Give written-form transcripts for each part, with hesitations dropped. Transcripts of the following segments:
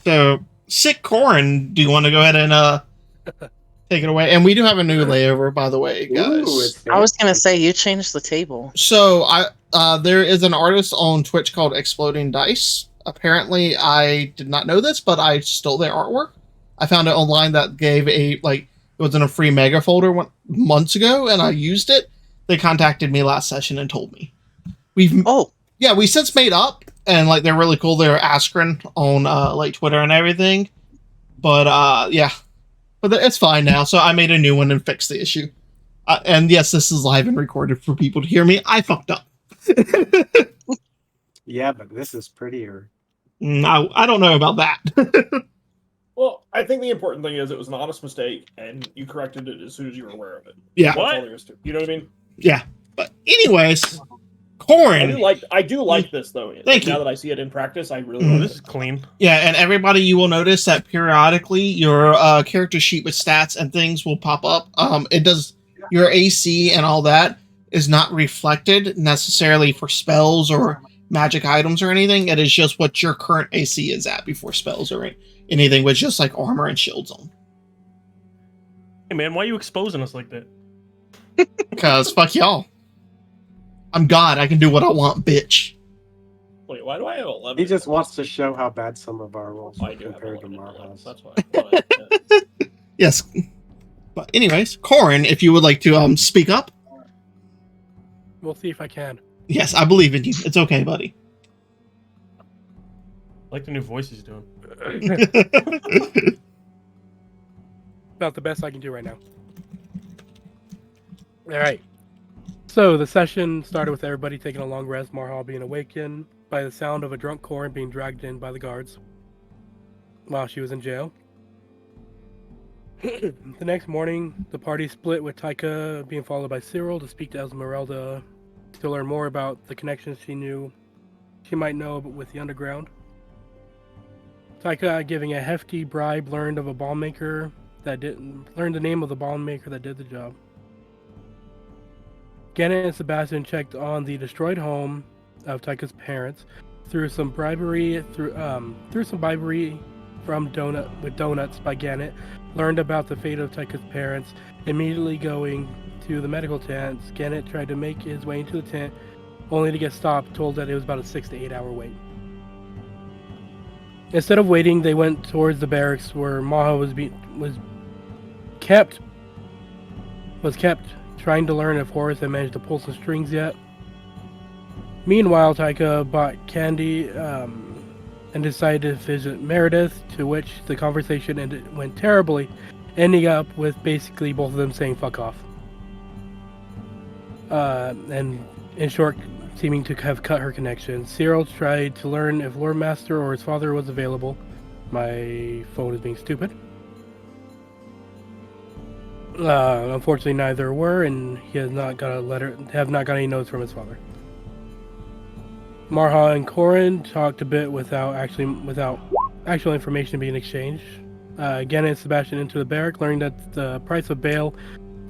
So, sick Corin, do you want to go ahead and take it away? And we do have a new layover, by the way, guys. Ooh, it's I was gonna say you changed the table. So there is an artist on Twitch called Exploding Dice. Apparently, I did not know this, but I stole their artwork. I found it online that gave it was in a free mega folder months ago, and I used it. They contacted me last session and told me. We since made up, and like they're really cool. They're Askren on like Twitter and everything. But yeah, but it's fine now. So I made a new one and fixed the issue. And yes, this is live and recorded for people to hear me. I fucked up. Yeah, but this is prettier. I don't know about that. Well, I think the important thing is it was an honest mistake, and you corrected it as soon as you were aware of it. Yeah. That's all there is to it. You know what I mean? Yeah. But anyways, Corin. I do like this though. Thank you. Now that I see it in practice, I really like This is clean. Yeah, and everybody, you will notice that periodically your character sheet with stats and things will pop up. It does your AC and all that is not reflected necessarily for spells or magic items or anything. It is just what your current AC is at before spells or anything with just like armor and shields on. Hey man, why are you exposing us like that? Because fuck y'all. I'm God. I can do what I want, bitch. Wait, why do I have 11? He just wants to show how bad some of our rolls I are do have compared to 11. Marha's. That's why. But, Yes. But anyways, Corin, if you would like to speak up. We'll see if I can. Yes, I believe in you. It's okay, buddy. I like the new voice he's doing. About the best I can do right now. All right. So the session started with everybody taking a long rest, Marhal being awakened by the sound of a drunk Corin being dragged in by the guards while she was in jail. The next morning, the party split with Taika being followed by Cyril to speak to Esmeralda to learn more about the connections she might know with the underground. Taika giving a hefty bribe learned of a bomb maker learned the name of the bomb maker that did the job. Gannett and Sebastian checked on the destroyed home of Taika's parents through some bribery from donuts by Gannett. Learned about the fate of Taika's parents. Immediately going to the medical tent, Gannett tried to make his way into the tent, only to get stopped, told that it was about a 6 to 8 hour wait. Instead of waiting, they went towards the barracks where Maha was kept, trying to learn if Horace had managed to pull some strings yet. Meanwhile, Taika bought candy and decided to visit Meredith, to which the conversation went terribly, ending up with basically both of them saying fuck off. And in short, seeming to have cut her connection. Cyril tried to learn if Lord Master or his father was available. My phone is being stupid. Unfortunately, neither were, and he have not got any notes from his father. Marha and Corin talked a bit without actual information being exchanged. Again, and Sebastian into the barrack, learning that the price of bail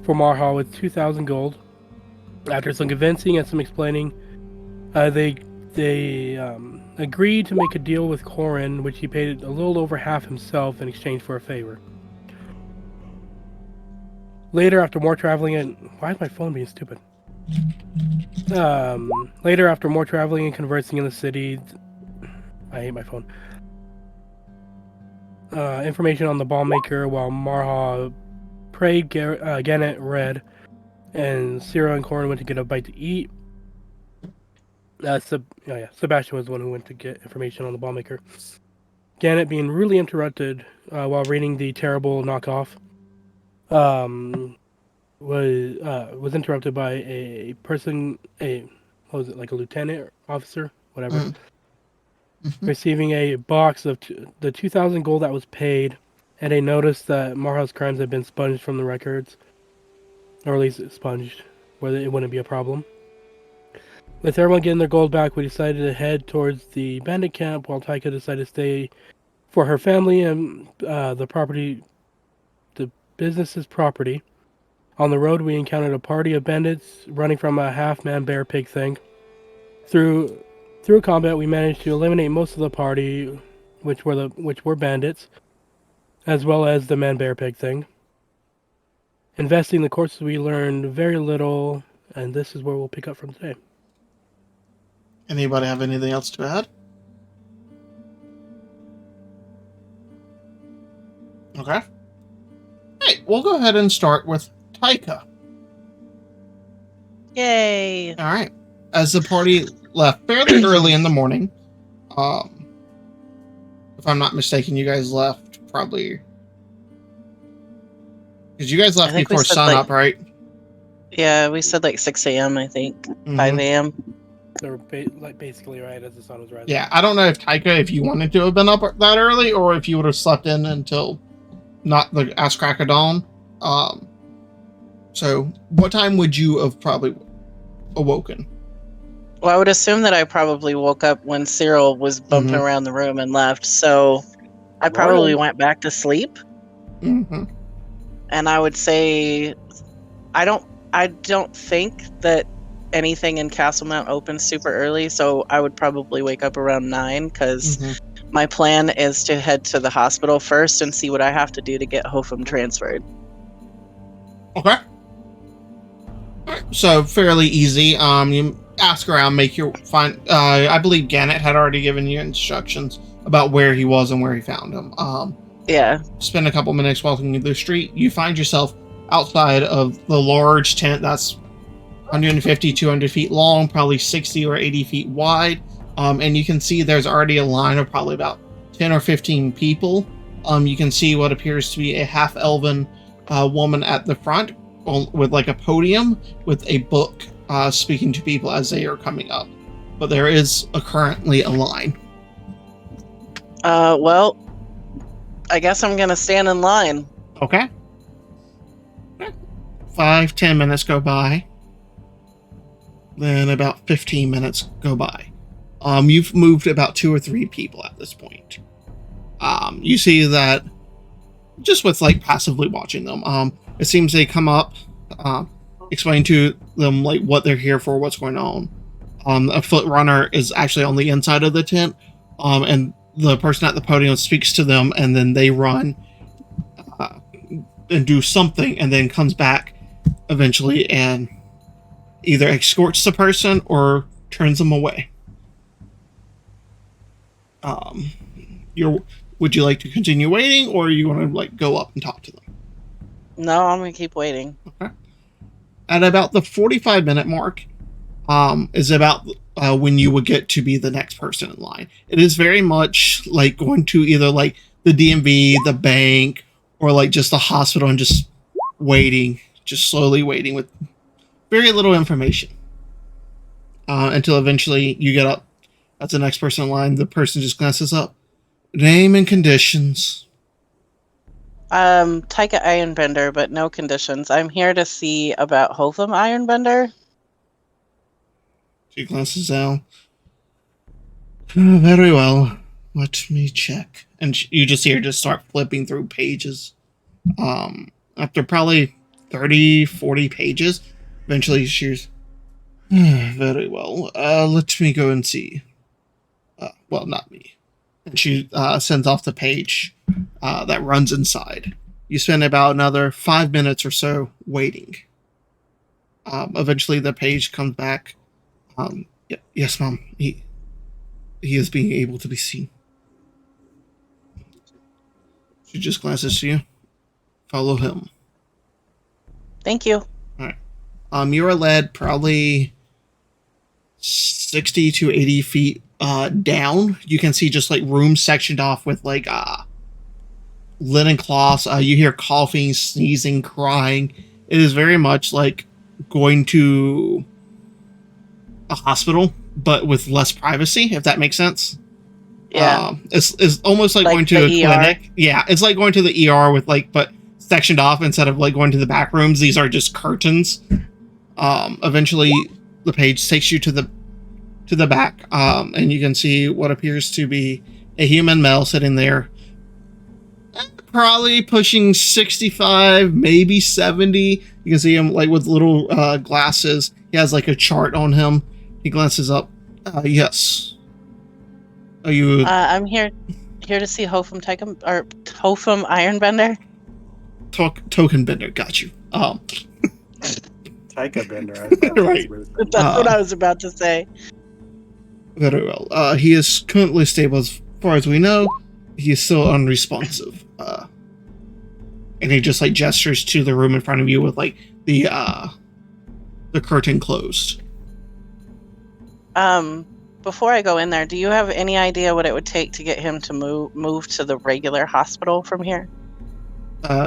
for Marha was 2,000 gold. After some convincing and some explaining, they agreed to make a deal with Corin, which he paid a little over half himself in exchange for a favor. Later, after more traveling and... Why is my phone being stupid? Later, after more traveling and conversing in the city... I hate my phone. Information on the bomb maker while Marha prayed, Gannett read, and Cyril and Corin went to get a bite to eat. Sebastian was the one who went to get information on the bomb maker. Gannett being really interrupted while reading the terrible knockoff. Was interrupted by a person, a lieutenant or officer, whatever, receiving a box of the 2,000 gold that was paid, and they noticed that Marha's crimes had been sponged from the records, or at least expunged, where it wouldn't be a problem. With everyone getting their gold back, we decided to head towards the bandit camp, while Taika decided to stay for her family and the business's property. On the road, we encountered a party of bandits running from a half-man bear pig thing. Through combat, we managed to eliminate most of the party, which were bandits, as well as the man bear pig thing. Investigating the courses, we learned very little, and this is where we'll pick up from today. Anybody have anything else to add? Okay. Hey, we'll go ahead and start with Taika. Yay! All right. As the party left fairly early in the morning, if I'm not mistaken, you guys left probably because you guys left I think we before said, sunup, right? Yeah, we said like 6 a.m. I think, 5 a.m. So we're basically right as the sun was rising. Yeah, I don't know if Taika, if you wanted to have been up that early, or if you would have slept in until not the ass crack of dawn. So what time would you have probably awoken? Well, I would assume that I probably woke up when Cyril was bumping around the room and left. So I probably went back to sleep. Mm-hmm. And I would say, I don't think that anything in Castle Mount opens super early. So I would probably wake up around 9 because my plan is to head to the hospital first and see what I have to do to get Hotham transferred. Okay. So fairly easy. You ask around, make your find. I believe Gannett had already given you instructions about where he was and where he found him. Yeah. Spend a couple minutes walking through the street. You find yourself outside of the large tent that's 150, 200 feet long, probably 60 or 80 feet wide. And you can see there's already a line of probably about 10 or 15 people. You can see what appears to be a half-elven woman at the front with like a podium with a book speaking to people as they are coming up. But there is currently a line. Well, I guess I'm gonna stand in line. Okay. 5-10 minutes go by. Then about 15 minutes go by. You've moved about 2 or 3 people at this point. You see that just with like passively watching them, it seems they come up, explain to them like what they're here for, what's going on. A foot runner is actually on the inside of the tent, and the person at the podium speaks to them, and then they run and do something, and then comes back eventually and either escorts the person or turns them away. Would you like to continue waiting, or you want to like go up and talk to them? No, I'm gonna keep waiting. Okay. At about the 45-minute mark, is about when you would get to be the next person in line. It is very much like going to either like the DMV, the bank, or like just the hospital and just waiting, just slowly waiting with very little information until eventually you get up. That's the next person in line. The person just glances up. Name and conditions. Taika Ironbender, but no conditions. I'm here to see about Hotham Ironbender. She glances down. Oh, very well. Let me check. And you just see her just start flipping through pages. After probably 30, 40 pages, eventually she's... very well. Let me go and see. Well, not me. And she sends off the page that runs inside. You spend about another 5 minutes or so waiting. Eventually the page comes back. Yes, Mom. He is being able to be seen. She just glances to you. Follow him. Thank you. Alright. You are led probably 60 to 80 feet down. You can see just like rooms sectioned off with like linen cloths. You hear coughing, sneezing, crying. It is very much like going to a hospital, but with less privacy, if that makes sense. Yeah. It's almost like going to a clinic. Yeah, it's like going to the ER with like, but sectioned off instead of like going to the back rooms. These are just curtains. Eventually the page takes you to the back, and you can see what appears to be a human male sitting there, probably pushing 65, maybe 70. You can see him like with little glasses. He has like a chart on him. He glances up. Yes. Are you? I'm here here to see Hopham Ironbender. Token Bender, got you. Taika Bender. I thought Right. That's what I was about to say. Very well. He is currently stable as far as we know. He is still unresponsive. And he just like gestures to the room in front of you with like the curtain closed. Before I go in there, do you have any idea what it would take to get him to move to the regular hospital from here?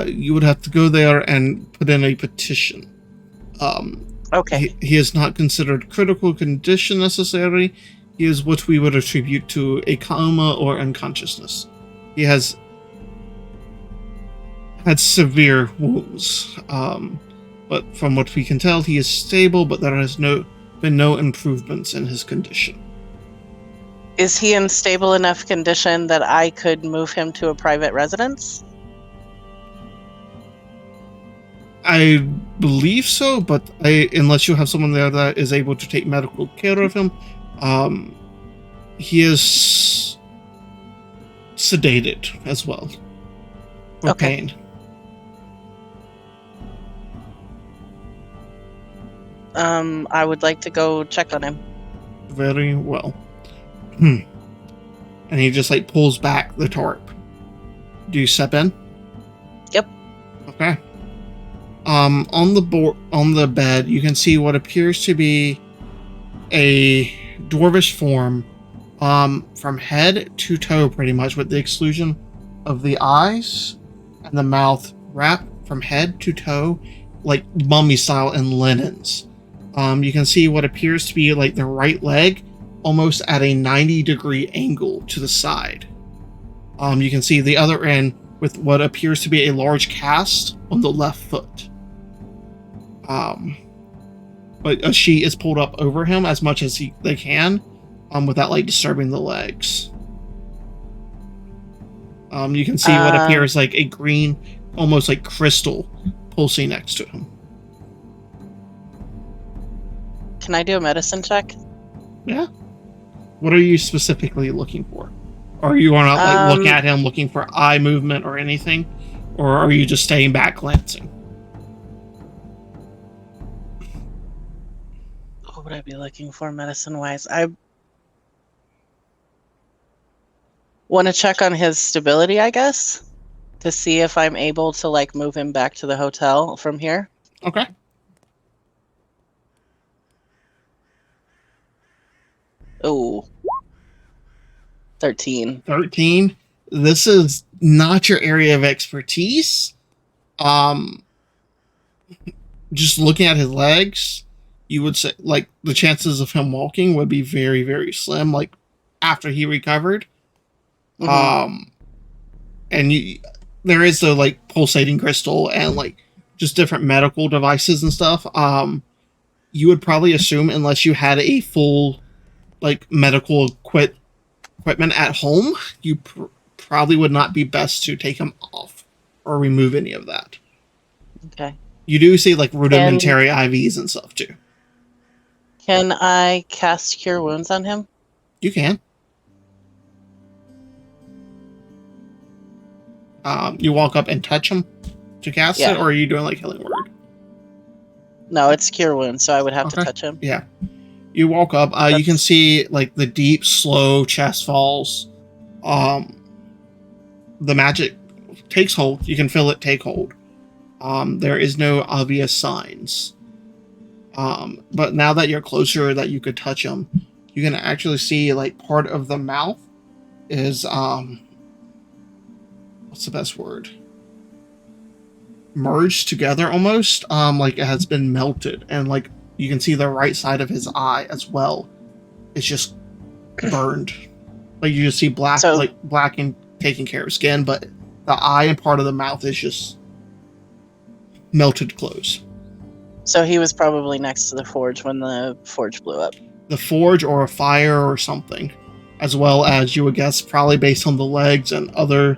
You would have to go there and put in a petition. Okay. He is not considered critical condition necessarily. He is what we would attribute to a coma or unconsciousness. He has had severe wounds, but from what we can tell, he is stable, but there has been no improvements in his condition. Is he in stable enough condition that I could move him to a private residence? I believe so, but unless you have someone there that is able to take medical care of him, he is sedated as well for pain. I would like to go check on him. Very well. And he just like pulls back the tarp. Do you step in? Yep. Okay. On the bed, you can see what appears to be a dwarvish form, from head to toe, pretty much, with the exclusion of the eyes and the mouth, wrapped from head to toe, like mummy style in linens. You can see what appears to be like the right leg, almost at a 90-degree angle to the side. You can see the other end with what appears to be a large cast on the left foot. But a sheet is pulled up over him as much as they can, without like disturbing the legs. You can see what appears like a green, almost like crystal, pulsing next to him. Can I do a medicine check? Yeah. What are you specifically looking for? Are you want to like look at him, looking for eye movement or anything, or are you just staying back, glancing? What would I be looking for medicine-wise? I want to check on his stability, I guess, to see if I'm able to like move him back to the hotel from here. Okay. Oh, 13. 13. This is not your area of expertise. Just looking at his legs, you would say like the chances of him walking would be very, very slim. Like after he recovered, and there is the like pulsating crystal and like just different medical devices and stuff. You would probably assume, unless you had a full like medical equipment at home, you probably would not be best to take him off or remove any of that. Okay. You do see like rudimentary IVs and stuff too. Can I cast Cure Wounds on him? You can. You walk up and touch him to cast it, or are you doing like Healing Word? No, it's Cure Wounds, so I would have to touch him. Yeah. You walk up, you can see like the deep, slow chest falls. The magic takes hold. You can feel it take hold. There is no obvious signs. But now that you're closer, that you could touch him, you can actually see like part of the mouth is what's the best word? Merged together almost. Like it has been melted, and like you can see the right side of his eye as well. It's just burned. Like you just see black, like black and taking care of skin, but the eye and part of the mouth is just melted close. So he was probably next to the forge when the forge blew up. The forge or a fire or something, as well as you would guess, probably based on the legs and other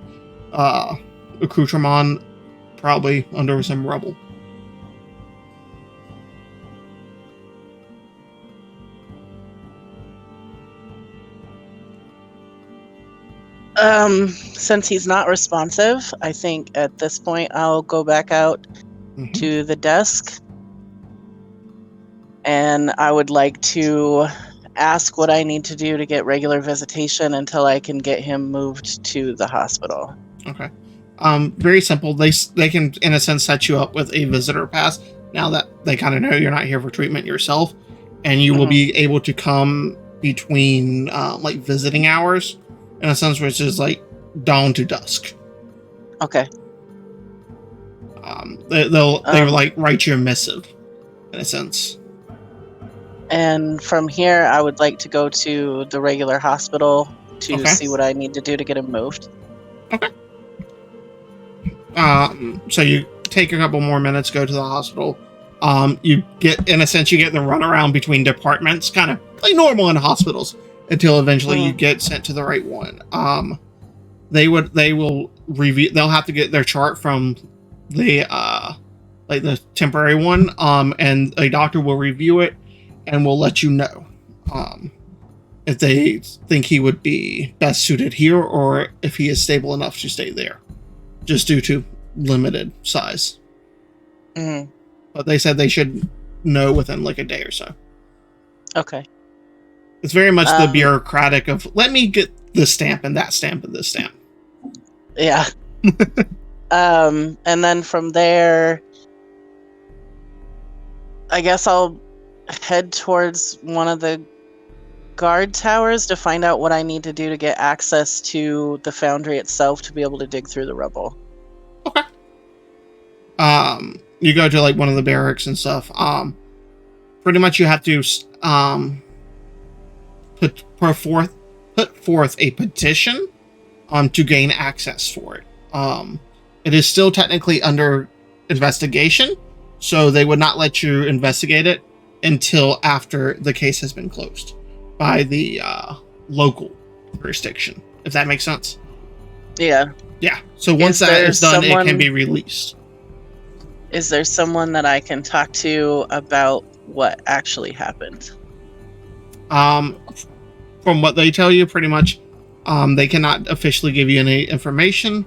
accoutrement, probably under some rubble. Since he's not responsive, I think at this point I'll go back out Mhm. to the desk, and I would like to ask what I need to do to get regular visitation until I can get him moved to the hospital. Okay. Very simple. They can, in a sense, set you up with a visitor pass now that they kind of know you're not here for treatment yourself, and you will be able to come between like visiting hours, in a sense, which is like dawn to dusk. Okay. They'll like write you a missive, in a sense. And from here, I would like to go to the regular hospital to Okay. see what I need to do to get him moved. Okay. So you take a couple more minutes, go to the hospital. You get, in a sense, you get the runaround between departments, kind of like normal in hospitals, until eventually you get sent to the right one. They will review. They'll have to get their chart from the like the temporary one. And a doctor will review it and will let you know if they think he would be best suited here or if he is stable enough to stay there, just due to limited size. Mm-hmm. But they said they should know within like a day or so. Okay. It's very much the bureaucratic of, let me get this stamp and that stamp and this stamp. Yeah. And then from there, I guess I'll head towards one of the guard towers to find out what I need to do to get access to the foundry itself to be able to dig through the rubble. Okay. You go to like one of the barracks and stuff. Pretty much you have to put forth a petition to gain access for it. It is still technically under investigation, so they would not let you investigate it until after the case has been closed by the local jurisdiction, if that makes sense. Yeah. Yeah. So once that is done, it can be released. Is there someone that I can talk to about what actually happened? From what they tell you, pretty much, they cannot officially give you any information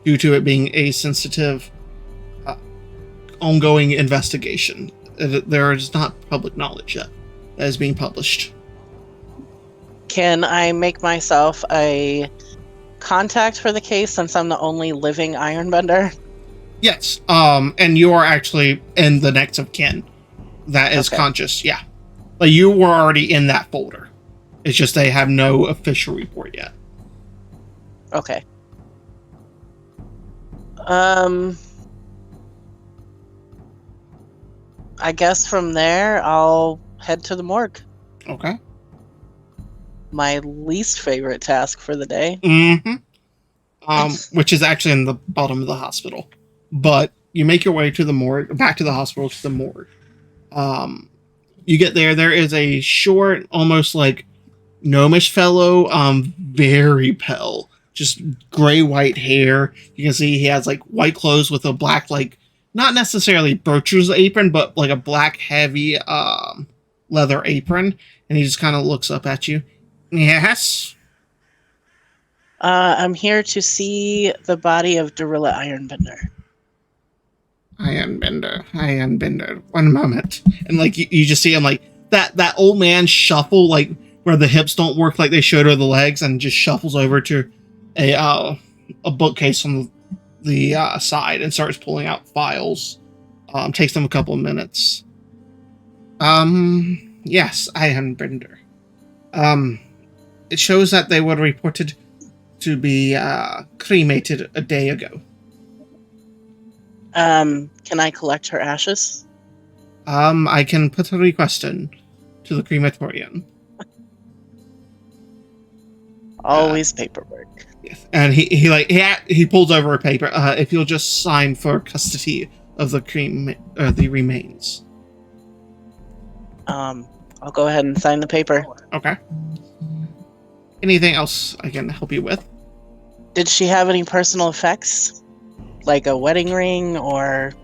due to it being a sensitive, ongoing investigation. There is not public knowledge yet that is being published. Can I make myself a contact for the case since I'm the only living ironbender? Yes. And you are actually in the next of kin that is conscious. Yeah. Like you were already in that folder. It's just they have no official report yet. Okay. I guess from there I'll head to the morgue. Okay. My least favorite task for the day. Which is actually in the bottom of the hospital. But you make your way to the morgue, back to the hospital, to the morgue. You get there is a short, almost like gnomish fellow, very pale, just gray-white hair. You can see he has like white clothes with a black, like, not necessarily butcher's apron, but like a black, heavy leather apron. And he just kind of looks up at you. Yes? I'm here to see the body of Dorilla Ironbender. Ironbender. 1 moment. And like you just see him like that old man shuffle, like where the hips don't work like they should, or the legs, and just shuffles over to a bookcase on the side and starts pulling out files. Takes them a couple of minutes. Yes, Ironbender. It shows that they were reported to be cremated a day ago. Can I collect her ashes? I can put a request in to the crematorium. Always paperwork. Yes, and he pulls over a paper. If you'll just sign for custody of the remains. I'll go ahead and sign the paper. Okay. Anything else I can help you with? Did she have any personal effects? Like a wedding ring or...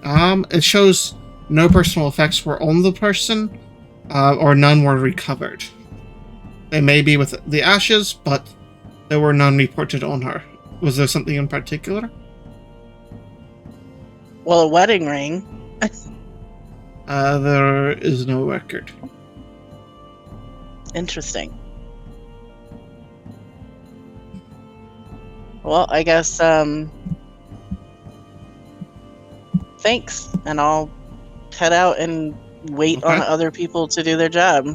It shows no personal effects were on the person, or none were recovered. They may be with the ashes, but there were none reported on her. Was there something in particular? Well, a wedding ring. There is no record. Interesting. Well, I guess, thanks, and I'll head out and wait on other people to do their job.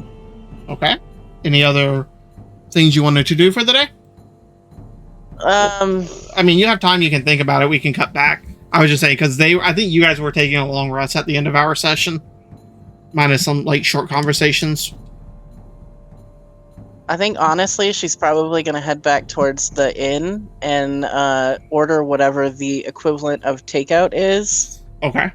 Okay. Any other things you wanted to do for the day? I mean, you have time. You can think about it. We can cut back. I was just saying, because I think you guys were taking a long rest at the end of our session, minus some like short conversations. I think honestly, she's probably going to head back towards the inn and order whatever the equivalent of takeout is. Okay.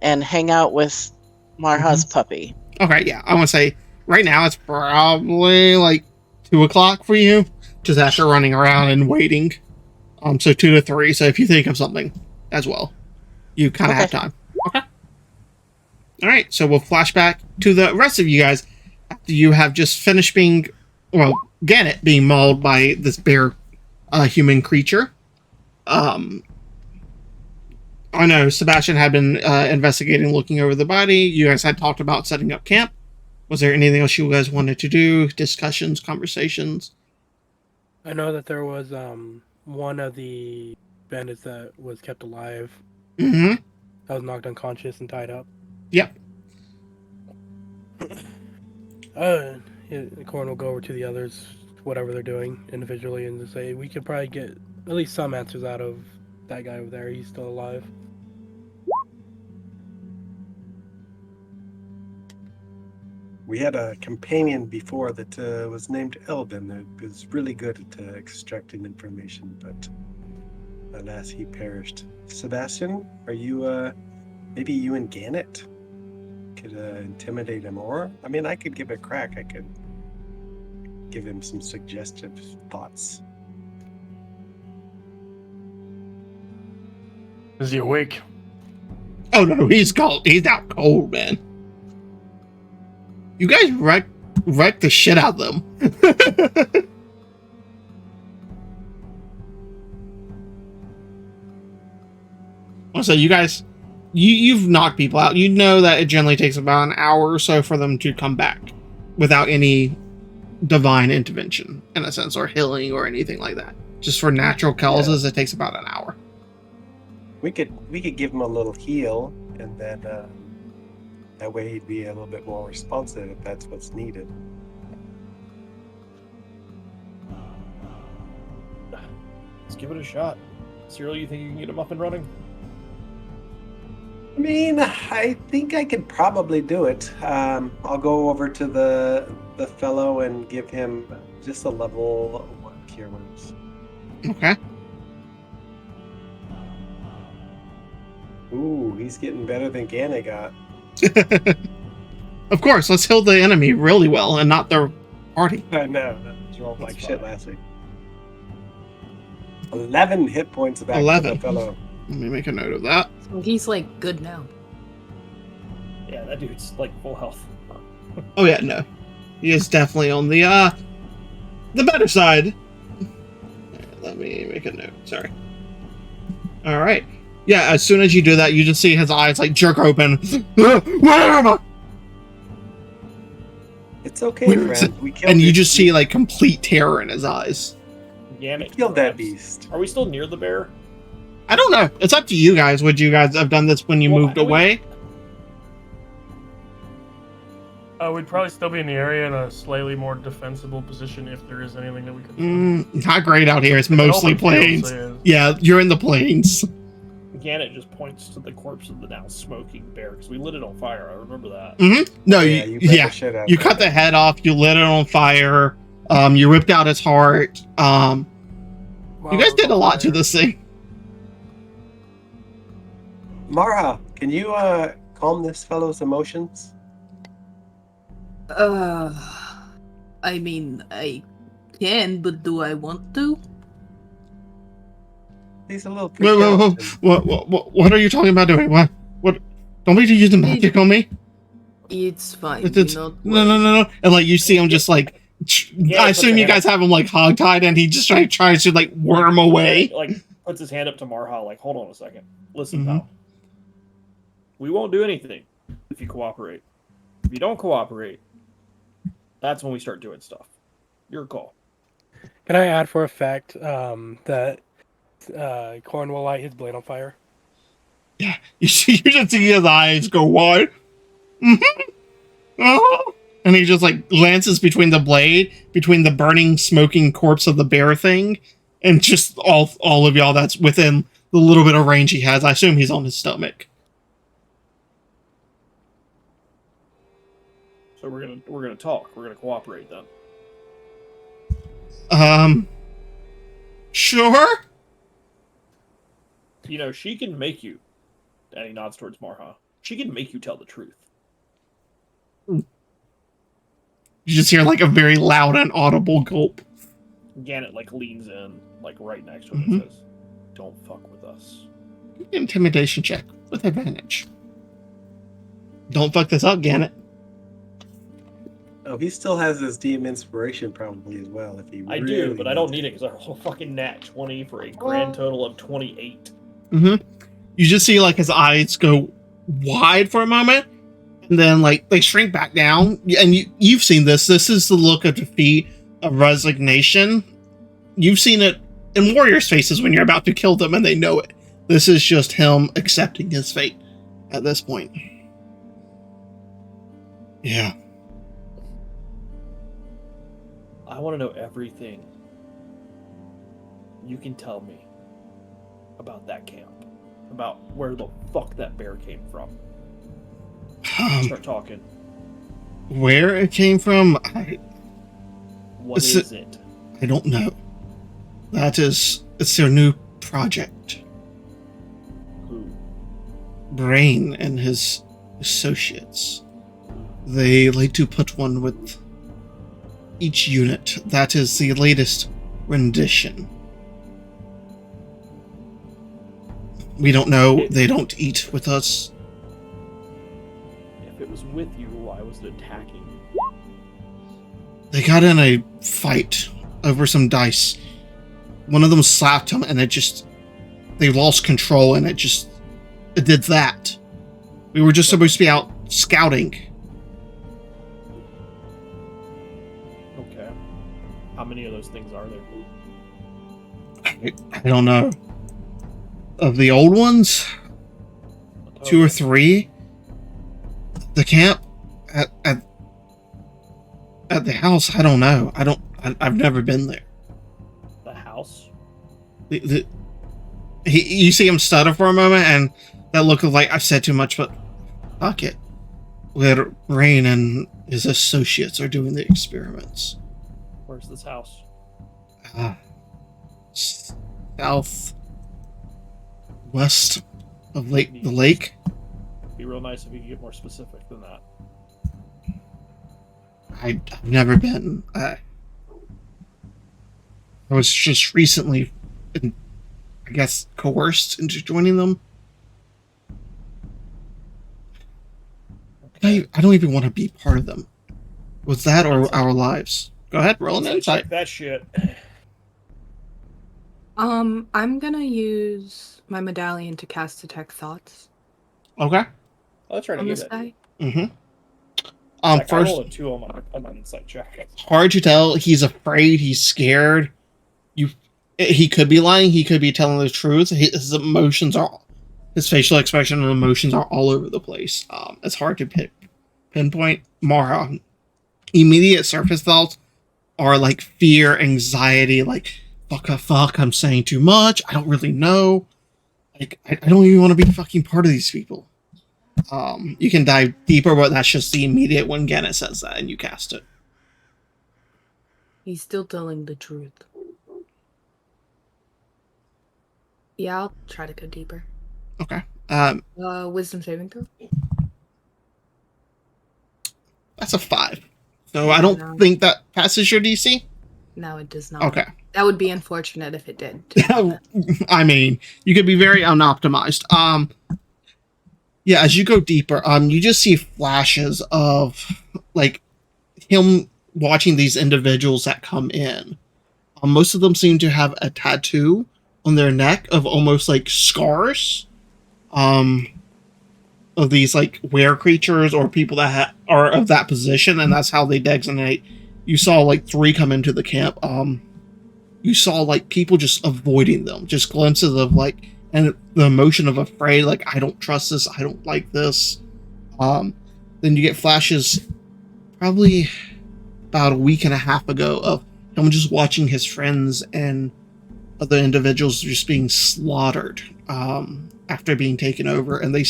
And hang out with Marha's puppy. Okay, yeah. I want to say right now it's probably like 2 o'clock for you, just after running around and waiting. So 2 to 3. So if you think of something as well, you kind of have time. Okay. All right. So we'll flash back to the rest of you guys after you have just finished being, well, Gannett being mauled by this bear human creature. I know Sebastian had been investigating, looking over the body. You guys had talked about setting up camp. Was there anything else you guys wanted to do? Discussions, conversations? I know that there was one of the bandits that was kept alive. Mm-hmm. That was knocked unconscious and tied up. Yep. Corin will go over to the others, whatever they're doing individually, and just say we could probably get at least some answers out of that guy over there. He's still alive. We had a companion before that was named Elvin. That was really good at extracting information, but alas, he perished. Sebastian, are you, maybe you and Gannett could intimidate him? Or, I mean, I could give it a crack. I could give him some suggestive thoughts. Is he awake? Oh no, he's cold. He's out cold, man. You guys wrecked the shit out of them. So you guys, you've knocked people out. You know that it generally takes about an hour or so for them to come back without any divine intervention, in a sense, or healing or anything like that. Just for natural causes, it takes about an hour. We could give him a little heal, and then that way he'd be a little bit more responsive if that's what's needed. Let's give it a shot. Cyril, you think you can get him up and running? I mean, I think I could probably do it. I'll go over to the fellow and give him just a level 1 cure wounds. Okay. Ooh, he's getting better than Gannett got. Of course, let's heal the enemy really well and not their party. I know, that rolled like shit last week. 11 hit points back 11. to the fellow. Let me make a note of that. So he's like good now. Yeah, that dude's like full health. Oh yeah, no. He is definitely on the better side. Let me make a note. Sorry. Alright. Yeah, as soon as you do that, you just see his eyes like jerk open. Where am I? It's okay, friend. We killed and you it. just see like complete terror in his eyes. Gannett Killed that grabs- beast. Are we still near the bear? I don't know. It's up to you guys. Would you guys have done this when you moved away? We'd probably still be in the area in a slightly more defensible position if there is anything that we could. Not great out here. It's mostly open field, plains. so Yeah, you're in the plains. Gannett just points to the corpse of the now smoking bear because we lit it on fire. I remember that. No, Yeah, you bet the shit out you of cut that. the head off. You lit it on fire. You ripped out his heart. You guys did a lot to this thing. Marha, can you calm this fellow's emotions? I mean, I can, but do I want to? He's a little Whoa. What are you talking about doing? What? Don't we use the magic on me? It's fine. No. And like you see him just like Yeah, I assume you guys have him like hogtied, and he just tries to like worm away. Like puts his hand up to Marha, like, hold on a second. Listen, Mhm. pal. We won't do anything if you cooperate. If you don't cooperate, that's when we start doing stuff. Your call. Can I add for a fact that Corn will light his blade on fire? Yeah, you just see his eyes go wide. And he just like glances between the blade, between the burning, smoking corpse of the bear thing, and just all of y'all that's within the little bit of range he has. I assume he's on his stomach. So we're gonna talk. We're gonna cooperate then. Sure. You know, she can make you. And he nods towards Marha. She can make you tell the truth. You just hear like a very loud and audible gulp. Gannett like leans in, like right next to him and says, "Don't fuck with us." Intimidation check with advantage. Don't fuck this up, Gannett. Oh, he still has his DM inspiration probably as well. If he I do, but I don't need it because I rolled a fucking nat 20 for a grand total of 28. You just see like his eyes go wide for a moment, and then like they shrink back down. And you've seen this. This is the look of defeat, of resignation. You've seen it in warriors' faces when you're about to kill them, and they know it. This is just him accepting his fate at this point. Yeah. I want to know everything you can tell me about that camp. About where the fuck that bear came from. Start talking. Where it came from, What is it? I don't know. It's their new project. Who? Brain and his associates. They like to put one with each unit. That is the latest rendition. We don't know. They don't eat with us. If it was with you, why was it attacking? They got in a fight over some dice. One of them slapped him, and they lost control, and it did that. We were just supposed to be out scouting. Okay. How many of those things are there? I don't know. Of the old ones, 2 or 3. The camp at the house, I don't know. I've never been there. The house? You see him stutter for a moment, and that look of like, I've said too much, but fuck it. Where Rain and his associates are doing the experiments. Where's this house? Southwest of the lake. Be real nice if you could get more specific than that. I've never been. I was just recently, I guess, coerced into joining them. I don't even want to be part of them. Was that or our lives? Go ahead, roll an insight. Check that shit. I'm gonna use my medallion to cast Detect Thoughts Okay. I'll try to on get this it. guy. I First, rolled a 2 on my insight check. hard to tell. He's afraid. He's scared. He could be lying. He could be telling the truth. His facial expression and emotions are all over the place. It's hard to pinpoint. Mara, immediate surface thoughts are like fear, anxiety, like fuck, I'm saying too much. I don't really know. Like I don't even want to be fucking part of these people. You can dive deeper, but that's just the immediate when Gannett says that and you cast it. He's still telling the truth. Yeah, I'll try to go deeper. Okay. Wisdom saving throw. That's a 5. So I don't think that passes your DC. No, it does not. Okay. That would be unfortunate if it did. to be honest. I mean, you could be very unoptimized. Yeah, as you go deeper, you just see flashes of like him watching these individuals that come in. Most of them seem to have a tattoo on their neck of almost like scars. Of these like were creatures or people that are of that position, and that's how they designate. You saw like 3 come into the camp. You saw like people just avoiding them, just glimpses of like, and the emotion of afraid, like I don't trust this, I don't like this. Then you get flashes, probably about a week and a half ago, of him just watching his friends and other individuals just being slaughtered after being taken over, and they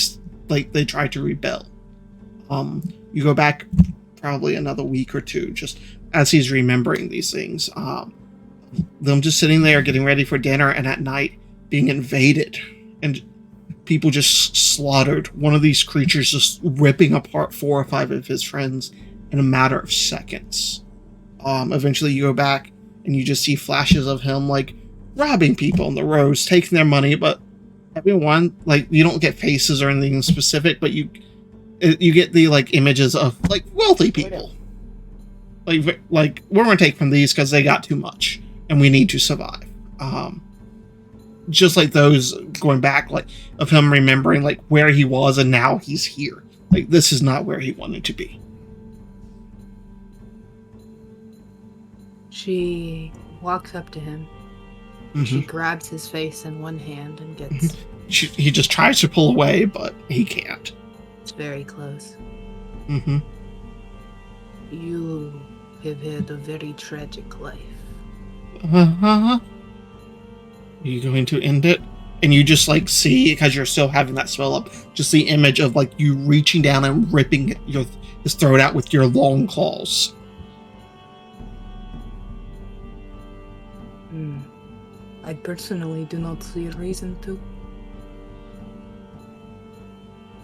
try to rebel. You go back probably another week or two, just as he's remembering these things. Them just sitting there getting ready for dinner, and at night being invaded and people just slaughtered. One of these creatures just ripping apart 4 or 5 of his friends in a matter of seconds. Eventually you go back and you just see flashes of him like robbing people on the roads, taking their money, but everyone, like, you don't get faces or anything specific, but you get the like images of like wealthy people. Like we're gonna take from these because they got too much and we need to survive. Just like those going back, like of him remembering like where he was and now he's here. Like this is not where he wanted to be. She walks up to him. She grabs his face in one hand and gets... He just tries to pull away, but he can't. It's very close. Mm-hmm. You have had a very tragic life. Are you going to end it? And you just like see, because you're still having that swell up, just the image of like you reaching down and ripping his throat out with your long claws. I personally do not see a reason to.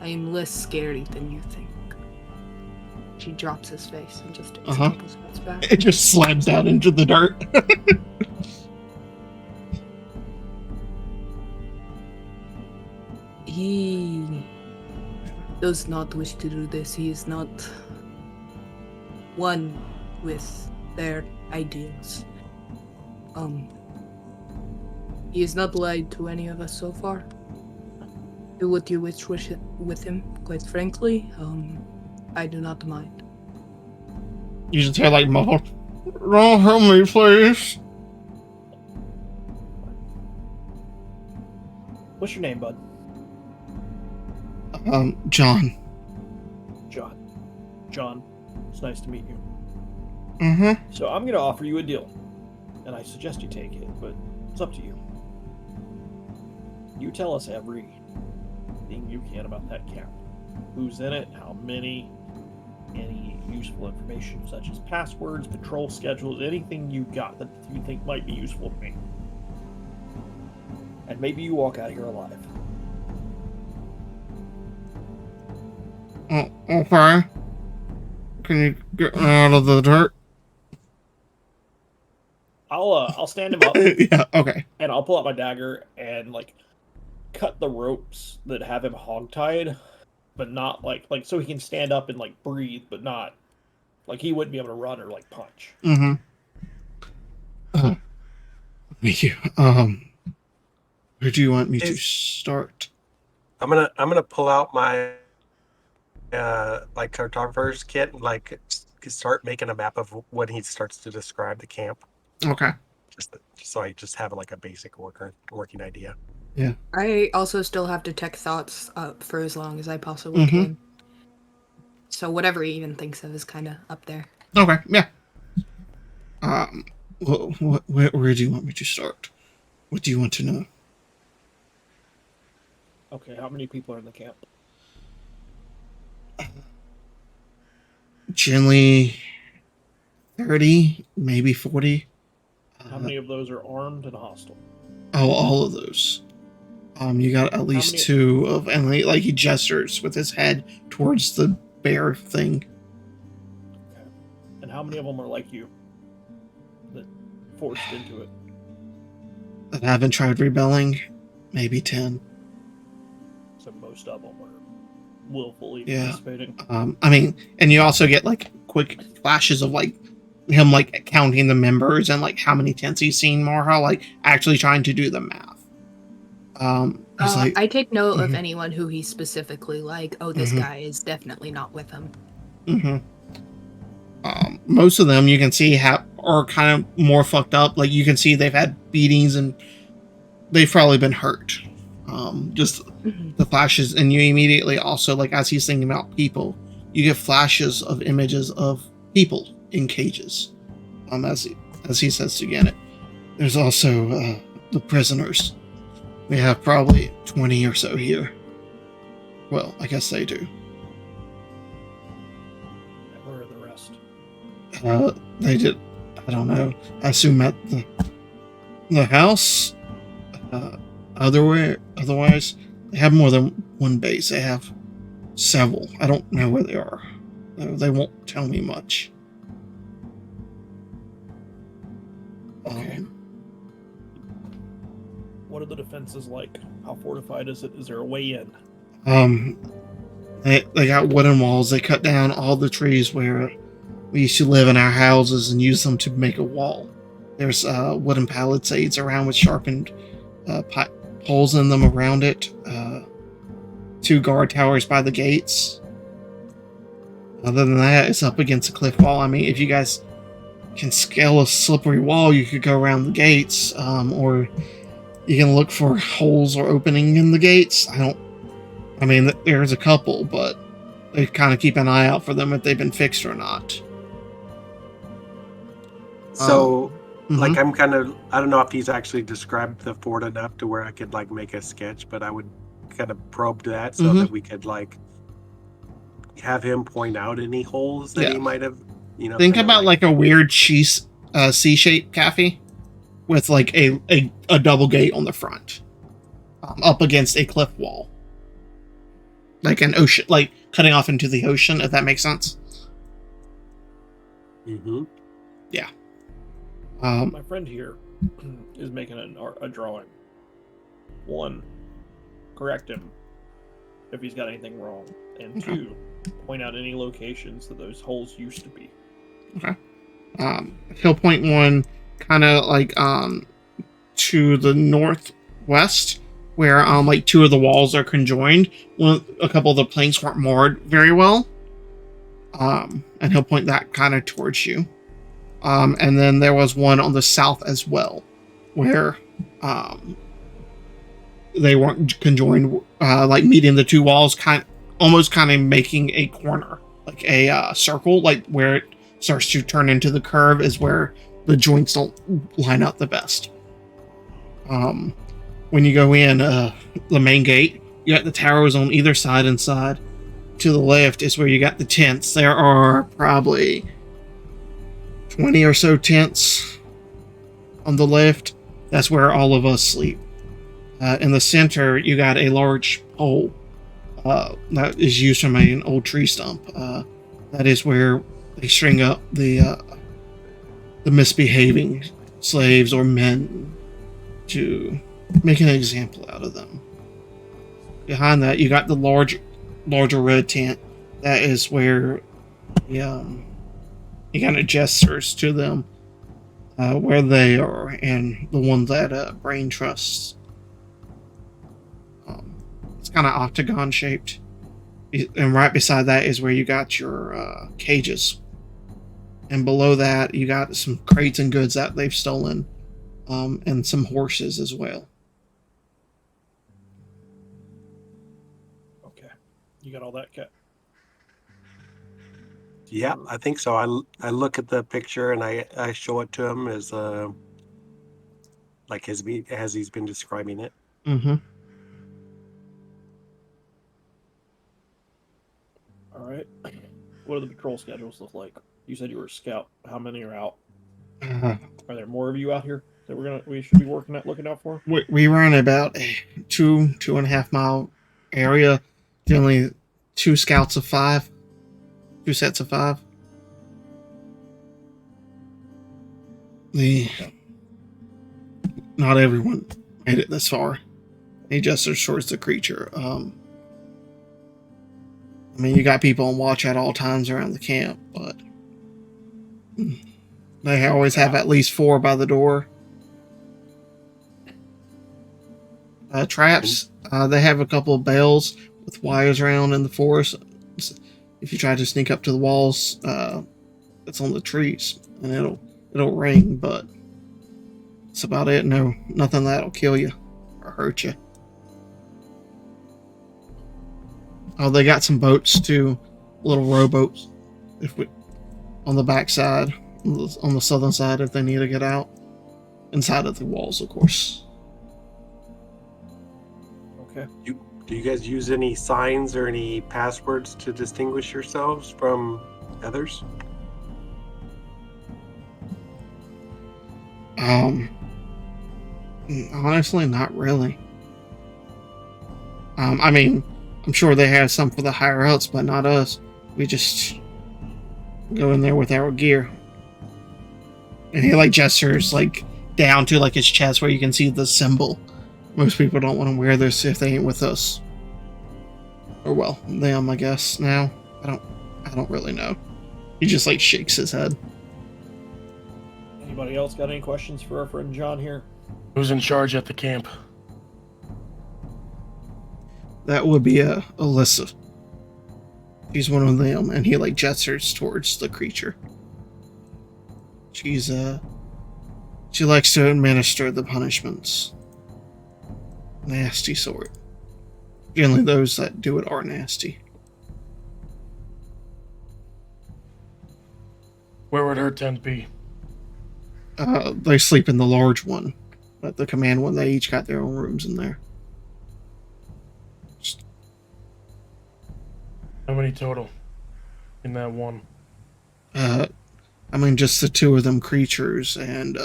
I am less scary than you think. She drops his face and just takes a couple steps back. It just slams down into the dirt. He does not wish to do this. He is not one with their ideals. He has not lied to any of us so far. Do what you wish with him. Quite frankly, I do not mind. You just hear like muffled, "Don't help me, please." What's your name, bud? John. John, it's nice to meet you. Mm-hmm. So I'm going to offer you a deal, and I suggest you take it, but it's up to you. You tell us everything you can about that camp. Who's in it, how many, any useful information such as passwords, patrol schedules, anything you got that you think might be useful to me. And maybe you walk out of here alive. Okay. Can you get me out of the dirt? I'll stand him up. Yeah, okay. And I'll pull out my dagger and like cut the ropes that have him hogtied, but not like so he can stand up and like breathe, but not like he wouldn't be able to run or like punch. Mm-hmm. Thank you. Where do you want me to start? I'm gonna pull out my like cartographer's kit and like start making a map of when he starts to describe the camp. Okay. Just so I just have like a basic working idea. Yeah. I also still have detect thoughts up for as long as I possibly can. So whatever he even thinks of is kind of up there. Okay. Yeah. Where do you want me to start? What do you want to know? Okay, how many people are in the camp? Generally 30, maybe 40. How many of those are armed and hostile? Oh, all of those. You got at least 2 of, and like he gestures with his head towards the bear thing. Okay. And how many of them are like you? That forced into it? That haven't tried rebelling? Maybe 10. So most of them are willfully Yeah. participating. I mean, and you also get like quick flashes of like him like counting the members and like how many tents he's seen, Marha, like actually trying to do the math. He's like, I take note of Mhm. anyone who he's specifically like, oh, this Mhm. guy is definitely not with him. Most of them you can see are kind of more fucked up. Like you can see they've had beatings and they've probably been hurt. Just the flashes, and you immediately also, like as he's thinking about people, you get flashes of images of people in cages. As he says to Gannett, there's also the prisoners. We have probably 20 or so here. Well, I guess they do. Where are the rest? They did. I don't know. I assume at the house. Otherwise, they have more than one base. They have several. I don't know where they are. They won't tell me much. Okay. What are the defenses like? How fortified is it? Is there a way in? They got wooden walls. They cut down all the trees where we used to live in our houses and use them to make a wall. There's wooden palisades around with sharpened holes in them around it. 2 guard towers by the gates. Other than that, it's up against a cliff wall. I mean, if you guys can scale a slippery wall, you could go around the gates, or you can look for holes or opening in the gates. I mean, there's a couple, but they kind of keep an eye out for them if they've been fixed or not. So, Mhm. like, I don't know if he's actually described the fort enough to where I could, like, make a sketch, but I would kind of probe that so that we could, like, have him point out any holes that he might have, Think about like a weird C-shaped cafe with like a double gate on the front, up against a cliff wall, like an ocean, like cutting off into the ocean. If that makes sense. Mm-hmm. Yeah. My friend here is making a drawing. 1, correct him if he's got anything wrong, and 2, point out any locations that those holes used to be. Okay. He'll point one kind of like to the northwest, where like 2 of the walls are conjoined. A couple of the planks weren't moored very well. And he'll point that kind of towards you. And then there was one on the south as well, where they weren't conjoined, like meeting the 2 walls, almost kind of making a corner, like a circle, like where it starts to turn into the curve is where the joints don't line up the best. When you go in, the main gate, you got the towers on either side inside. To the left is where you got the tents. There are probably 20 or so tents on the left. That's where all of us sleep. In the center, you got a large pole that is used from an old tree stump. That is where they string up the misbehaving slaves or men to make an example out of them. Behind that, you got the larger red tent. That is where he kind of gestures to them where they are, and the one that Brain trusts. It's kind of octagon shaped, and right beside that is where you got your cages, and below that you got some crates and goods that they've stolen, and some horses as well. Okay, you got all that, Kat? Yeah, I think so. I look at the picture and I show it to him as like as he's been describing it. Mm-hmm. All right. What do the patrol schedules look like? You said you were a scout. How many are out? Are there more of you out here that we should be looking out for? We run about a 2.5 mile area. Generally, 2 scouts of 5. 2 sets of 5. Not everyone made it this far. He gestures towards the creature. I mean, you got people on watch at all times around the camp, but They always have at least 4 by the door. Traps. They have a couple of bells with wires around in the forest. If you try to sneak up to the walls, it's on the trees, and it'll ring. But that's about it. No, nothing that'll kill you or hurt you. Oh, they got some boats too, little rowboats. On the back side, on the southern side, if they need to get out, inside of the walls, of course. Okay. Do you guys use any signs or any passwords to distinguish yourselves from others? Honestly, not really. I mean, I'm sure they have some for the higher ups, but not us. We just go in there with our gear. And he like gestures like down to like his chest where you can see the symbol. Most people don't want to wear this if they ain't with us. Or well, them, I guess. Now, I don't really know. He just like shakes his head. Anybody else got any questions for our friend John here? Who's in charge at the camp? That would be Alyssa. She's one of them, and he like gestures towards the creature. She likes to administer the punishments. Nasty sort. Generally those that do it are nasty. Where would her tent be? They sleep in the large one. But the command one, they each got their own rooms in there. How many total in that one? I mean, just the 2 of them creatures and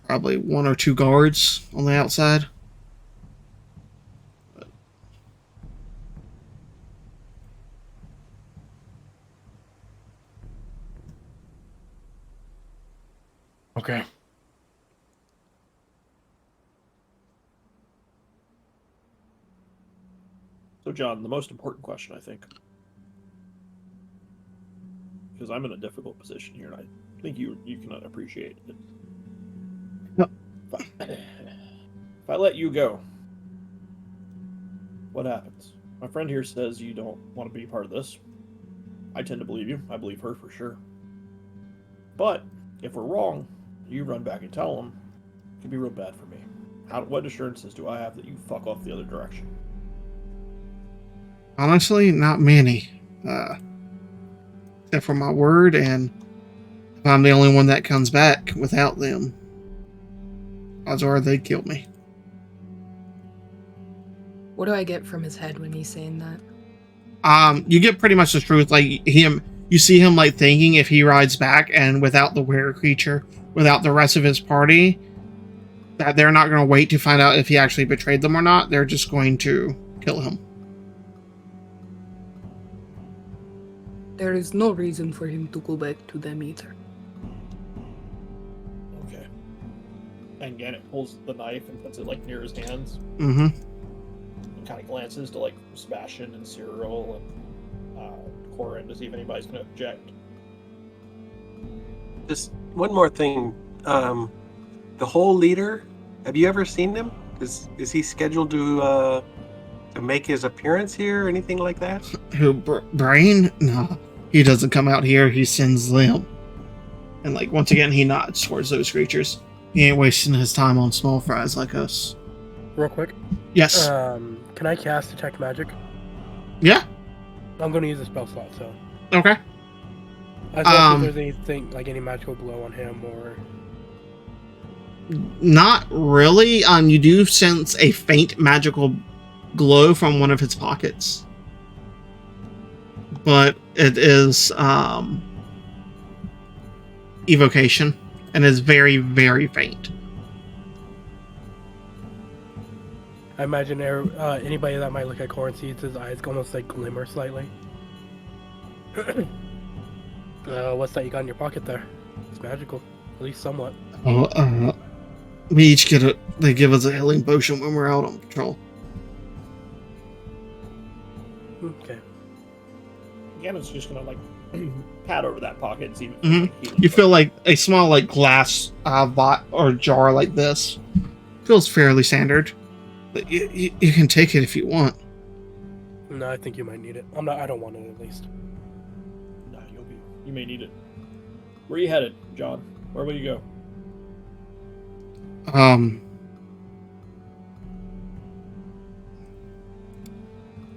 probably 1 or 2 guards on the outside. Okay. So, John, the most important question, I think, because I'm in a difficult position here, and I think you can appreciate it. Yep. If I let you go, what happens? My friend here says you don't want to be part of this. I tend to believe you. I believe her for sure. But if we're wrong, you run back and tell them, it could be real bad for me. What assurances do I have that you fuck off the other direction? Honestly, not many. Except for my word, and if I'm the only one that comes back without them, odds are they'd kill me. What do I get from his head when he's saying that? You get pretty much the truth. Like you see him like thinking if he rides back and without the were creature, without the rest of his party, that they're not going to wait to find out if he actually betrayed them or not. They're just going to kill him. There is no reason for him to go back to them either. Okay. And Gannett pulls the knife and puts it like near his hands. Mm-hmm. And kind of glances to like Sebastian and Cyril and Corin to see if anybody's going to object. Just one more thing. The whole leader, have you ever seen him? Is he scheduled to make his appearance here or anything like that? Who, Brain? No, he doesn't come out here. He sends them. And like once again, he nods towards those creatures. He ain't wasting his time on small fries like us. Real quick. Yes. Can I cast Detect Magic? Yeah. I'm going to use a spell slot, so. Okay. I don't think there's anything, like any magical glow on him or... Not really. You do sense a faint magical glow from one of his pockets. But it is evocation and is very, very faint. I imagine anybody that might look at Corin sees his eyes almost like glimmer slightly. What's that you got in your pocket there? It's magical, at least somewhat. We each get they give us a healing potion when we're out on patrol. Okay. Gannon's just gonna like pat over that pocket and see if Mhm. like, healing You feel potion. like a small like glass bot or jar like this feels fairly standard. But you can take it if you want. No, I think you might need it. I don't want it at least. Nah, you may need it. Where are you headed, John? Where will you go?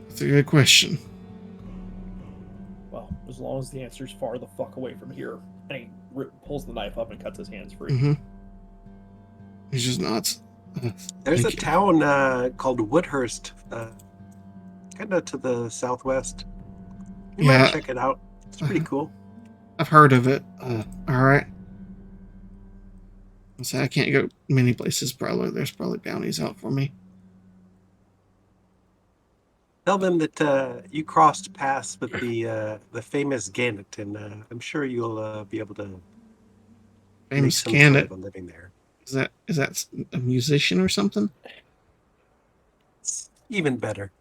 That's a good question. Well, as long as the answer's far the fuck away from here. And he pulls the knife up and cuts his hands free. Mm-hmm. He's just nuts. There's a Thank you. town called Woodhurst, kind of to the southwest. You Yeah. might check it out. It's pretty cool. I've heard of it. All right. I can't go many places. Probably there's probably bounties out for me. Tell them that you crossed paths with the famous Gannett, and I'm sure you'll be able to make Famous some sort Gannett. of a living there. Is that a musician or something? It's even better.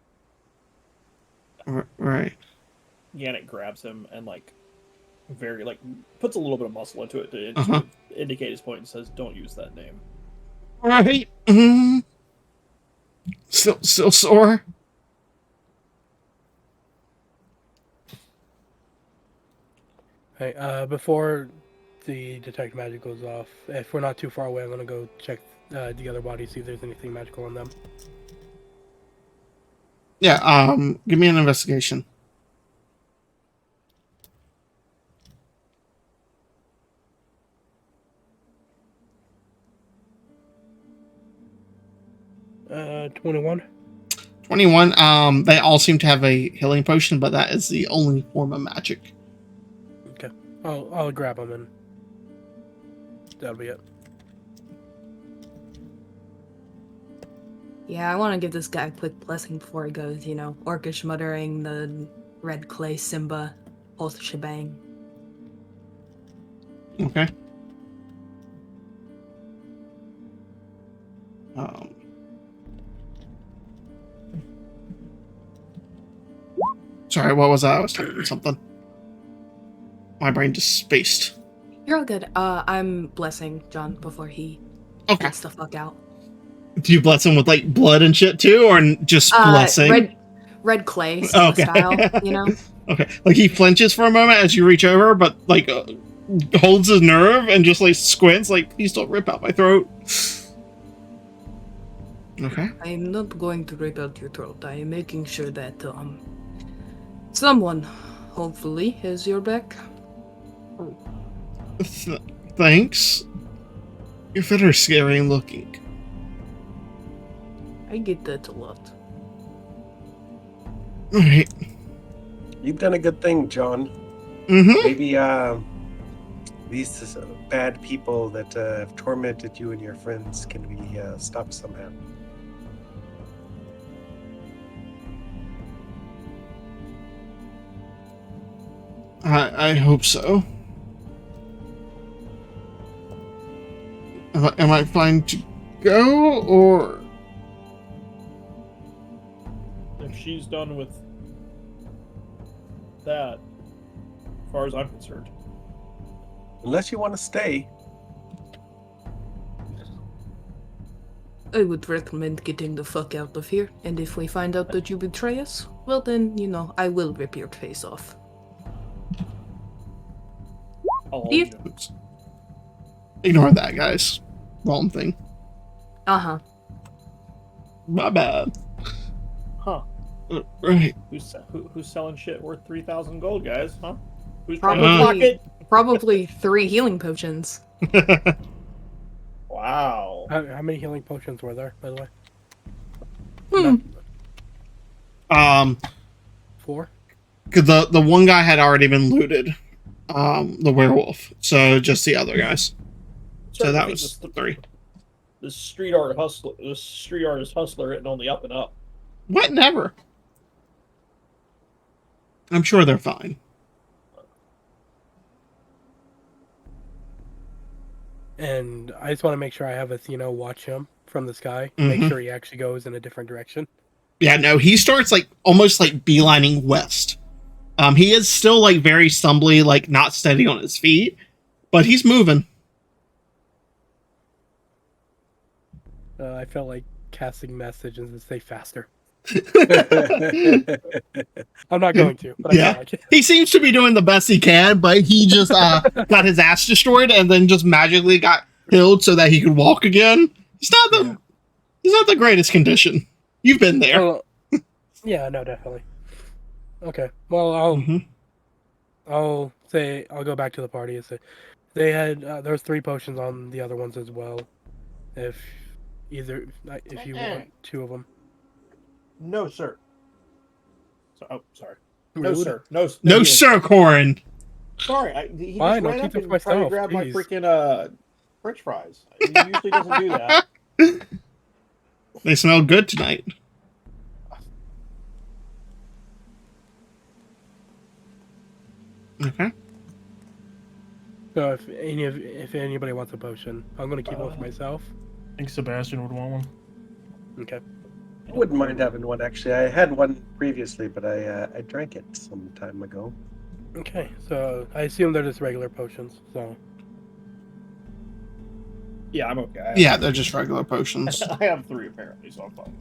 Right. Gannett grabs him and like very like puts a little bit of muscle into it to Uh-huh. indicate his point and says, "Don't use that name." Right. Still sore. Hey, before the detect magic goes off, if we're not too far away, I'm gonna go check the other bodies, see if there's anything magical on them. Yeah. Give me an investigation. Uh, 21. 21. They all seem to have a healing potion, but that is the only form of magic. Okay. I'll grab them and that'll be it. Yeah, I want to give this guy a quick blessing before he goes, you know. Orcish muttering, the red clay Simba, whole shebang. Okay. Sorry, what was that? I was typing something. My brain just spaced. You're all good. I'm blessing John before he Okay. gets the fuck out. Do you bless him with like blood and shit too, or just blessing? Red clay Simba Okay. style, you know? Okay. Like he flinches for a moment as you reach over, but like holds his nerve and just like squints, like please don't rip out my throat. Okay. I'm not going to rip out your throat. I am making sure that someone, hopefully, has your back. Thanks. You're better scary looking. I get that a lot. All right. You've done a good thing, John. Mm-hmm. Maybe these bad people that have tormented you and your friends can be stopped somehow. I hope so. Am I fine to go, or? If she's done with that, as far as I'm concerned. Unless you want to stay. I would recommend getting the fuck out of here, and if we find out that you betray us, well then, you know, I will rip your face off. I'll hold You- you. Oops. Ignore that, guys. Wrong thing. Uh-huh. My bad. Huh. Right. Who's selling shit worth 3,000 gold, guys? Huh? Who's Probably- trying to pocket? Probably 3 healing potions. Wow. How many healing potions were there, by the way? Hmm. 4? Because the one guy had already been looted. The werewolf. So just the other guys. So that was 3. This street artist hustler hitting on the up and up. What? Never. I'm sure they're fine. And I just want to make sure I have Athena watch him from the sky. Make Mhm. sure he actually goes in a different direction. Yeah, no, he starts like almost like beelining west. He is still like very stumbly, like not steady on his feet, but he's moving. I felt like casting messages to say faster. I'm not going to, but I Yeah. feel like it. He seems to be doing the best he can, but he just got his ass destroyed and then just magically got healed so that he could walk again. He's not the greatest condition. You've been there. Oh, yeah, no, definitely. Okay, well, I'll say I'll go back to the party and say they had there's 3 potions on the other ones as well. If you want 2 of them. No, sir. So, oh, sorry. No, Rude. sir. No, No, sir, Corin. Sorry, he Fine, just I'll ran keep up it and for tried to myself, grab my jeez. freaking French fries. He usually doesn't do that. They smell good tonight. Okay. So if anybody wants a potion, I'm gonna keep one for myself. I think Sebastian would want one. Okay. I wouldn't mind having one, actually. I had one previously, but I drank it some time ago. Okay, so I assume they're just regular potions. So Yeah, I'm okay. Yeah, they're just regular potions. I have 3 apparently, so I'm fine.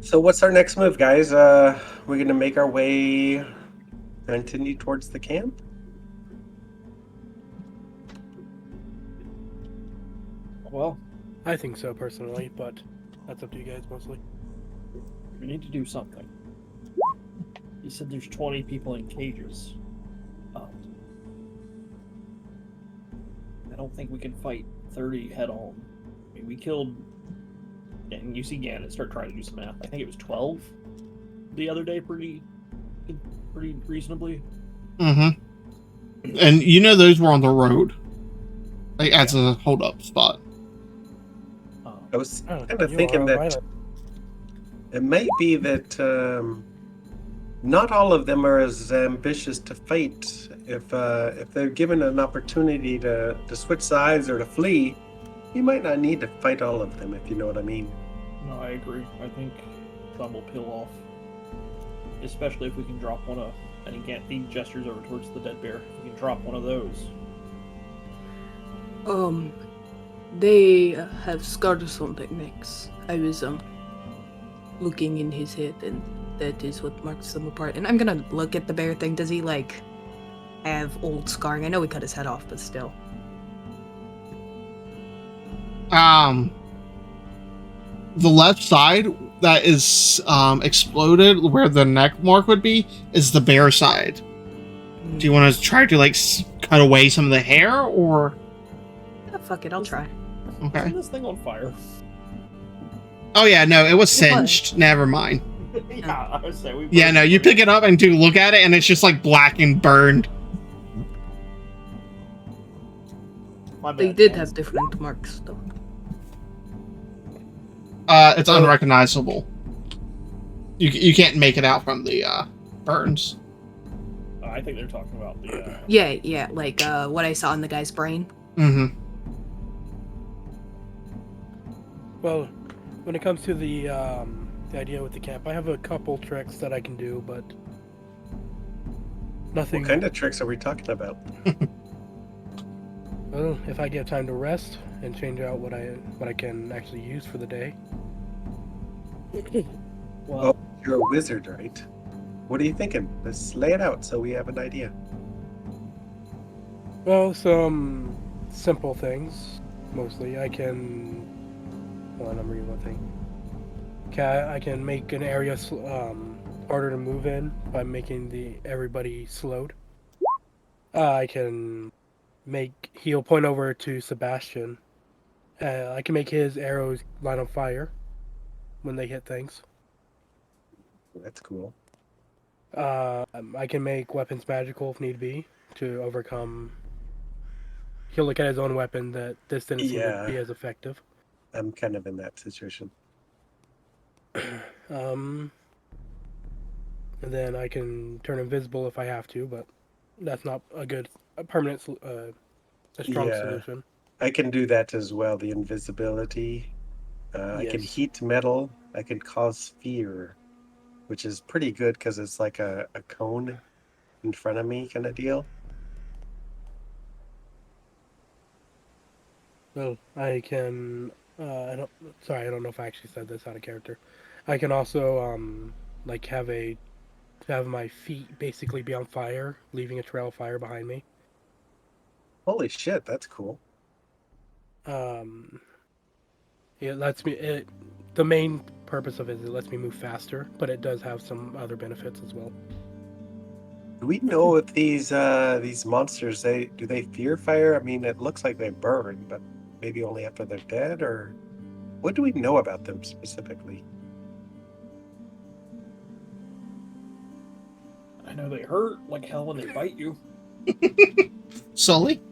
So what's our next move, guys? We're going to make our way and continue towards the camp? Well, I think so personally, but that's up to you guys mostly. we need to do something. He said there's 20 people in cages. I don't think we can fight 30 head on. I mean, we killed, and you see Gannon start trying to do some math. I think it was 12 the other day, pretty reasonably. Mm-hmm. And you know those were on the road, like as a hold-up spot. I was Oh, kind of you thinking are that violent. it might be that not all of them are as ambitious to fight. If they're given an opportunity to switch sides or to flee, you might not need to fight all of them, if you know what I mean. No, I agree. I think some will peel off. Especially if we can drop one of, and he gestures over towards the dead bear. If we can drop one of those. They have scars on their necks. I was looking in his head, and that is what marks them apart. And I'm gonna look at the bear thing. Does he like have old scarring? I know we cut his head off, but still. The left side that is exploded, where the neck mark would be, is the bear side. Do you want to try to like cut away some of the hair, or? Oh, fuck it, I'll try. Okay. Isn't this thing on fire? Oh yeah, no, it was It was. singed. Never mind. Yeah, I would say we. Yeah, no, you pick it up and do look at it, and it's just like black and burned. My bad, They did guys. have different marks, though. It's unrecognizable. You can't make it out from the burns. I think they're talking about the. Yeah, like what I saw in the guy's brain. Mm-hmm. Well, when it comes to the idea with the camp, I have a couple tricks that I can do, but nothing. What kind of tricks are we talking about? Well, if I get time to rest and change out what I can actually use for the day. Well, You're a wizard, right? What are you thinking? Let's lay it out so we have an idea. Well, some simple things, mostly. I can. Hold on, I'm reading one thing. I can make an area harder to move in by making everybody slowed. I can he'll point over to Sebastian. I can make his arrows light on fire when they hit things. That's cool. I can make weapons magical if need be to overcome. He'll look at his own weapon that this didn't seem to be as effective. I'm kind of in that situation. And then I can turn invisible if I have to, but that's not a permanent, a strong solution. I can do that as well, the invisibility. I can Yes. heat metal. I can cause fear, which is pretty good because it's like a cone in front of me kind of deal. So I can. I don't. Sorry, I don't know if I actually said this out of character. I can also like have my feet basically be on fire, leaving a trail of fire behind me. Holy shit, that's cool. It lets me. The main purpose of it is it lets me move faster, but it does have some other benefits as well. Do we know if these monsters do they fear fire? I mean, it looks like they burn, but maybe only after they're dead, or what do we know about them specifically? I know they hurt like hell when they bite you. Sully?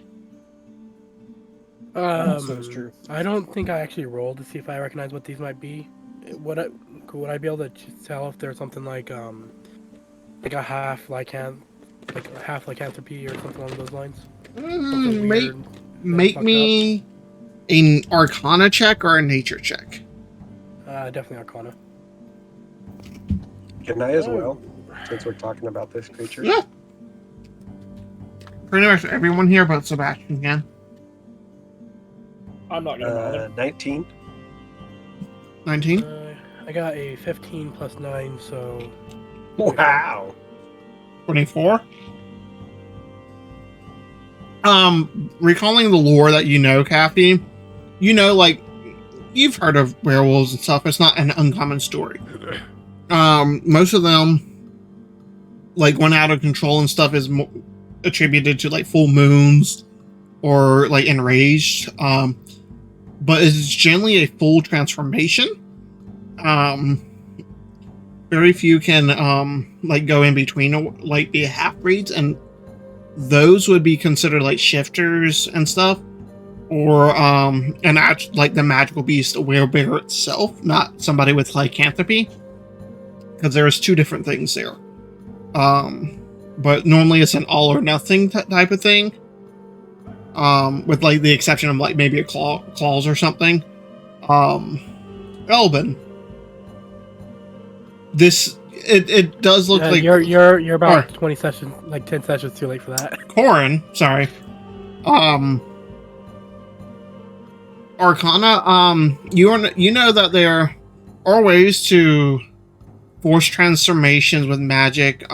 Also is true. I don't think I actually rolled to see if I recognize what these might be. Would I be able to tell if there's something like a half lycanthropy or something along those lines? Something weird Make me an Arcana check or a Nature check. Definitely Arcana. Can I as well, since we're talking about this creature? Yeah. Pretty much everyone here but Sebastian can. I'm not gonna bother. 19. 19? I got a 15 plus 9, so... Wow! 24? Recalling the lore that you know, Kathy, you know, like, you've heard of werewolves and stuff. It's not an uncommon story. Most of them, like, when out of control and stuff is attributed to, like, full moons or, like, enraged. But it's generally a full transformation. Very few can, like, go in between, like, be half-breeds, and those would be considered, like, shifters and stuff. Or, like, the magical beast, a werebear itself, not somebody with lycanthropy. Because there's two different things there. But normally it's an all-or-nothing type of thing. With, like, the exception of, like, maybe a claws or something. Elbin. It does look like... You're about 20 sessions, like 10 sessions too late for that. Corin, sorry. Arcana, you know that there are ways to force transformations with magic,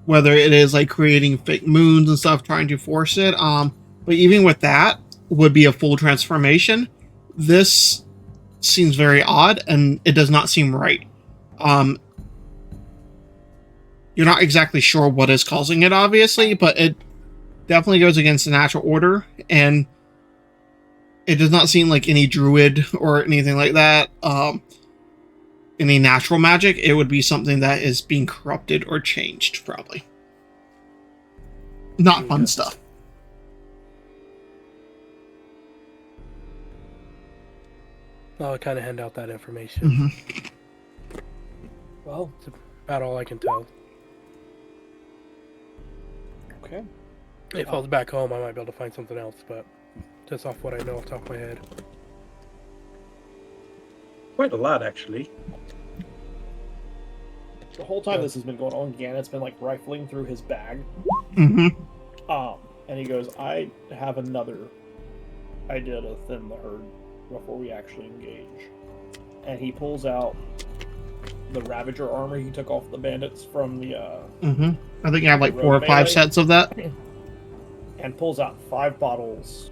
whether it is, like, creating fake moons and stuff, trying to force it, but even with that, would be a full transformation. This seems very odd, and it does not seem right. You're not exactly sure what is causing it, obviously, but it definitely goes against the natural order, and it does not seem like any druid or anything like that, any natural magic. It would be something that is being corrupted or changed, probably. Not fun stuff. I'll kind of hand out that information. Well, it's about all I can tell. Okay. If I was back home, I might be able to find something else, but just off what I know off the top of my head. Quite a lot, actually. The whole time this has been going on, Gannett's been, like, rifling through his bag. Mm-hmm. And he goes, I have another idea to thin the herd before we actually engage. And he pulls out the Ravager armor he took off the bandits from the... I think I have, like, 4 or 5 sets of that. And pulls out 5 bottles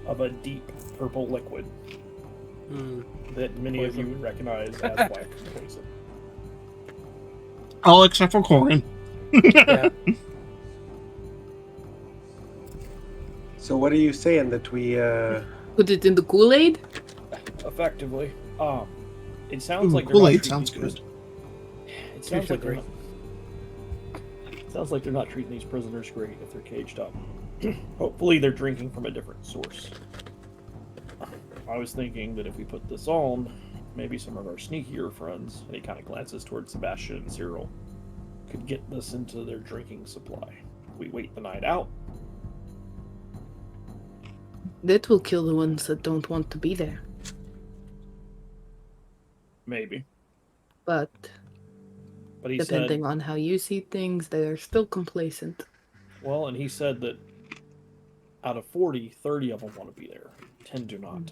of a deep purple liquid that many of you would recognize as white poison. All except for Corin. Yeah. So what are you saying, that we Put it in the Kool-Aid? Effectively. It sounds like Kool-Aid sounds good. It sounds like they're not, sounds like they're not treating these prisoners great if they're caged up. Hopefully they're drinking from a different source. I was thinking that if we put this on, maybe some of our sneakier friends, and he kind of glances towards Sebastian and Cyril, could get this into their drinking supply. We wait the night out. That will kill the ones that don't want to be there. Maybe. But But he depending said, on how you see things, they're still complacent. well, and he said that out of 40, 30 of them want to be there. 10 do not.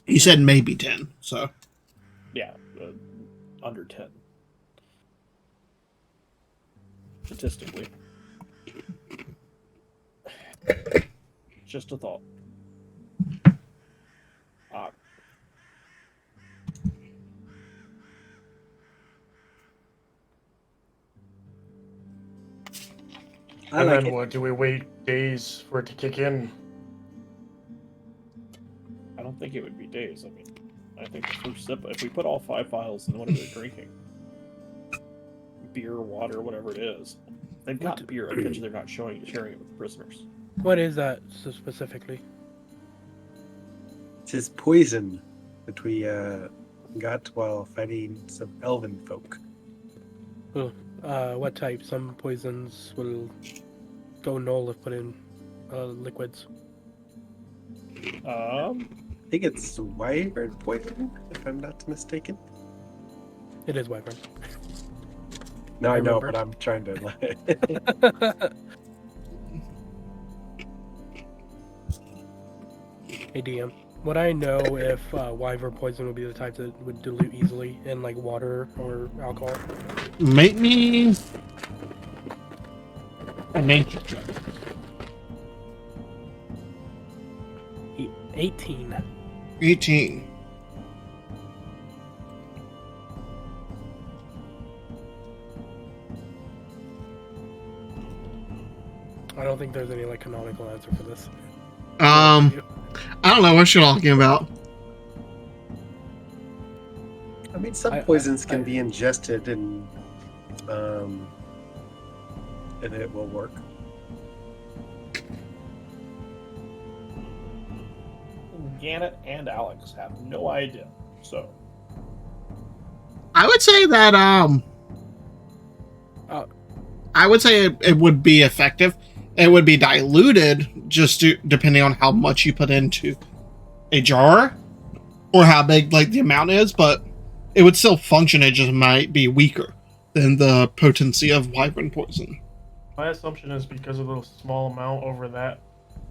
He said maybe 10, so. Yeah, under 10. Statistically. Just a thought. And then what? Do we wait days for it to kick in? I don't think it would be days. I mean, I think the first sip, if we put all 5 vials in whatever they're drinking, beer, water, whatever it is, they've got beer. I bet you they're not sharing it with the prisoners. What is that specifically? It's his poison that we got while fighting some elven folk. What type? Some poisons will go null if put in liquids. I think it's wyvern poison, if I'm not mistaken. It is wyvern. No, I know, remember. but I'm trying to. Hey DM, would I know if wyvern poison would be the type that would dilute easily in like water or alcohol? Make me a nature check. 18. 18. I don't think there's any like canonical answer for this. I don't know what you're talking about. I mean, some poisons can be ingested and it will work. Gannett and Alex have no idea. So I would say that I would say it would be effective. It would be diluted just depending on how much you put into a jar or how big like the amount is, but it would still function. It just might be weaker than the potency of wyvern poison. My assumption is because of the small amount over that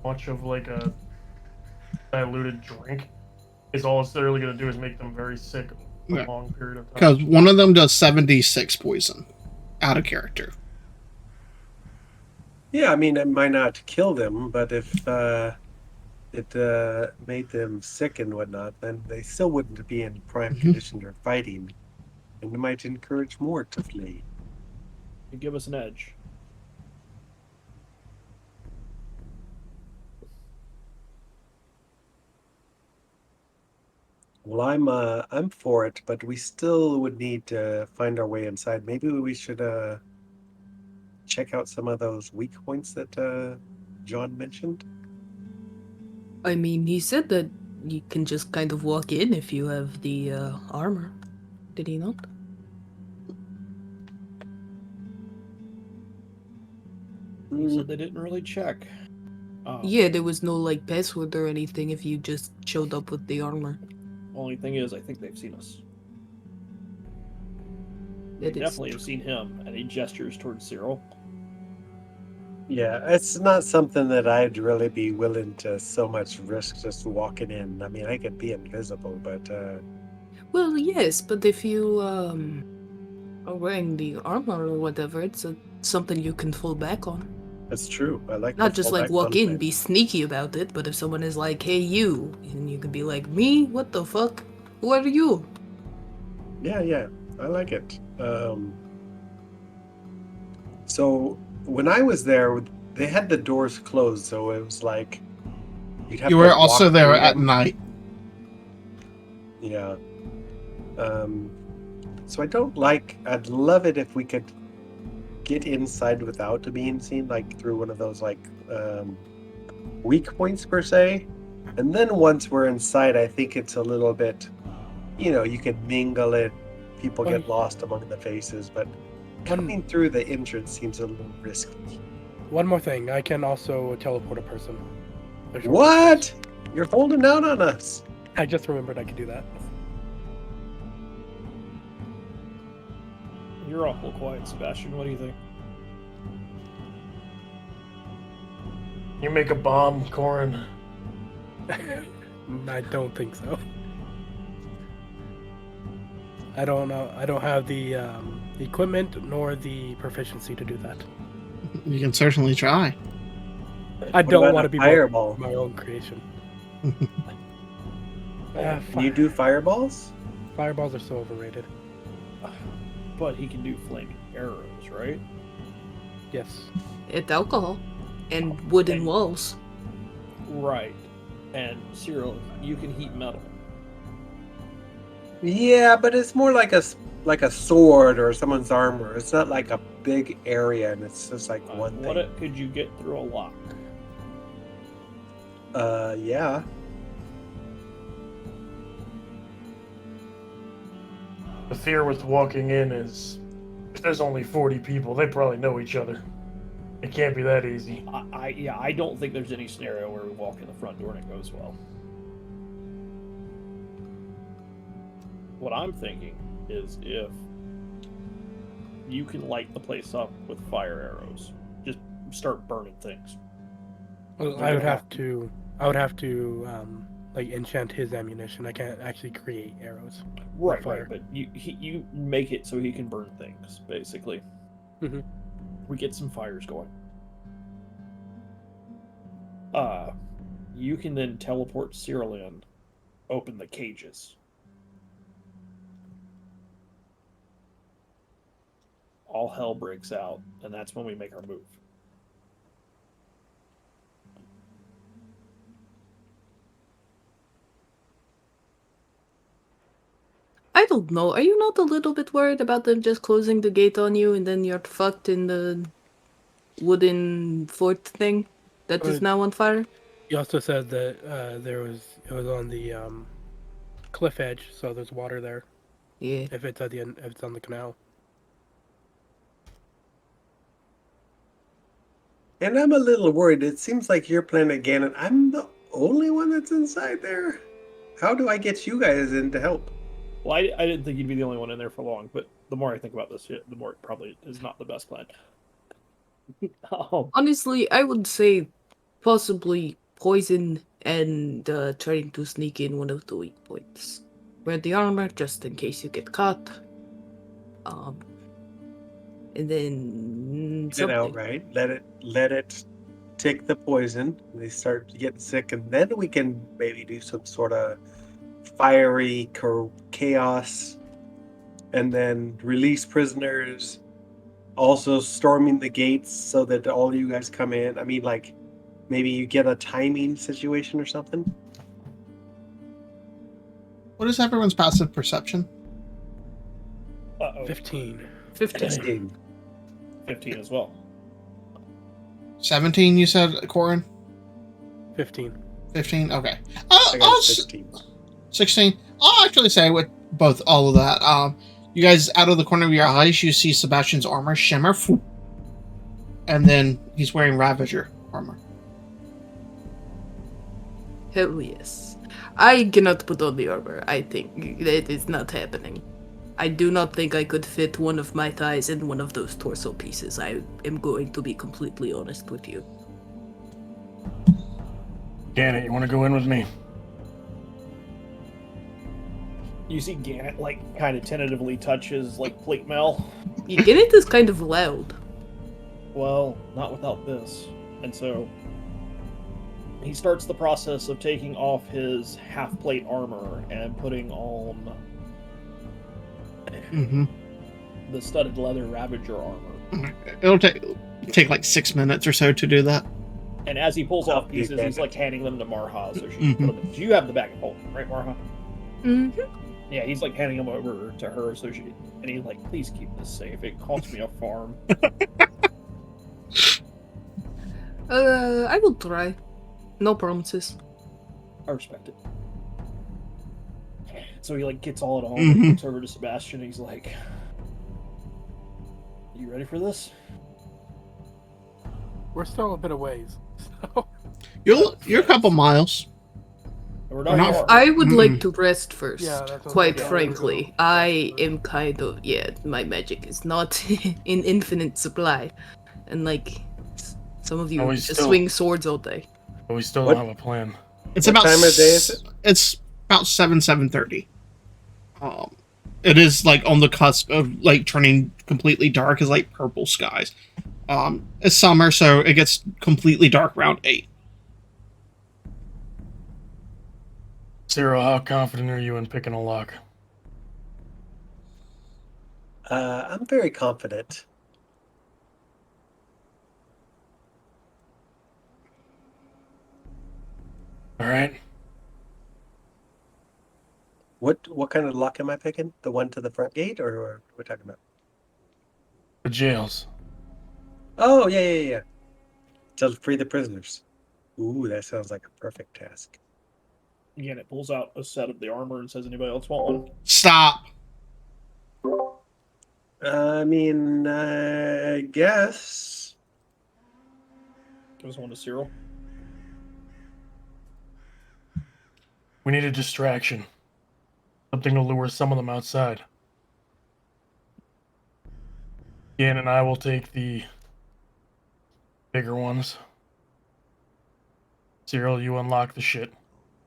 much of like a diluted drink is all it's literally going to do is make them very sick for a long period of time. Because one of them does 76 poison out of character. Yeah, I mean, it might not kill them, but if it made them sick and whatnot, then they still wouldn't be in prime condition for fighting, and it might encourage more to flee. you give us an edge. Well, I'm for it, but we still would need to find our way inside. Maybe we should check out some of those weak points that John mentioned. I mean, he said that you can just kind of walk in if you have the armor. Did he not? He said they didn't really check. Yeah, there was no like password or anything if you just showed up with the armor. Only thing is, I think they've seen us. They It is definitely have seen him, and he gestures towards Cyril. Yeah, it's not something that I'd really be willing to so much risk just walking in. I mean, I could be invisible, but Well, yes, but if you are wearing the armor or whatever, it's something you can fall back on. that's true. I like Not the just like fallback walk in, content. be sneaky about it, but if someone is like, hey, you, and you can be like, me? What the fuck? Who are you? Yeah, I like it. So when I was there, they had the doors closed, so it was like you'd have You to were walk also there through at them. night. Yeah. So I don't like. I'd love it if we could get inside without being seen, like through one of those like weak points per se. And then once we're inside, I think it's a little bit, you can mingle it. People get lost among the faces, but coming through the entrance seems a little risky. One more thing, I can also teleport a person. What? You're holding out on us. I just remembered I could do that. You're awful quiet, Sebastian. What do you think? You make a bomb, Corin. I don't think so. I don't know. I don't have the equipment nor the proficiency to do that. You can certainly try. I What don't about want a to be fireball? my own creation. Can you do fireballs? Fireballs are so overrated. But he can do flaming arrows, right? Yes. It's alcohol and wooden And- walls. Right. And Cyril, you can heat metal. Yeah, but it's more like a sword or someone's armor. It's not like a big area, and it's just like one What thing. could you get through a lock? Yeah. The fear with walking in is if there's only 40 people, they probably know each other. It can't be that easy. I don't think there's any scenario where we walk in the front door and it goes well. What I'm thinking is if you can light the place up with fire arrows, just start burning things. Well, I would have to like enchant his ammunition. I can't actually create arrows. Right, fire. right. But you make it so he can burn things, basically. Mhm. We get some fires going. You can then teleport Cyril in, open the cages. All hell breaks out, and that's when we make our move. I don't know. Are you not a little bit worried about them just closing the gate on you and then you're fucked in the wooden fort thing that is now on fire? He also said that it was on the cliff edge, so there's water there. Yeah. If it's at the end, if it's on the canal. And I'm a little worried. It seems like you're playing again, and I'm the only one that's inside there. How do I get you guys in to help? Well, I didn't think you'd be the only one in there for long, but the more I think about this, the more it probably is not the best plan. Honestly, I would say possibly poison and trying to sneak in one of the weak points. Wear the armor just in case you get caught. And then Get it out, right? Let it take the poison. They start getting sick, and then we can maybe do some sort of fiery chaos, and then release prisoners. Also storming the gates so that all you guys come in. I mean, like maybe you get a timing situation or something. What is everyone's passive perception? 15. 15. 15 as well. 17, you said, Corin? 15. 15? Okay. I got I'll a 16. 16. I'll actually say with all of that. You guys, out of the corner of your eyes, you see Sebastian's armor shimmer. And then he's wearing Ravager armor. Hell yes. I cannot put on the armor. I think that is not happening. I do not think I could fit one of my thighs in one of those torso pieces. I am going to be completely honest with you. Janet, you want to go in with me? You see Gannett, like, kind of tentatively touches, like, plate mail. It is kind of loud. Well, not without this. And so he starts the process of taking off his half-plate armor and putting on the studded leather Ravager armor. It'll take like 6 minutes or so to do that. And as he pulls off pieces, he's like handing them to Marha, so she can put them in. You have the bag of holding, right, Marha? Mm-hmm. Yeah, he's like handing them over to her, so she. And he's like, "Please keep this safe. It cost me a farm." I will try. No promises. I respect it. So he like gets all it on, and looks over to Sebastian, and he's like, "You ready for this?" We're still a bit of ways. So. You're a couple miles. We're We're not not- far. I would Mm-mm. like to rest first. Yeah, that's what Quite I'm frankly, I am kind of my magic is not in infinite supply, and like some of you Oh, we just still- swing swords all day. But we still What- don't have a plan. It's What about time of day is it? It's about 7:30. It is like on the cusp of like turning completely dark as like purple skies. It's summer, so it gets completely dark around 8. Cyril, how confident are you in picking a lock? I'm very confident. All right. What kind of lock am I picking? The one to the front gate, or what are we talking about? The jails. Oh, yeah. To free the prisoners. Ooh, that sounds like a perfect task. Again, it pulls out a set of the armor and says, "Anybody else want one?" Stop. I mean, I guess. Gives one to Cyril. We need a distraction. Something to lure some of them outside. Ian and I will take the bigger ones. Cyril, you unlock the shit.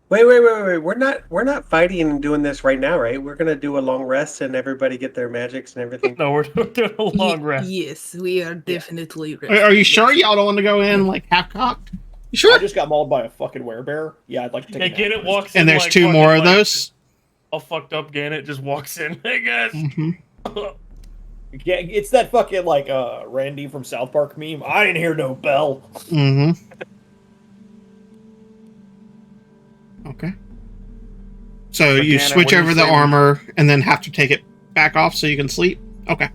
Wait. We're not fighting and doing this right now, right? We're gonna do a long rest and everybody get their magics and everything. No, we're doing a long rest. Yes, we are definitely. Are you sure y'all don't want to go in like half cocked? You sure? I just got mauled by a fucking werebear. Yeah, I'd like to take Hey, a nap Gannett first. walks in. And there's like 2 fucking, more of like, those. all fucked up Gannett just walks in. Hey, guys. Mm-hmm. Yeah, it's that fucking like Randy from South Park meme. I didn't hear no bell. Mm-hmm. Okay. So you Again, switch what do you over the say we- armor and then have to take it back off so you can sleep? Okay.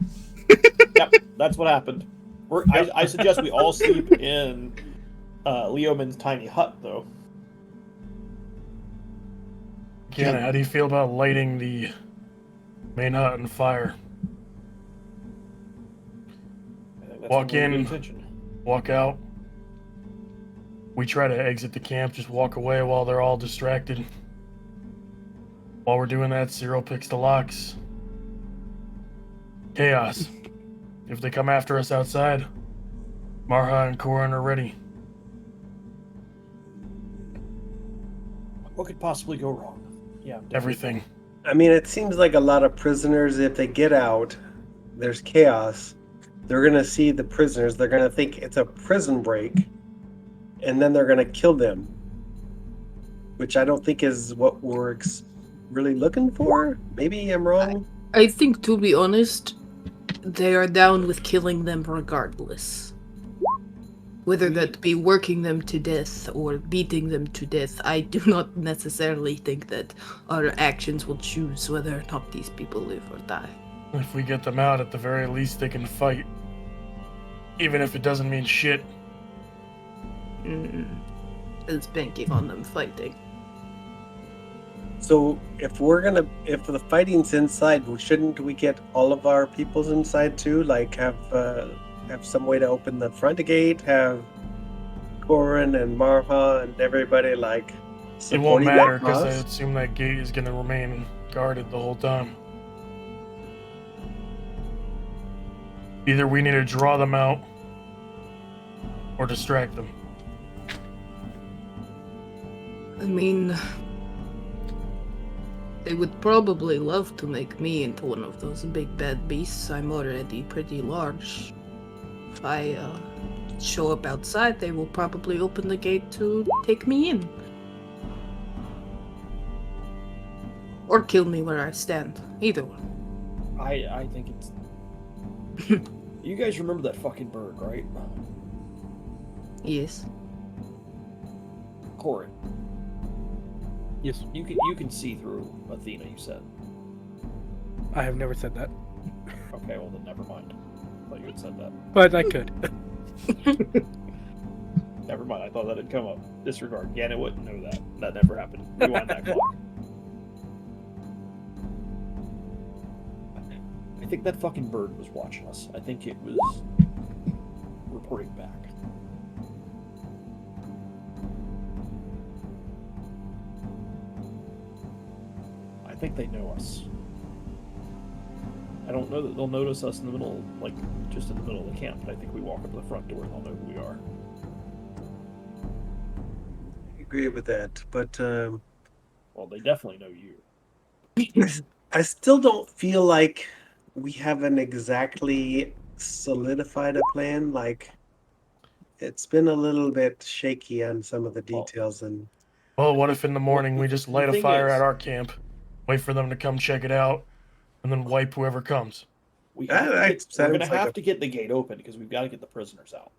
Yep, that's what happened. I suggest we all sleep in Leoman's tiny hut, though. Gannett, how do you feel about lighting the main hut on fire? I think that's Walk a really good in. intention. Walk out. We try to exit the camp, just walk away while they're all distracted. While we're doing that, Cyril picks the locks. Chaos. If they come after us outside, Marha and Corin are ready. What could possibly go wrong? Yeah, definitely. Everything. I mean, it seems like a lot of prisoners, if they get out, there's chaos. They're going to see the prisoners. They're going to think it's a prison break. And then they're going to kill them. Which I don't think is what we're really looking for. Maybe I'm wrong. I think, to be honest, they are down with killing them regardless. Whether that be working them to death or beating them to death, I do not necessarily think that our actions will choose whether or not these people live or die. If we get them out, at the very least, they can fight. Even if it doesn't mean shit. It's banking on them fighting. So if the fighting's inside, shouldn't we get all of our peoples inside too? Like have some way to open the front gate, have Corin and Marha and everybody like It won't supporting that matter because I cause? assume that gate is going to remain guarded the whole time. Either we need to draw them out or distract them. I mean, they would probably love to make me into one of those big bad beasts. I'm already pretty large. If I show up outside, they will probably open the gate to take me in. Or kill me where I stand. Either one. I think it's. You guys remember that fucking bird, right? Yes. Corin. Yes, You can see through Athena. You said. I have never said that, Okay, well then never mind. I thought you had said that. but I could. Never mind. I thought that had come up. Disregard. Gannett wouldn't know that. That never happened. Rewind that clock. I think that fucking bird was watching us. I think it was reporting back. think they know us. I don't know that they'll notice us in the middle, like just in the middle of the camp, but I think we walk up to the front door and they'll know who we are. I agree with that, but Well, they definitely know you. I still don't feel like we haven't exactly solidified a plan. Like, it's been a little bit shaky on some of the details, and Well, what if in the morning we just the light a thing fire is- at our camp, wait for them to come check it out, and then wipe whoever comes? We're That going to sounds like have a- to get the gate open because we've got to get the prisoners out.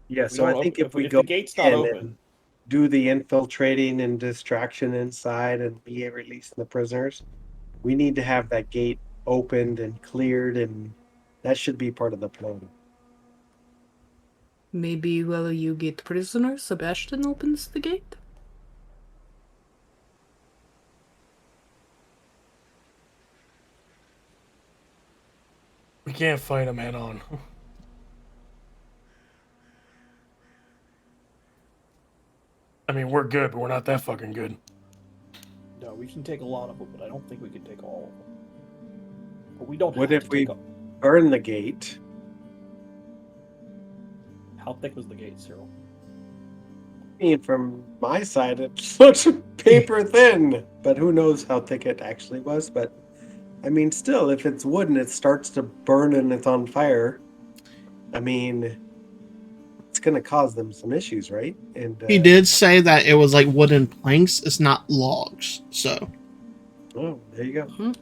yeah. We So I don't think open- if we if go the gate's not in open, and do the infiltrating and distraction inside and be releasing the prisoners, we need to have that gate opened and cleared, and that should be part of the plan. Maybe while you get prisoners, Sebastian opens the gate? We can't fight them head on. I mean, we're good, but we're not that fucking good. no, we can take a lot of them, but I don't think we can take all of them. But we don't What have if to take we- all. Burn the gate. How thick was the gate, Cyril? I mean, from my side, it looks paper thin, but who knows how thick it actually was. But I mean, still, if it's wood and it starts to burn and it's on fire, I mean, it's going to cause them some issues, right? And He did say that it was like wooden planks, it's not logs. So, Oh, there you go.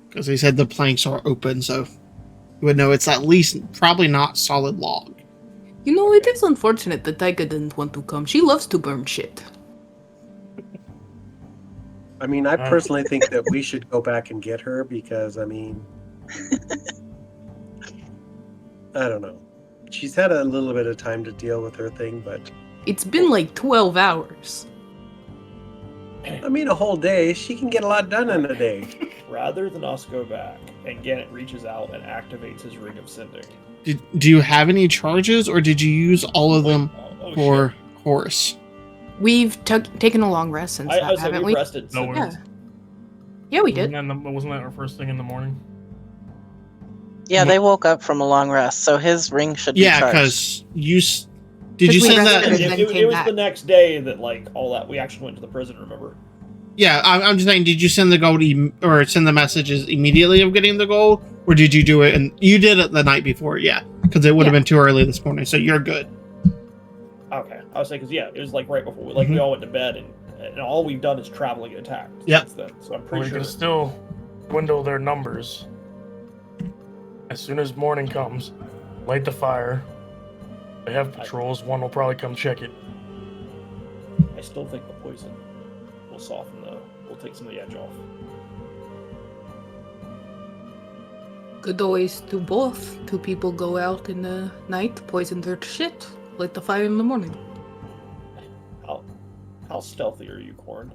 because he said the planks are open, so you would know it's at least probably not solid log. You know, it is unfortunate that Taika didn't want to come. She loves to burn shit. I mean, I personally think that we should go back and get her because, I mean, I don't know. She's had a little bit of time to deal with her thing, but It's been like 12 hours. I mean, a whole day. She can get a lot done in a day. Rather than us go back, and Gannett reaches out and activates his ring of sending. Do you have any charges, or did you use all of them Oh, for shit. Horus? We've taken a long rest since I that, said haven't we we? rested. No, So Yeah. Yeah, we did. Wasn't that our first thing in the morning? Yeah, they woke up from a long rest, so his ring should be Yeah, charged. because did you we send rested that? and then it came was back. the next day that all that we actually went to the prison. Remember? Yeah, I'm just saying. Did you send the gold or send the messages immediately of getting the gold, or did you do it? And you did it the night before, yeah, because it would have been too early this morning. So you're good. Okay, I was saying because it was like right before we all went to bed, and all we've done is travel and get attacked. Yep. Since then, so I'm We pretty can sure. still dwindle their numbers. As soon as morning comes, light the fire. They have patrols. One will probably come check it. I still think the poison will will take some of the edge off. Could always do both. Two people go out in the night, poison their shit, light the fire in the morning. How stealthy are you, Corn?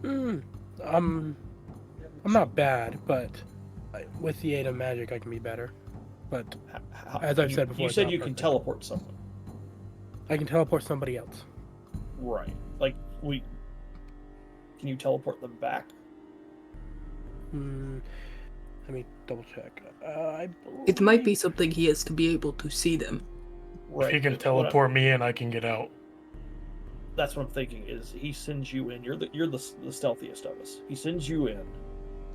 I'm not bad, but with the aid of magic, I can be better. But as I've said before, you it's said not you can perfect. teleport someone, I can teleport somebody else. right? Can you teleport them back? Let me double check. It might be something he has to be able to see them. Right. If he can but teleport me in, I can get out. That's what I'm thinking. Is he sends you in? You're the stealthiest of us. He sends you in.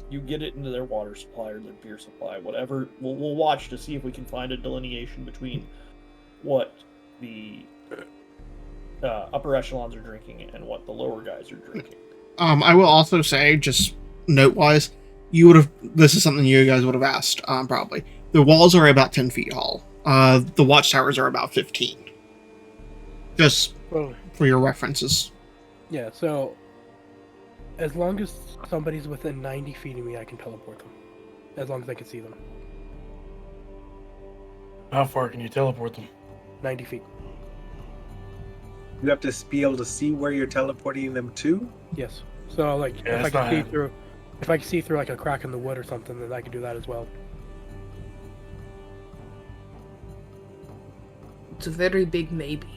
You get it into their water supply or their beer supply, whatever. We'll watch to see if we can find a delineation between what the upper echelons are drinking and what the lower guys are drinking. I will also say, just note-wise, you would have. This is something you guys would have asked, probably. The walls are about 10 feet tall. The watchtowers are about 15. Just for your references. Yeah, so as long as somebody's within 90 feet of me, I can teleport them. As long as I can see them. How far can you teleport them? 90 feet. You have to be able to see where you're teleporting them to. Yes. So like Yeah, if I that's not can see happening. through if I can see through like a crack in the wood or something, then I can do that as well. It's a very big maybe.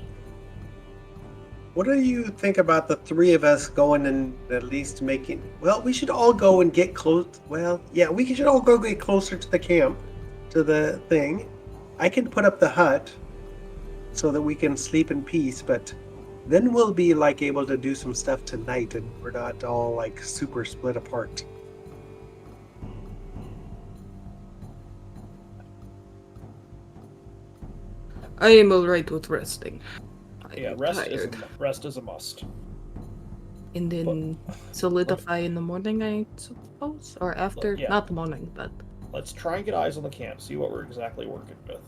What do you think about the three of us going and at least making... Well, we should all go and get close... Well, yeah, we should all go get closer to the camp, to the thing. I can put up the hut so that we can sleep in peace, but then we'll be, like, able to do some stuff tonight and we're not all, like, super split apart. I am alright with resting. Yeah, I'm rest tired. is a must. And then solidify in the morning, I suppose? Or after? Yeah. Not the morning, but... Let's try and get eyes on the camp, see what we're exactly working with.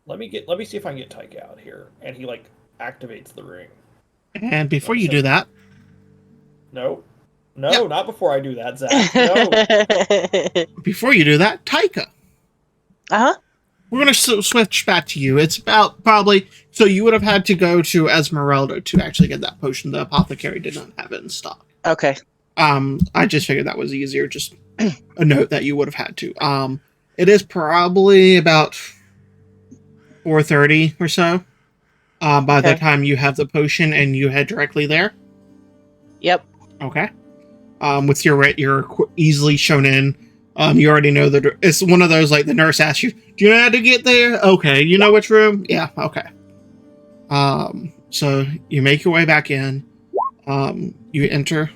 Let me see if I can get Tyke out here. And he, like, activates the ring. And before you do that... No. No, Yep. not before I do that, Zach. No. Before you do that, Taika. Uh-huh. We're going to switch back to you. It's about probably... So you would have had to go to Esmeralda to actually get that potion. The apothecary did not have it in stock. Okay. I just figured that was easier. Just a note that you would have had to. It is probably about 4:30 or so. By the time you have the potion and you head directly there. Yep. Okay. With you're easily shown in. You already know that it's one of those, like, the nurse asks you, do you know how to get there? Okay. You know which room? Yeah. Okay. So you make your way back in. You enter.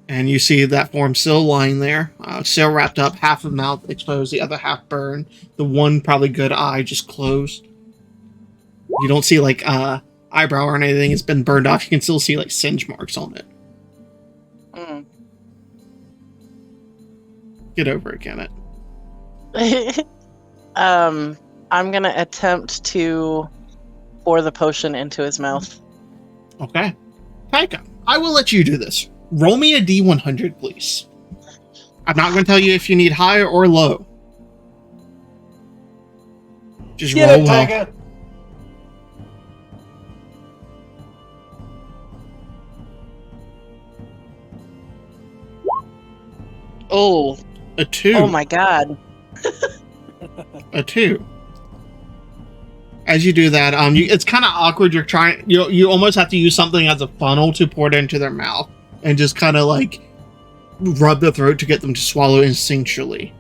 And you see that form still lying there. Still wrapped up. Half of the mouth exposed. The other half burned. The one probably good eye just closed. You don't see, like, eyebrow or anything. It's been burned off. You can still see, like, singe marks on it. Mm. Get over it, Kenneth. I'm gonna attempt to pour the potion into his mouth. Okay. Taika, I will let you do this. Roll me a D100, please. I'm not going to tell you if you need high or low. Just Get roll it, well. Taika! Oh. A 2. Oh my god. A 2. As you do that, it's kind of awkward. You're trying, you almost have to use something as a funnel to pour it into their mouth, and just kind of like rub the throat to get them to swallow instinctually.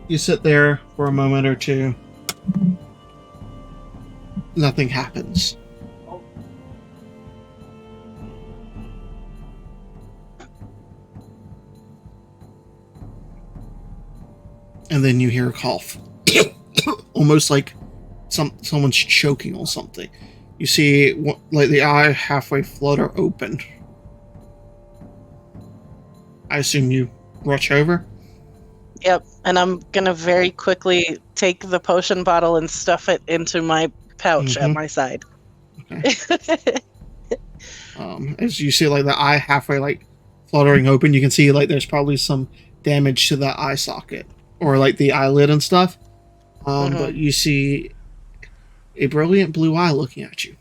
You sit there for a moment or two. Nothing happens. And then you hear a cough. Almost like someone's choking on something. You see, like, the eye halfway flutter open. I assume you rush over? Yep, and I'm gonna very quickly take the potion bottle and stuff it into my pouch at my side. Okay. As you see, like, the eye halfway, like, fluttering open, you can see, like, there's probably some damage to the eye socket. Or, like, the eyelid and stuff. But you see a brilliant blue eye looking at you.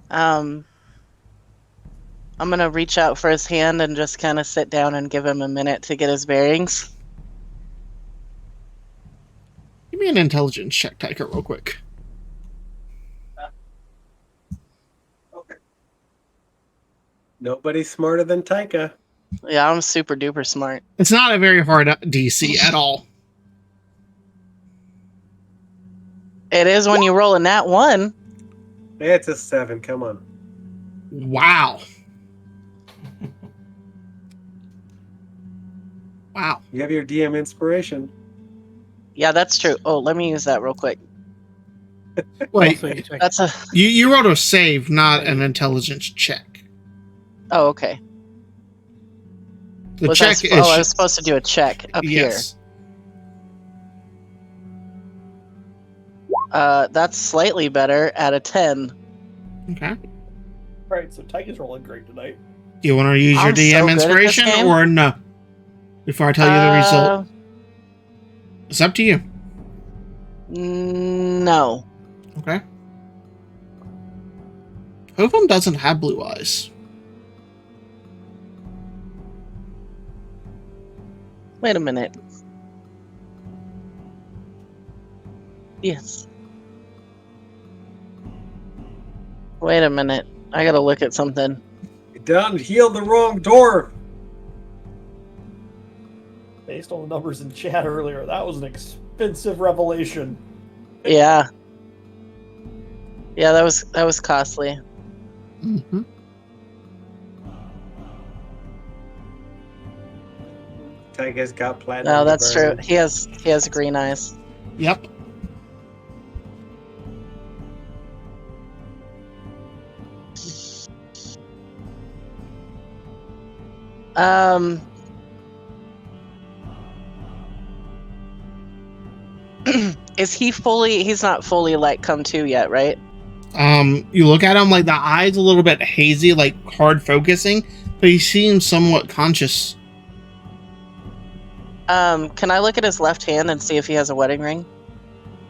I'm gonna reach out for his hand and just kind of sit down and give him a minute to get his bearings. Give me an intelligence check, Taika, real quick. Okay. Nobody's smarter than Taika. Yeah, I'm super duper smart. It's not a very hard DC at all. It is when you roll a nat 1. It's a 7, come on. Wow. Wow. You have your DM inspiration. Yeah, that's true. Oh, let me use that real quick. Wait, That's a... you rolled a save, not an intelligence check. Oh, okay. The check is... I was supposed to do a check up yes. here. That's slightly better at a 10. Okay. Alright, so Tyke's rolling great tonight. Do you want to use your I'm so DM good at this inspiration game. or no? Before I tell you the result. It's up to you. No. Okay. Hotham doesn't have blue eyes. Wait a minute. Yes. Wait a minute. I gotta look at something. You done healed the wrong dwarf. Based on the numbers in chat earlier, that was an expensive revelation. Yeah. Yeah, that was costly. Mm-hmm. Tyga's got platinum. No, to that's true. burn. He has green eyes. Yep. Is he fully? He's not fully like come to yet, right? You look at him, like the eyes a little bit hazy, like hard focusing, but he seems somewhat conscious. Can I look at his left hand and see if he has a wedding ring?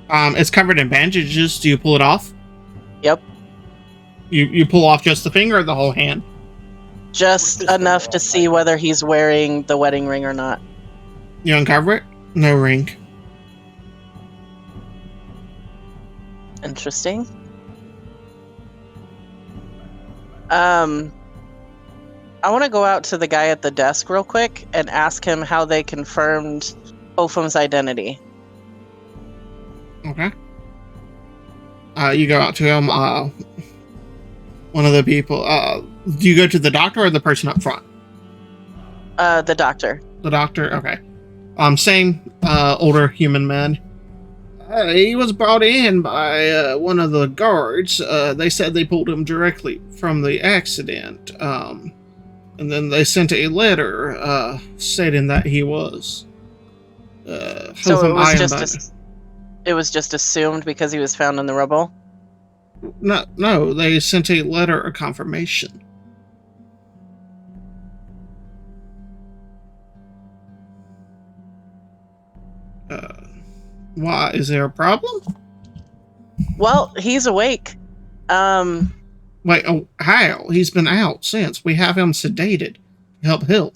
It's covered in bandages. Do you pull it off? Yep. You pull off just the finger or the whole hand? Just enough to see whether he's wearing the wedding ring or not. You uncover it? No ring. Interesting. I want to go out to the guy at the desk real quick and ask him how they confirmed Opham's identity. Okay. You go out to him. One of the people. Do you go to the doctor or the person up front? The doctor. The doctor. Okay. Same. Older human man. He was brought in by one of the guards. They said they pulled him directly from the accident. And then they sent a letter stating that he was. So it was just assumed because he was found in the rubble? No, they sent a letter of confirmation. Why? Is there a problem? Well, he's awake. Wait, oh, how? He's been out since. We have him sedated. Help heal.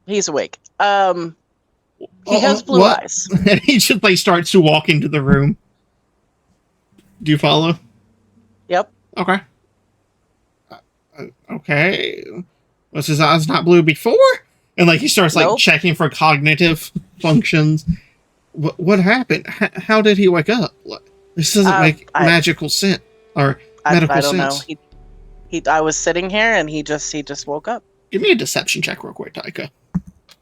He's awake. He has blue eyes. And he just starts to walk into the room. Do you follow? Yep. Okay. Okay. Was his eyes not blue before? And he starts Nope. checking for cognitive functions. What happened? How did he wake up? This doesn't make magical sense or medical sense. I don't know. I was sitting here and he just woke up. Give me a deception check real quick, Taika.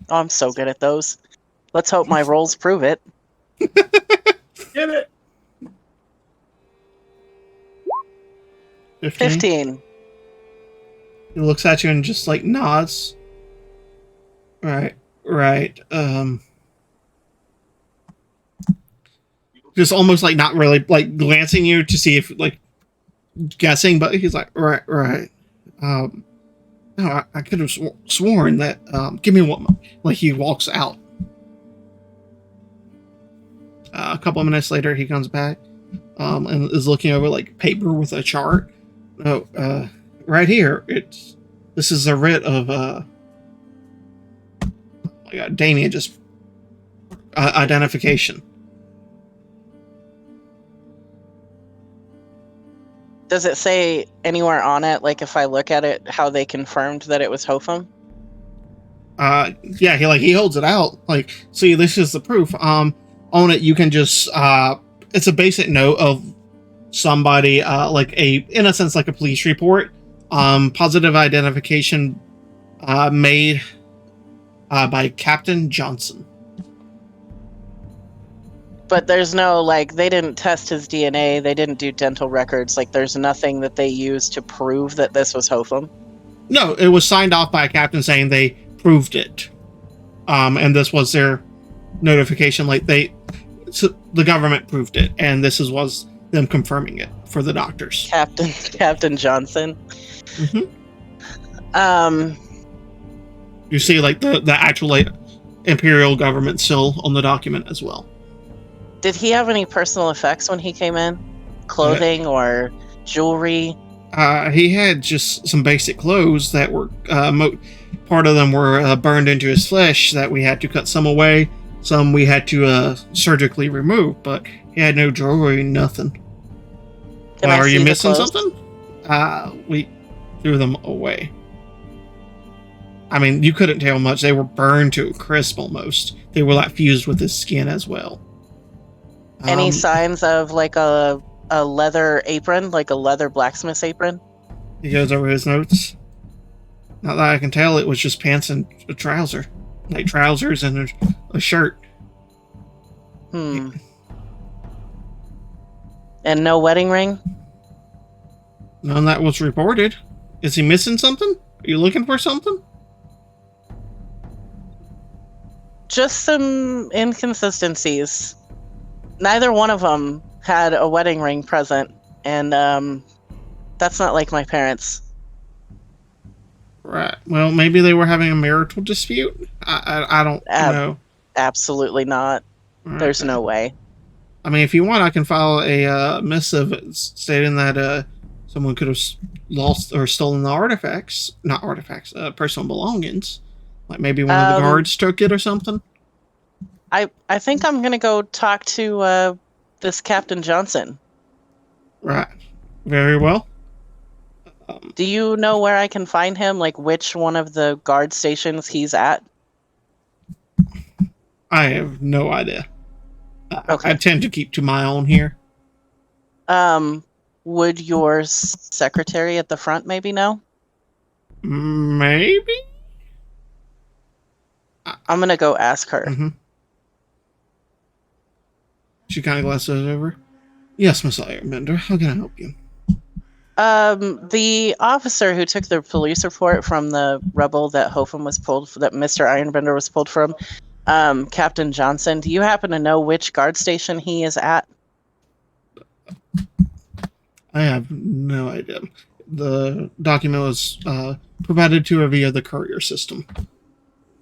Oh, I'm so good at those. Let's hope my rolls prove it. Get it. 15. He looks at you and just nods. Right. Just almost not really glancing you to see if guessing, but he's right. No, I could have sworn that. Give me one. He walks out. A couple of minutes later, he comes back, and is looking over paper with a chart. No, right here. This is a writ of. Oh my God, Damien just identification. Does it say anywhere on it, if I look at it, how they confirmed that it was Hotham? Yeah, he holds it out. See, this is the proof. On it, you can just, it's a basic note of somebody, in a sense, a police report. Positive identification, made, by Captain Johnson. But there's no, they didn't test his DNA, they didn't do dental records, there's nothing that they used to prove that this was Hotham? No, it was signed off by a captain saying they proved it. And this was their notification, so the government proved it, and this was them confirming it for the doctors. Captain Johnson? Mm-hmm. You see, the actual, imperial government seal on the document as well. Did he have any personal effects when he came in? Clothing or jewelry? He had just some basic clothes that were part of them were burned into his flesh that we had to cut some away. Some we had to surgically remove, but he had no jewelry, nothing. Can I are see you the missing clothes? something? We threw them away. I mean, you couldn't tell much. They were burned to a crisp almost. They were like fused with his skin as well. Any signs of like a leather apron, like a leather blacksmith's apron? He goes over his notes. Not that I can tell, it was just pants and a trouser. Like trousers and a shirt. And no wedding ring? None that was reported. Is he missing something? Are you looking for something? Just some inconsistencies. Neither one of them had a wedding ring present, and that's not like my parents. Right. Well, maybe they were having a marital dispute. I don't know. Absolutely not. Right. There's no way. I mean, if you want, I can file a missive stating that someone could have lost or stolen the artifacts. Not artifacts, personal belongings. Like maybe one of the guards took it or something. I think I'm going to go talk to this Captain Johnson. Right. Very well. Do you know where I can find him? Like which one of the guard stations he's at? I have no idea. Okay. I tend to keep to my own here. Would your secretary at the front maybe know? Maybe? I'm going to go ask her. Mm-hmm. She kind of glances over. Yes, Miss Ironbender, how can I help you? The officer who took the police report from the rebel that Hofen was pulled, that Mr. Ironbender was pulled from, Captain Johnson, do you happen to know which guard station he is at? I have no idea. The document was provided to her via the courier system.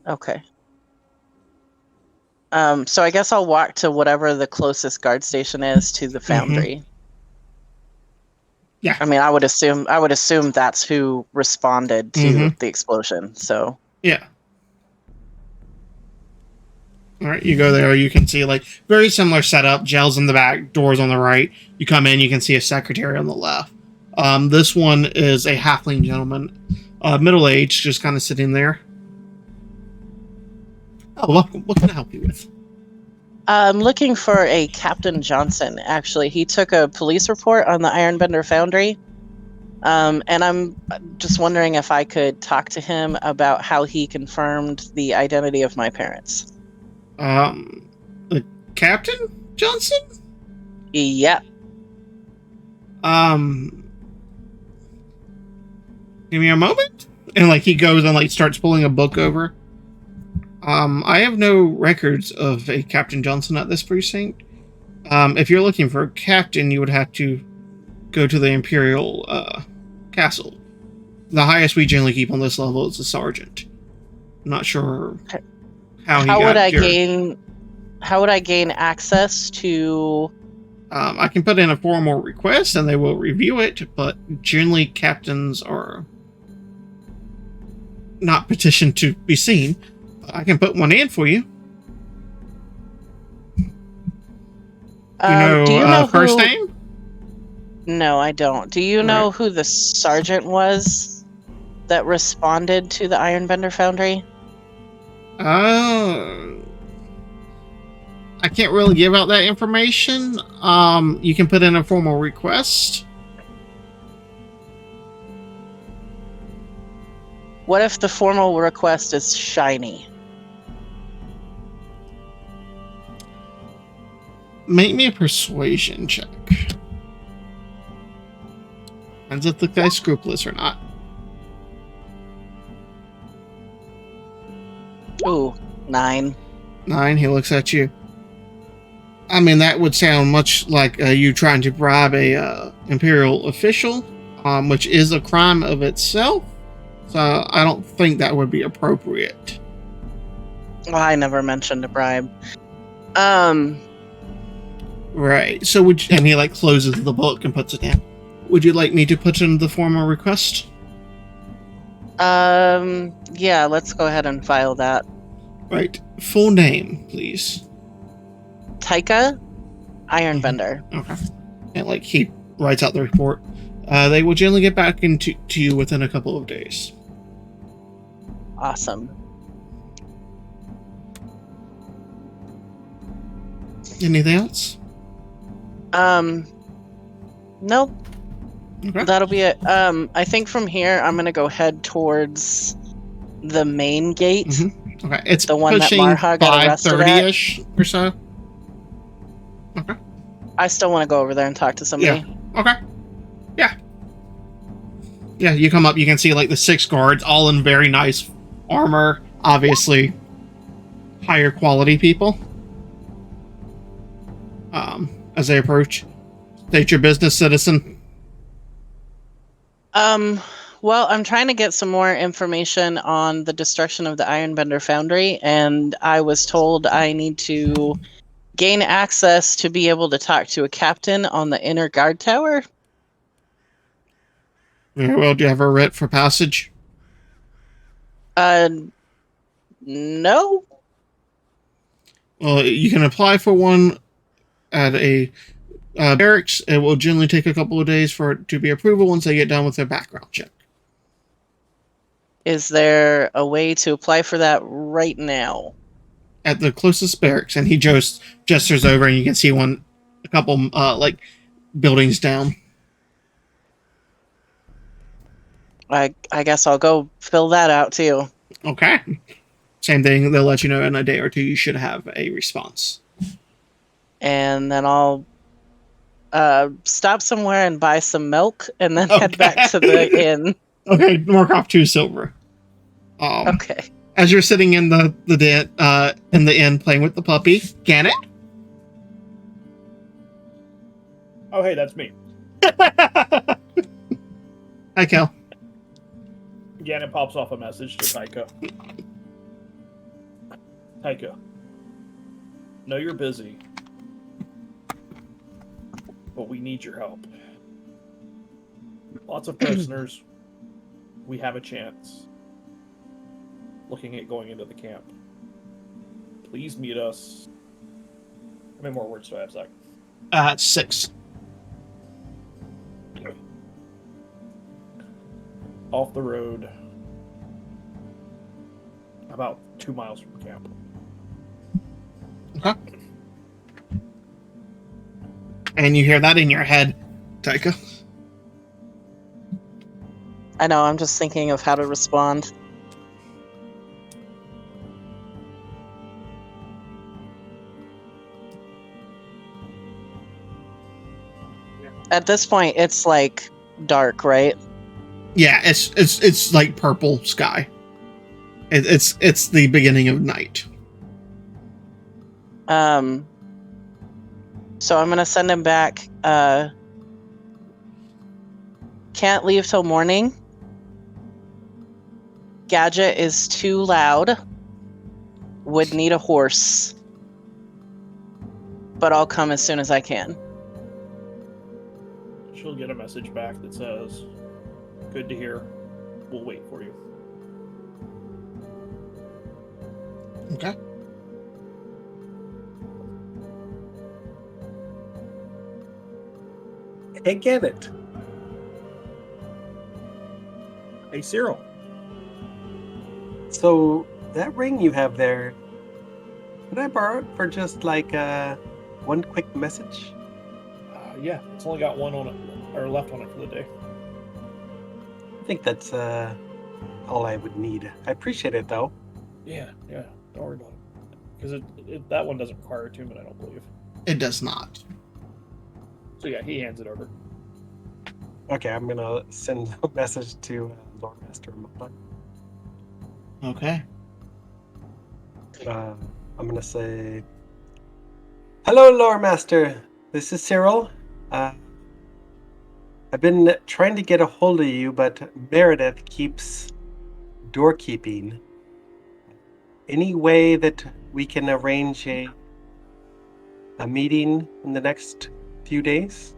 Okay. So I guess I'll walk to whatever the closest guard station is to the foundry. Mm-hmm. Yeah. I mean, I would assume that's who responded to the explosion. So yeah. All right, you go there. You can see like very similar setup. Gels in the back, doors on the right. You come in, you can see a secretary on the left. This one is a halfling gentleman, middle-aged, just kind of sitting there. Oh, welcome. What can I help you with? I'm looking for a Captain Johnson, actually. He took a police report on the Ironbender Foundry. And I'm just wondering if I could talk to him about how he confirmed the identity of my parents. The Captain Johnson? Yep. Give me a moment. And like he goes and like starts pulling a book over. I have no records of a Captain Johnson at this precinct. If you're looking for a captain, you would have to go to the Imperial Castle. The highest we generally keep on this level is a sergeant. I'm not sure how would I gain access to? I can put in a formal request and they will review it, but generally captains are not petitioned to be seen. I can put one in for you. Do you know first name? No, I don't. Do you know who the sergeant was that responded to the Ironbender Foundry? I can't really give out that information. You can put in a formal request. What if the formal request is shiny? Make me a persuasion check. Depends if the guy's scrupulous or not. Ooh, 9. 9, he looks at you. I mean, that would sound much like you trying to bribe a Imperial official, which is a crime of itself. So I don't think that would be appropriate. Well, I never mentioned a bribe. Right. So and he like closes the book and puts it down. Would you like me to put in the formal request? Yeah, let's go ahead and file that. Right. Full name, please. Taika, Ironbender. Okay. And like he writes out the report. They will generally get back to you within a couple of days. Awesome. Anything else? Nope. Okay. That'll be it. I think from here I'm gonna go head towards the main gate. Mm-hmm. Okay. It's the one that pushing Marha got arrested at. 5:30-ish or so. Okay. I still want to go over there and talk to somebody. Yeah. Okay. Yeah. Yeah, you come up, you can see like the 6 guards, all in very nice armor, obviously higher quality people. As they approach, state your business, citizen. Well, I'm trying to get some more information on the destruction of the Ironbender Foundry, and I was told I need to gain access to be able to talk to a captain on the inner guard tower. Very well. Do you have a writ for passage? No. Well, you can apply for one at a barracks. It will generally take a couple of days for it to be approved once they get done with their background check. Is there a way to apply for that right now? At the closest barracks, and he just gestures over, and you can see a couple like buildings down. I guess I'll go fill that out too. Okay. Same thing. They'll let you know in a day or two. You should have a response. And then I'll stop somewhere and buy some milk, and then head back to the inn. Okay, mark off 2 silver. Okay. As you're sitting in the inn playing with the puppy, Gannett. Oh, hey, that's me. Hi, Kel. Gannon pops off a message to Taika. Taika, know you're busy, but we need your help. Lots of prisoners. We have a chance. Looking at going into the camp. Please meet us. How many more words do I have, Zach? 6. Off the road. About 2 miles from the camp. Okay. And you hear that in your head, Taika. I know, I'm just thinking of how to respond. At this point, it's like dark, right? Yeah, it's like purple sky. It's the beginning of night. So I'm gonna send him back. Can't leave till morning. Gadget is too loud. Would need a horse. But I'll come as soon as I can. She'll get a message back that says, good to hear. We'll wait for you. Okay. Hey, Gannett. Hey, Cyril. So, that ring you have there, could I borrow it for just like one quick message? Yeah, it's only got one on it, or left on it for the day. I think that's all I would need. I appreciate it, though. Yeah, don't worry about it. Because that one doesn't require attunement, I don't believe. It does not. So yeah, he hands it over. Okay, I'm gonna send a message to Lord Master Mona. Okay. I'm gonna say, hello, Lore Master. This is Cyril. I've been trying to get a hold of you, but Meredith keeps doorkeeping. Any way that we can arrange a meeting in the next few days?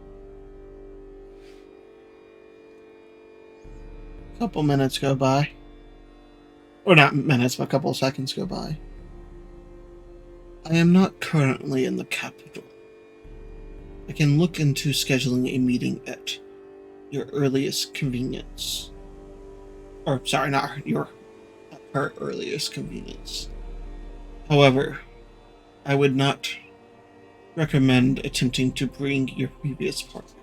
couple minutes go by. Or not minutes, but a couple of seconds go by. I am not currently in the capital. I can look into scheduling a meeting at your earliest convenience. Or, sorry, not her earliest convenience. However, I would not recommend attempting to bring your previous partner.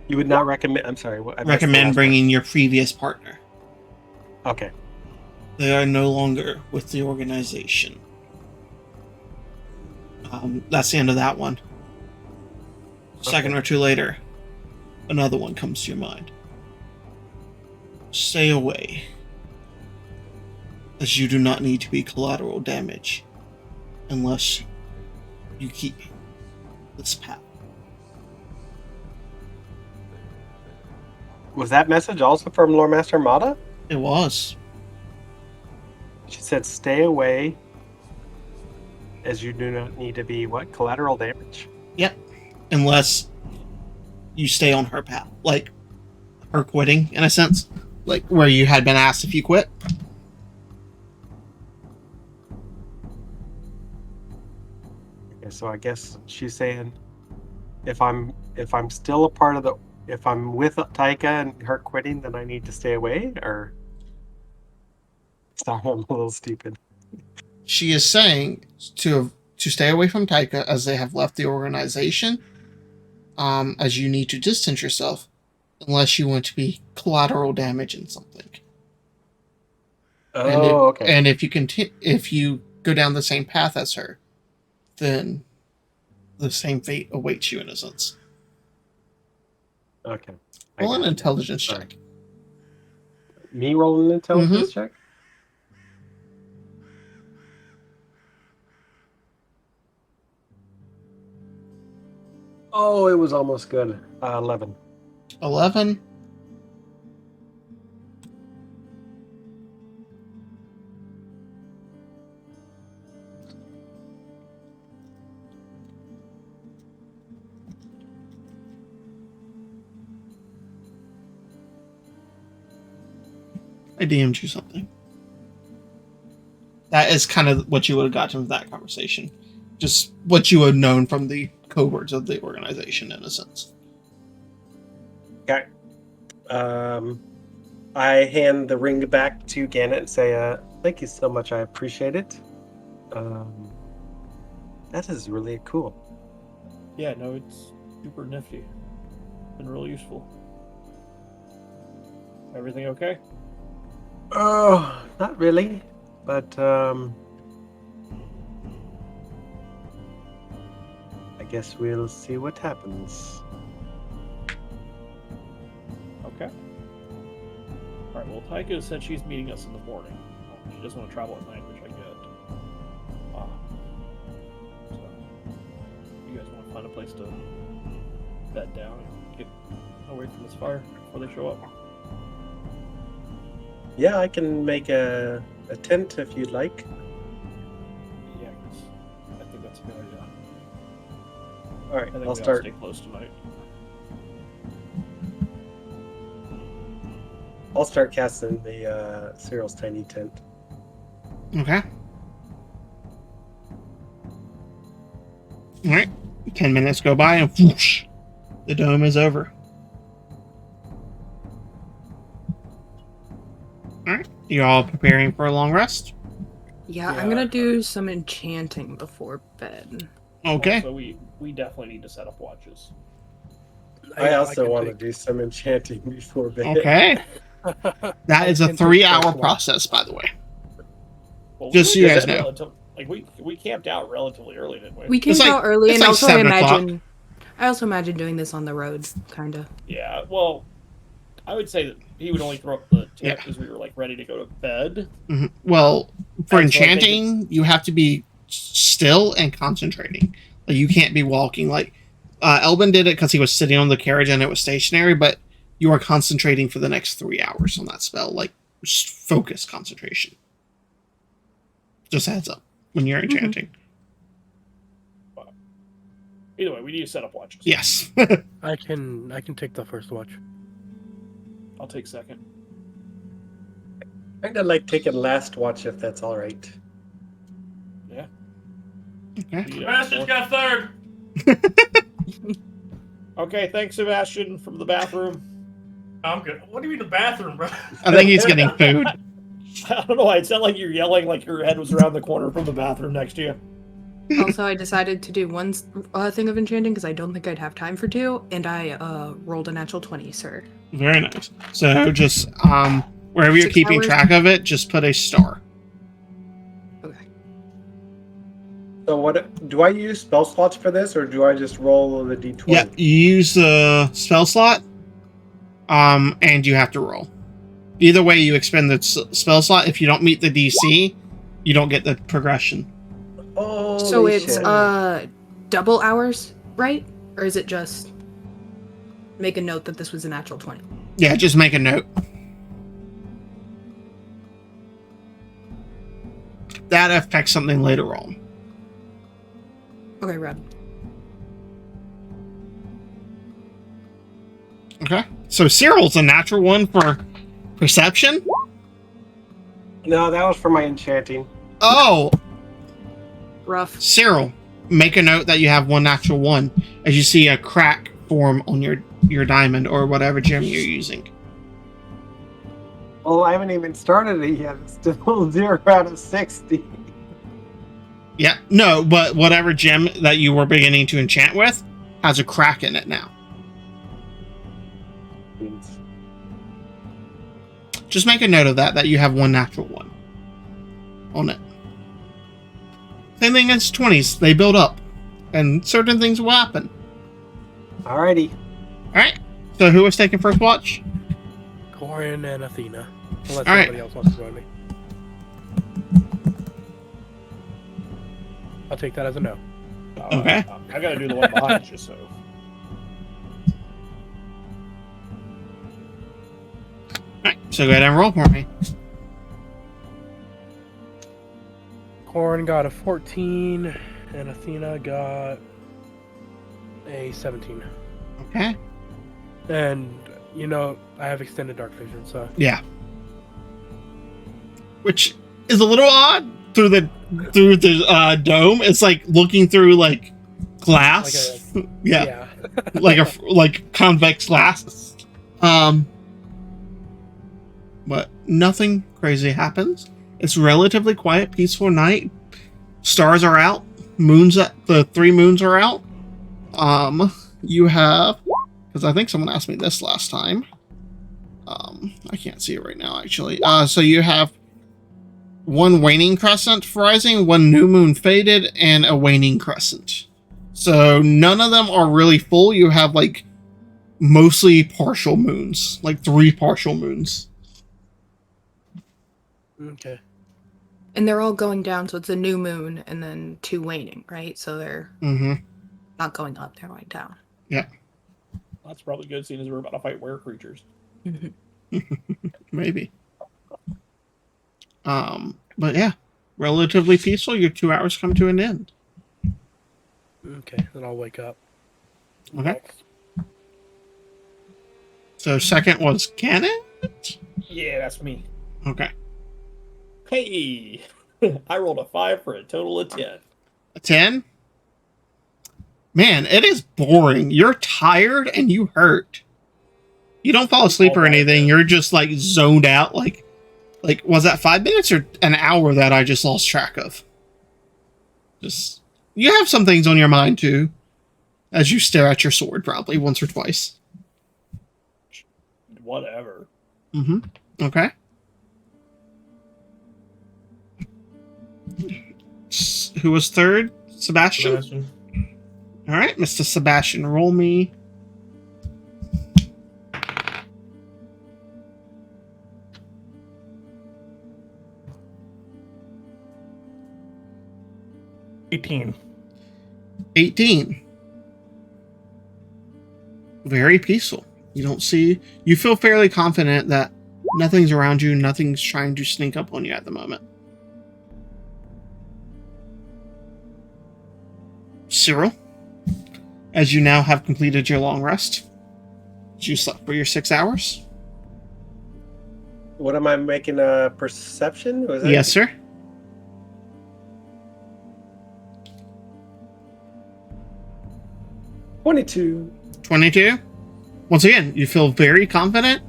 You would not recommend... I'm sorry. What, I missed the Recommend last bringing your previous partner. part. Okay. They are no longer with the organization. That's the end of that one. Second or two later, another one comes to your mind. Stay away, as you do not need to be collateral damage unless you keep this path. Was that message also from Lore Master Mata? It was. She said, stay away, as you do not need to be, what, collateral damage? Yep. Unless you stay on her path. Like, her quitting, in a sense. Like, where you had been asked if you quit. Okay, so I guess she's saying, if I'm still a part of the... If I'm with Taika and her quitting, then I need to stay away, or... Sorry, I'm a little stupid. She is saying to stay away from Taika as they have left the organization, as you need to distance yourself unless you want to be collateral damage in something. Okay. And if you go down the same path as her, then the same fate awaits you in a sense. Okay. Roll an intelligence check. Me roll an intelligence check? Oh, it was almost good. 11. 11. I DM'd you something. That is kind of what you would have gotten from that conversation. Just what you would have known from the cohorts of the organization, in a sense. Okay. I hand the ring back to Gannett and say, thank you so much. I appreciate it. That is really cool. Yeah, no, it's super nifty. Been really useful. Everything okay? Oh, not really. But, I guess we'll see what happens. Okay. Alright, well, Taika said she's meeting us in the morning. She doesn't want to travel at night, which I get. So, you guys want to find a place to bed down and get away from this fire before they show up? Yeah, I can make a tent if you'd like. Yeah, 'cause I think that's a good idea. All right, I think I'll we start. Stay close tonight. I'll start casting the Cyril's tiny tent. Okay. Alright. 10 minutes go by and whoosh, the dome is over. Alright. You all preparing for a long rest? Yeah, Yeah. I'm gonna do some enchanting before bed. Okay. So we definitely need to set up watches. I also can want to take- do some enchanting before bed. Okay. That is a can take 3-hour first watch. process, by the way. Well, Just so we you did guys that know. Like we camped out relatively early, didn't we? We came It's like- out early, it's and like also 7 o'clock. I also imagine doing this on the road, kinda. Yeah. Well, I would say that he would only throw up the Yeah. tip as we were like ready to go to bed. Mhm. Well, for And so I think enchanting, you have to be still and concentrating. Like, you can't be walking. Like, Elbin did it because he was sitting on the carriage and it was stationary, but you are concentrating for the next 3 hours on that spell. Like, just focus concentration. Just a heads up when you're enchanting. Either way, we need to set up watches. Yes. I can take the first watch. I'll take second. I'd like taking last watch if that's all right. Yeah. Okay. Sebastian's got third. Okay, thanks, Sebastian, from the bathroom. I'm good. What do you mean the bathroom, bro? I think he's getting food. I don't know why it sounded like you're yelling like your head was around the corner from the bathroom next to you. Also, I decided to do one thing of enchanting because I don't think I'd have time for two, and I rolled a natural 20, sir. Very nice. So just wherever you're 6 keeping hours? track of it, just put a star. Okay. So what do I use spell slots for this, or do I just roll the d20? Yeah, you use the spell slot, and you have to roll. Either way, you expend the spell slot. If you don't meet the DC, you don't get the progression. Oh, So it's double hours, right? Or is it just make a note that this was a natural 20? Yeah, just make a note. That affects something later on. Okay, Rob. Okay. So Cyril's a natural one for perception. No, that was for my enchanting. Oh, Rough. Cyril, make a note that you have one natural one as you see a crack form on your diamond or whatever gem you're using. Well, I haven't even started it yet. It's still 0 out of 60. Yeah, no, but whatever gem that you were beginning to enchant with has a crack in it now. Just make a note of that you have one natural one on it. Same thing as 20s. They build up, and certain things will happen. Alrighty. Alright, so who was taking first watch? Corin and Athena. Unless All right. somebody else wants to join me. I'll take that as a no. Okay. I gotta do the one behind you, so. Alright, so go ahead and roll for me. Corin got a 14, and Athena got a 17. Okay. And, you know, I have extended dark vision, so... Yeah. Which is a little odd through the dome. It's like looking through like glass. Like yeah. like convex glass. But nothing crazy happens. It's relatively quiet, peaceful night. Stars are out. The 3 moons are out. You have, because I think someone asked me this last time. I can't see it right now, actually. So you have 1 waning crescent rising, 1 new moon faded, and a waning crescent. So none of them are really full. You have like mostly partial moons, like 3 partial moons. Okay. And they're all going down, so it's a new moon and then 2 waning, right? So they're not going up, they're going down. Yeah. That's probably good, seeing as we're about to fight were creatures. Maybe. But yeah, relatively peaceful. Your 2 hours come to an end. Okay, then I'll wake up. Okay. Next. So second was Cannon? Yeah, that's me. Okay. Hey! I rolled a 5 for a total of 10. A 10? Man, it is boring. You're tired and you hurt. You don't fall asleep or anything. You're just like zoned out. Like was that 5 minutes or an hour that I just lost track of? Just, you have some things on your mind too, as you stare at your sword probably once or twice. Whatever. Okay. Who was third? Sebastian? All right, Mr. Sebastian, roll me. $18. 18. Very peaceful. You feel fairly confident that nothing's around you, nothing's trying to sneak up on you at the moment. Cyril, as you now have completed your long rest, you slept for your 6 hours. What am I making a perception? Was that Yes, sir. 22? 22. Once again, you feel very confident.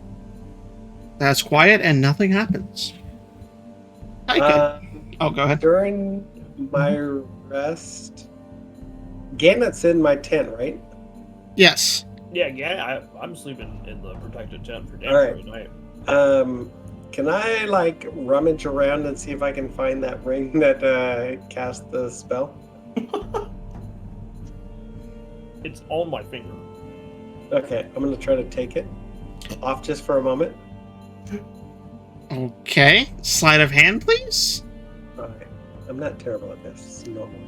That's quiet and nothing happens. Okay. Oh, go ahead. During my rest, Gannett's in my tent, right? Yes. Yeah, I'm sleeping in the protected tent for damn All sure right. tonight. Can I like rummage around and see if I can find that ring that cast the spell? It's on my finger. Okay, I'm gonna try to take it off just for a moment. Okay. Sleight of hand, please. Alright. I'm not terrible at this. Normal.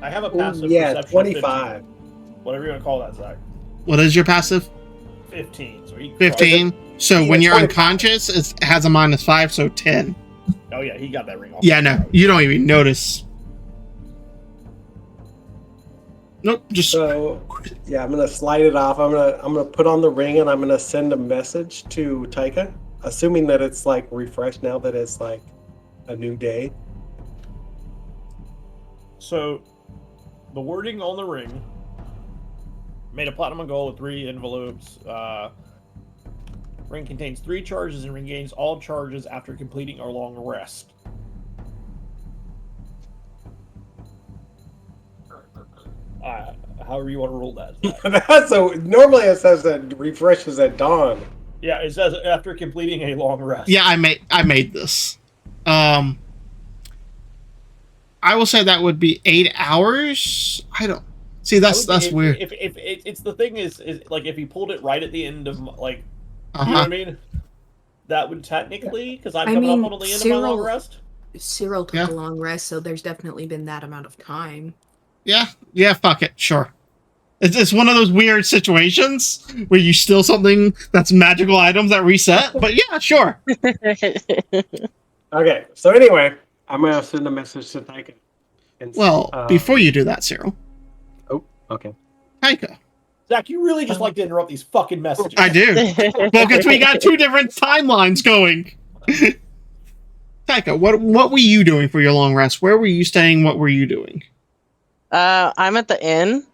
I have a Ooh, passive yeah, perception 25. of 15. Whatever you want to call that, Zach. What is your passive? 15. So he 15. So Yeah, when you're 25. unconscious, it has a -5, so 10. Oh yeah, he got that ring off. Yeah, no. You don't even notice. Nope. Just. So yeah, I'm gonna slide it off. I'm gonna put on the ring and I'm gonna send a message to Taika, assuming that it's like refreshed now that it's like a new day. So, the wording on the ring: made a platinum goal with 3 envelopes. Ring contains 3 charges and regains all charges after completing a long rest. However you want to roll that. So normally it says that refreshes at dawn. Yeah, it says after completing a long rest. Yeah, I made this. I will say that would be 8 hours. I don't see. That's weird. If it's the thing is like if he pulled it right at the end of like, Uh-huh. you know what I mean? That would technically, because I'm coming up on the end of my long rest. Cyril took Yeah. a long rest, so there's definitely been that amount of time. Yeah, fuck it, sure. It's one of those weird situations where you steal something that's magical items that reset, but yeah, sure. Okay, so anyway, I'm gonna send a message to Taika. And, Well, before you do that, Cyril. Oh, okay. Taika. Zach, you really just like to interrupt these fucking messages. I do. Well, because we got 2 different timelines going. Taika, what were you doing for your long rest? Where were you staying? What were you doing? I'm at the inn,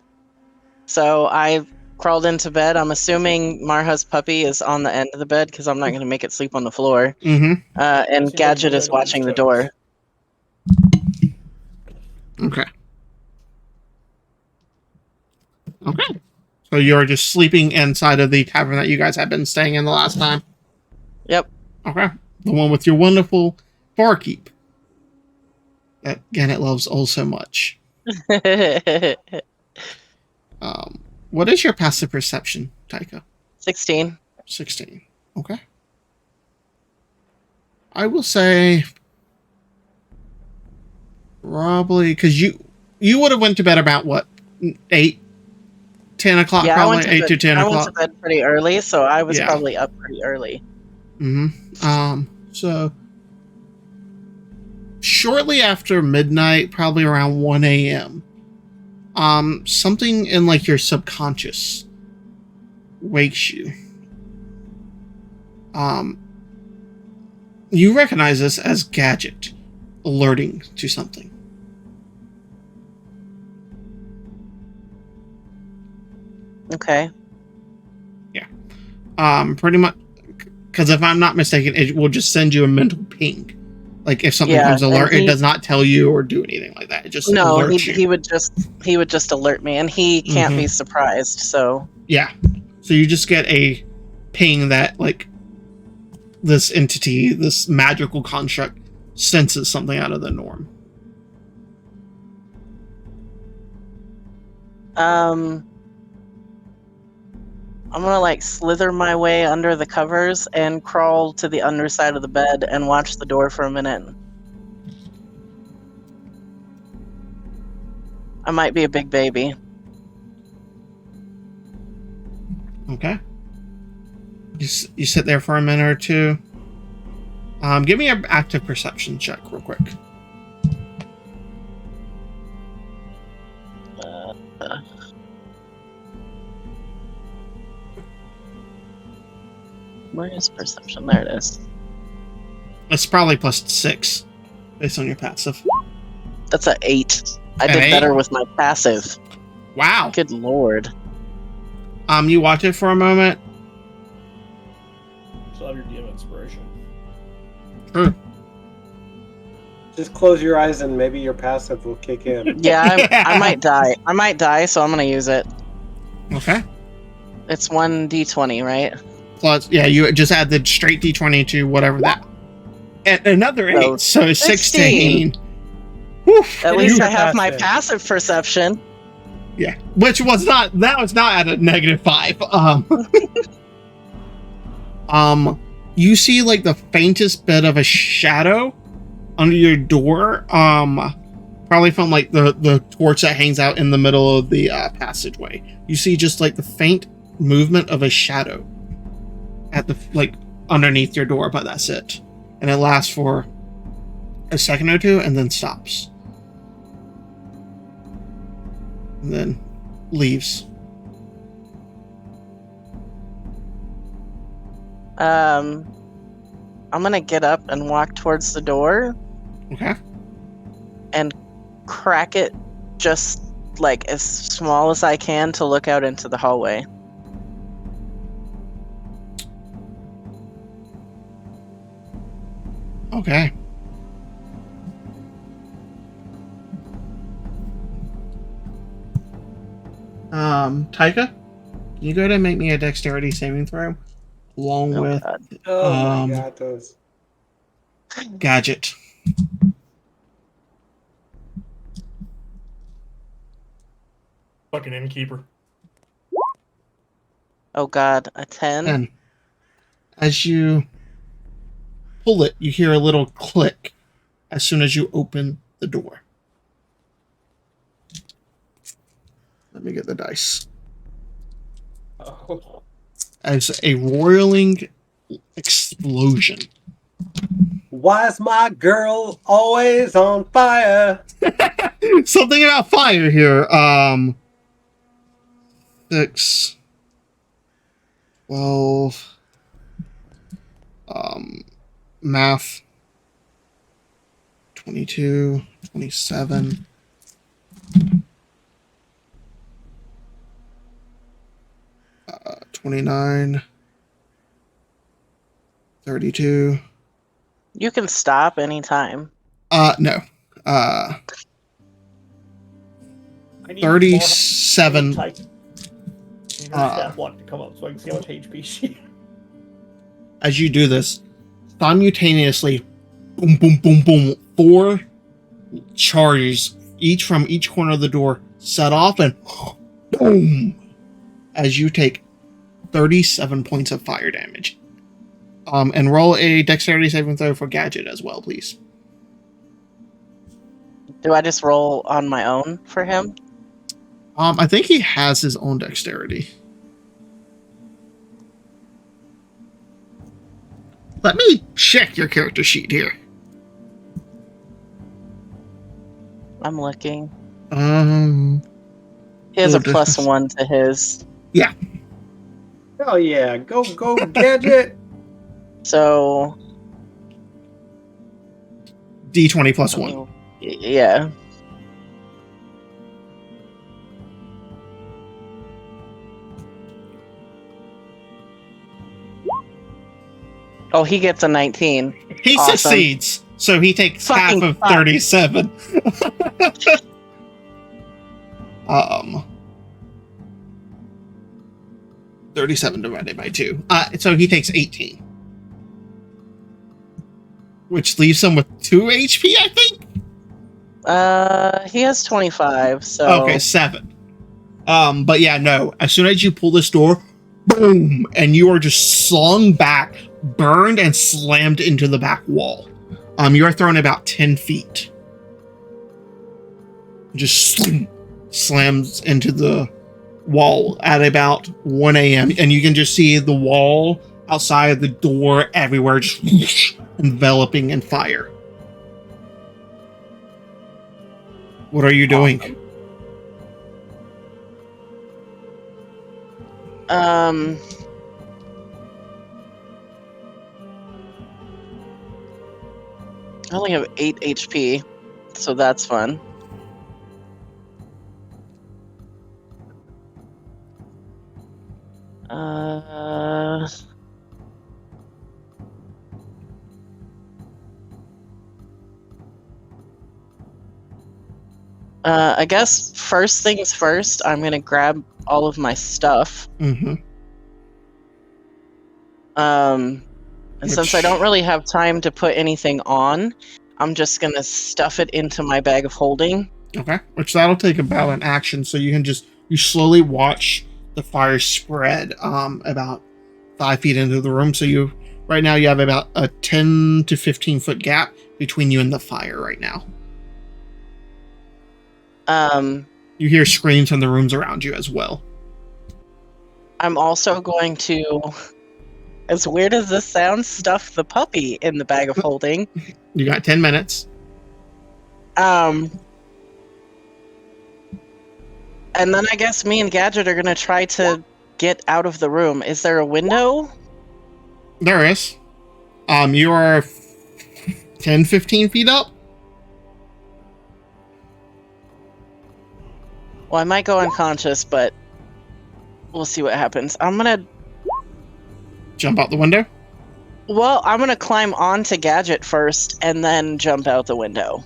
so I crawled into bed. I'm assuming Marha's puppy is on the end of the bed because I'm not going to make it sleep on the floor. Mm-hmm. And Seems like Gadget we're is gonna lose watching the toes. door. Okay. Okay. So you're just sleeping inside of the tavern that you guys have been staying in the last time? Yep. Okay. The one with your wonderful barkeep that Gannet loves oh so much. What is your passive perception, Taika? 16. 16. Okay. I will say probably because you would have went to bed about what, 8, 10 o'clock, Yeah, probably 8 to 10 I went o'clock. to bed pretty early, so I was Yeah. probably up pretty early. Mm-hmm. So shortly after midnight, probably around 1 a.m., something in like your subconscious wakes you. You recognize this as Gadget alerting to something. Okay. Pretty much, because if I'm not mistaken, it will just send you a mental ping. Like if something comes alert, it does not tell you or do anything like that. It just alerts you. he would just alert me, and he can't be surprised. So yeah, so you just get a ping that like this entity, this magical construct, senses something out of the norm. I'm gonna like slither my way under the covers and crawl to the underside of the bed and watch the door for a minute. I might be a big baby. Okay. You sit there for a minute or two. Give me an active perception check real quick. Where is perception? There it is. It's probably +6 based on your passive. That's a 8. I An did 8? better with my passive. Wow. Good lord. You watch it for a moment. Still have your DM inspiration. True. Just close your eyes and maybe your passive will kick in. Yeah, I might die. I might die, so I'm gonna use it. Okay. It's 1d20, right? Plus, yeah, you just add the straight d20 to whatever that. And another 8, so 16. Woof. At It least is I your have my passive. passive perception. Yeah, which was not. That was not at a -5. You see like the faintest bit of a shadow under your door. Probably from like the torch that hangs out in the middle of the passageway. You see just like the faint movement of a shadow at the like underneath your door, but that's it. And it lasts for a second or two and then stops. And then leaves. I'm gonna get up and walk towards the door Okay. and crack it just like as small as I can to look out into the hallway. Okay. Taika, can you go ahead and make me a dexterity saving throw? Along Oh, with God. Oh my god, those. Gadget. Fucking innkeeper. Oh god, a 10? And as you pull it, you hear a little click as soon as you open the door. Let me get the dice. Oh. As a roiling explosion. Why is my girl always on fire? Something about fire here. 6, 12. Math. 22, 27. 29. 32. You can stop anytime. No. I need 37. more- I need stat block to come up so I can see how much HP she. As you do this, simultaneously, boom, boom, boom, boom, 4 charges, each from each corner of the door, set off and boom, as you take 37 points of fire damage. And roll a dexterity saving throw for Gadget as well, please. Do I just roll on my own for him? I think he has his own dexterity. Let me check your character sheet here. I'm looking. He has a little plus difference. 1 to his. Yeah. Hell yeah, go Gadget! So, D20 plus 1. yeah. Oh, he gets a 19. He Awesome. succeeds, so he takes Fucking half of fuck. 37. 37 divided by 2. So he takes 18. Which leaves him with 2 HP, I think? He has 25, so. Okay, 7. But yeah, no. As soon as you pull this door, boom, and you are just slung back, burned, and slammed into the back wall. You are thrown about 10 feet. Just slams into the wall at about 1 a.m. And you can just see the wall outside the door everywhere, just enveloping in fire. What are you doing? I only have 8 HP, so that's fun. I guess first things first, I'm gonna grab all of my stuff. Mm-hmm. And since I don't really have time to put anything on, I'm just gonna stuff it into my bag of holding. Okay. Which that'll take about an action, so you can you slowly watch the fire spread about 5 feet into the room. So right now you have about a 10 to 15 foot gap between you and the fire right now. You hear screams from the rooms around you as well. I'm also going to, as weird as this sounds, stuff the puppy in the bag of holding. You got 10 minutes. And then I guess me and Gadget are going to try to get out of the room. Is there a window? There is. You are 10, 15 feet up. Well, I might go unconscious, but we'll see what happens. I'm going to... Jump out the window? Well, I'm going to climb onto Gadget first and then jump out the window.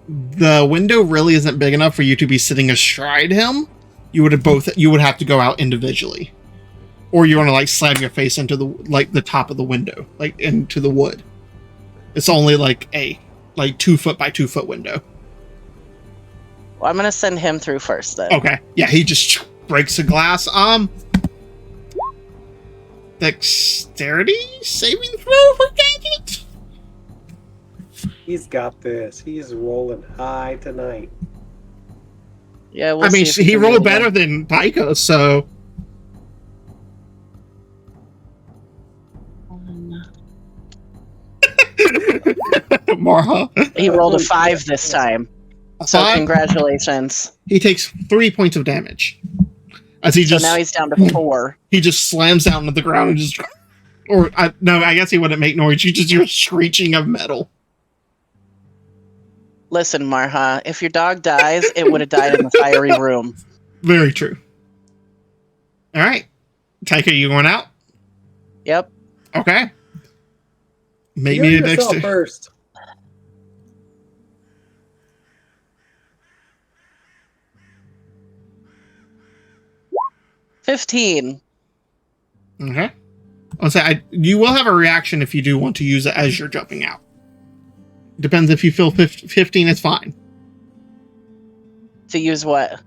The window really isn't big enough for you to be sitting astride him. You would have to go out individually. Or you want to slam your face into the top of the window, into the wood. It's only a 2 foot by 2 foot window. Well, I'm going to send him through first then. Okay. Yeah, he just breaks the glass. Dexterity saving throw for Gadget? He's got this. He's rolling high tonight. Yeah, we'll see he rolled better than Pico, so... Marha. He rolled a 5 this time. So 5? Congratulations. He takes 3 points of damage. So now he's down to 4. He just slams down to the ground and just... I guess he wouldn't make noise. You just hear screeching of metal. Listen, Marha, if your dog dies, it would have died in the fiery room. Very true. All right. Taika, you going out? Yep. Okay. Make me a dexterity first. $15. Okay. I'll say you will have a reaction if you do want to use it as you're jumping out. Depends if you feel 15, it's fine. To use what?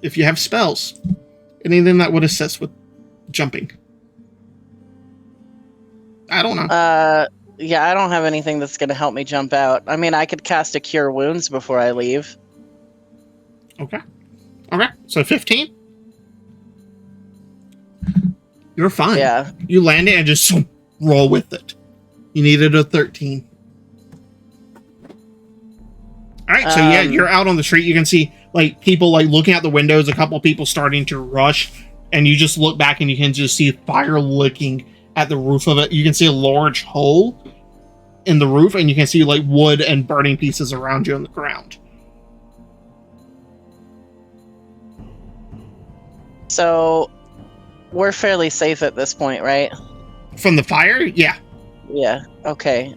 If you have spells. Anything that would assist with jumping. I don't know. Yeah, I don't have anything that's going to help me jump out. I mean, I could cast a Cure Wounds before I leave. Okay. Okay, so 15? You're fine. Yeah. You land it and just roll with it. You needed a 13. Alright, so yeah, you're out on the street. You can see people looking out the windows, a couple people starting to rush, and you just look back and you can just see fire licking at the roof of it. You can see a large hole in the roof, and you can see wood and burning pieces around you on the ground. So, we're fairly safe at this point, right? From the fire? Yeah. Yeah, okay.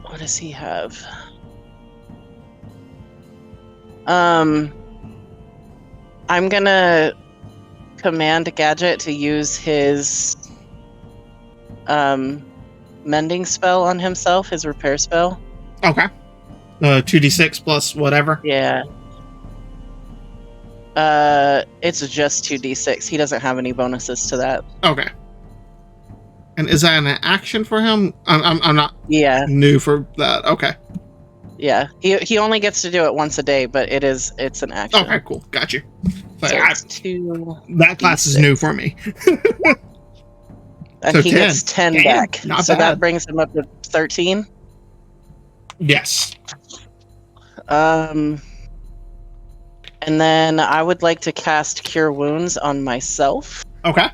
What does he have? I'm gonna command Gadget to use his mending spell on himself, his repair spell. Okay. 2d6 plus whatever. Yeah. It's just 2d6. He doesn't have any bonuses to that. Okay. And is that an action for him? I'm not new for that. Okay. Yeah. He only gets to do it once a day, but it's an action. Okay, cool. Got you. So it's 2d6. That class is new for me. And so he 10. gets 10 back. Not so bad. that brings him up to 13. Yes. And And then I would like to cast Cure Wounds on myself. Okay.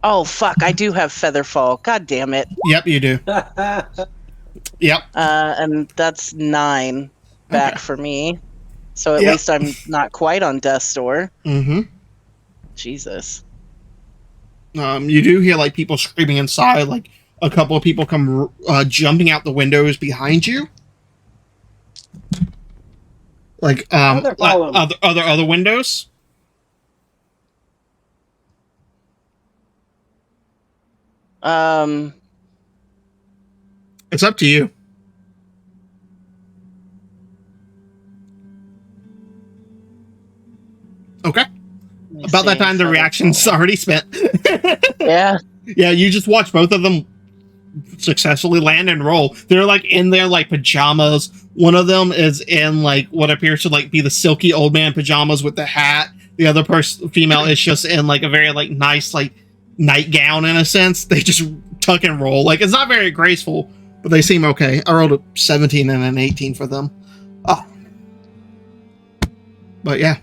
Oh, fuck, I do have Featherfall. God damn it. Yep, you do. Yep. And that's 9 back Okay. for me. So at Yep. least I'm not quite on death's door. Mm-hmm. Jesus. You do hear like people screaming inside, like a couple of people come jumping out the windows behind you. Like other windows. It's up to you. Okay. About that time, the reaction's already spent. Yeah. Yeah, you just watch both of them successfully land and roll. They're like in their like pajamas. One of them is in like what appears to like be the silky old man pajamas with the hat. The other female is just in like a very like nice like nightgown in a sense. They just tuck and roll. Like it's not very graceful, but they seem okay. I rolled a 17 and an 18 for them. Oh. But yeah.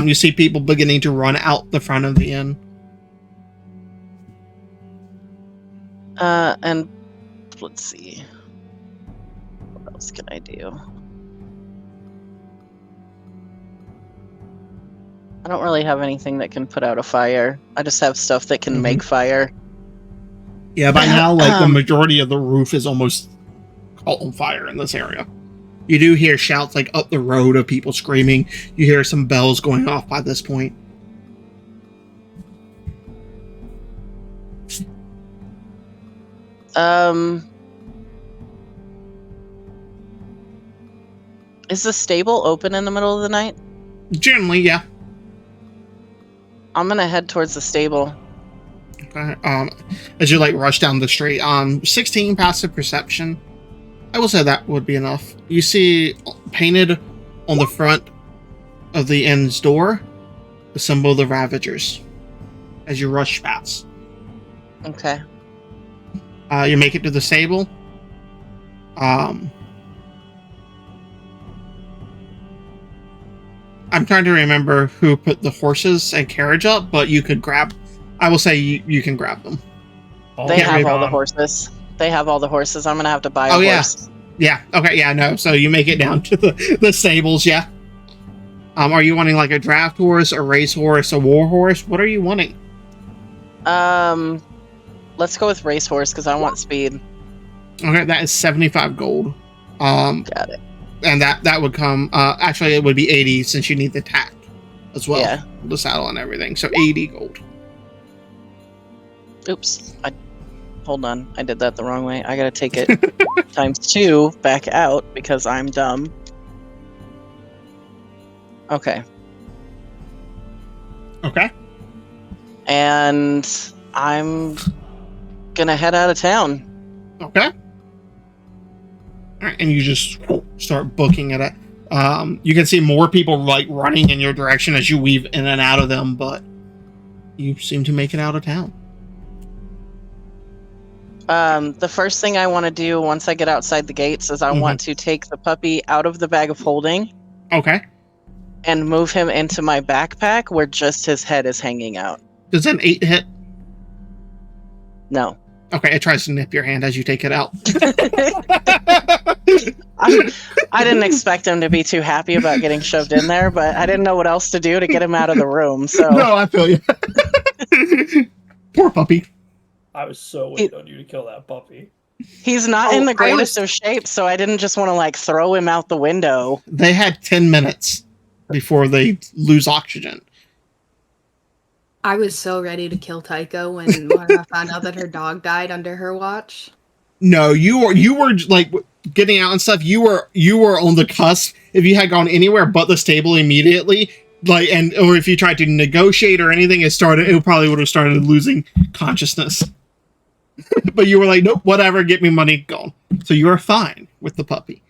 You see people beginning to run out the front of the inn. And let's see. What else can I do? I don't really have anything that can put out a fire. I just have stuff that can make fire. Yeah, by now, like the majority of the roof is almost caught on fire in this area. You do hear shouts like up the road of people screaming. You hear some bells going off by this point. Is the stable open in the middle of the night? Generally, yeah. I'm gonna head towards the stable. Okay. As you like rush down the street, 16 passive perception. I will say that would be enough. You see painted on the front of the inn's door the symbol of the Ravagers as you rush past. Okay. You make it to the stable. I'm trying to remember who put the horses and carriage up, but you could grab. I will say you can grab them. They have all the horses. They have all the horses. I'm gonna have to buy a horse. Yeah. Okay. Yeah. No. So you make it down to the stables. Yeah. Are you wanting like a draft horse, a race horse, a war horse? What are you wanting? Let's go with racehorse because I want speed. Okay, that is 75 gold. Got it. And that would come. Actually, it would be 80 since you need the tack as well. Yeah. The saddle and everything. So 80 gold. Oops. Hold on. I did that the wrong way. I gotta take it times 2 back out because I'm dumb. Okay. Okay. And I'm gonna head out of town. Okay. All right, and you just start booking it. You can see more people like running in your direction as you weave in and out of them, but you seem to make it out of town. The first thing I want to do once I get outside the gates is I want to take the puppy out of the bag of holding. Okay. And move him into my backpack where just his head is hanging out. Does an 8 hit? No. Okay, it tries to nip your hand as you take it out. I didn't expect him to be too happy about getting shoved in there, but I didn't know what else to do to get him out of the room. So no, I feel you. Poor puppy. I was so waiting on you to kill that puppy. He's not in the greatest of shape, so I didn't just want to like throw him out the window. They had 10 minutes before they lose oxygen. I was so ready to kill Tycho when I found out that her dog died under her watch. No, you were like getting out and stuff. You were on the cusp. If you had gone anywhere but the stable immediately, like or if you tried to negotiate or anything, it probably would have started losing consciousness. But you were like, nope, whatever, get me money, gone. So you are fine with the puppy.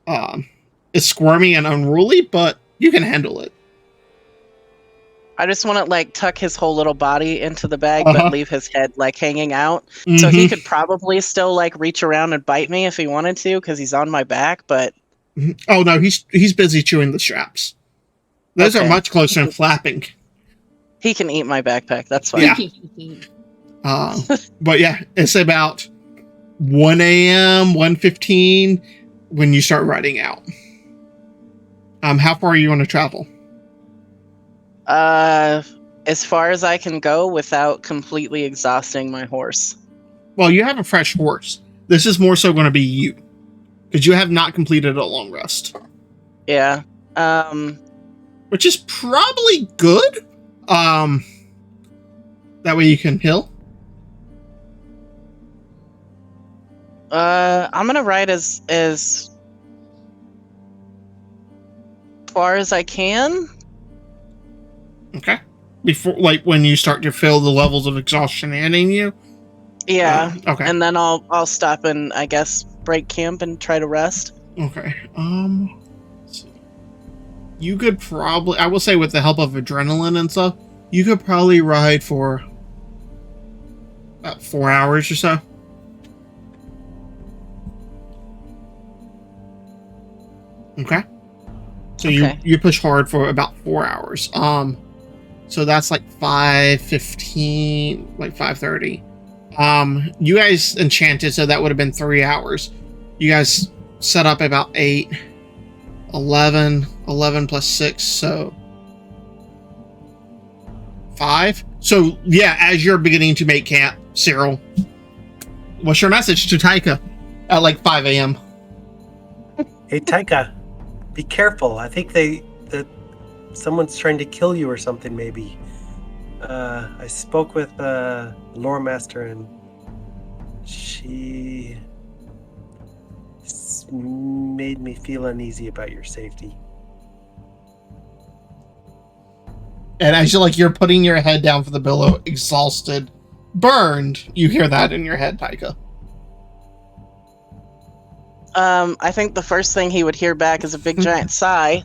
It's squirmy and unruly, but you can handle it. I just want to like tuck his whole little body into the bag, Uh-huh. but leave his head like hanging out. So Mhm. he could probably still like reach around and bite me if he wanted to, because he's on my back. But Oh no, he's busy chewing the straps. Those are Okay. much closer than flapping. he can eat my backpack. That's fine. Yeah. But yeah, it's about 1 a.m., 1:15 when you start riding out. How far are you going to travel? As far as I can go without completely exhausting my horse. Well, you have a fresh horse. This is more so going to be you, because you have not completed a long rest, Yeah. which is probably good. That way you can heal. I'm gonna ride as far as I can. Okay. Before, like, when you start to feel the levels of exhaustion hitting you. Yeah. Okay. And then I'll stop and I guess break camp and try to rest. Okay. Let's see. You could probably, I will say, with the help of adrenaline and stuff, you could probably ride for about 4 hours or so. Okay. So Okay. you push hard for about 4 hours. So that's like 5:15, like 5:30. You guys enchanted, so that would have been 3 hours. You guys set up about 8, 11 plus 6, so 5. So yeah, as you're beginning to make camp, Cyril, what's your message to Taika at like 5 a.m.? Hey, Taika, be careful. I think that someone's trying to kill you or something, maybe. I spoke with the lore master, and she made me feel uneasy about your safety. And as you're putting your head down for the pillow, exhausted, burned, you hear that in your head, Taika. I think the first thing he would hear back is a big giant sigh.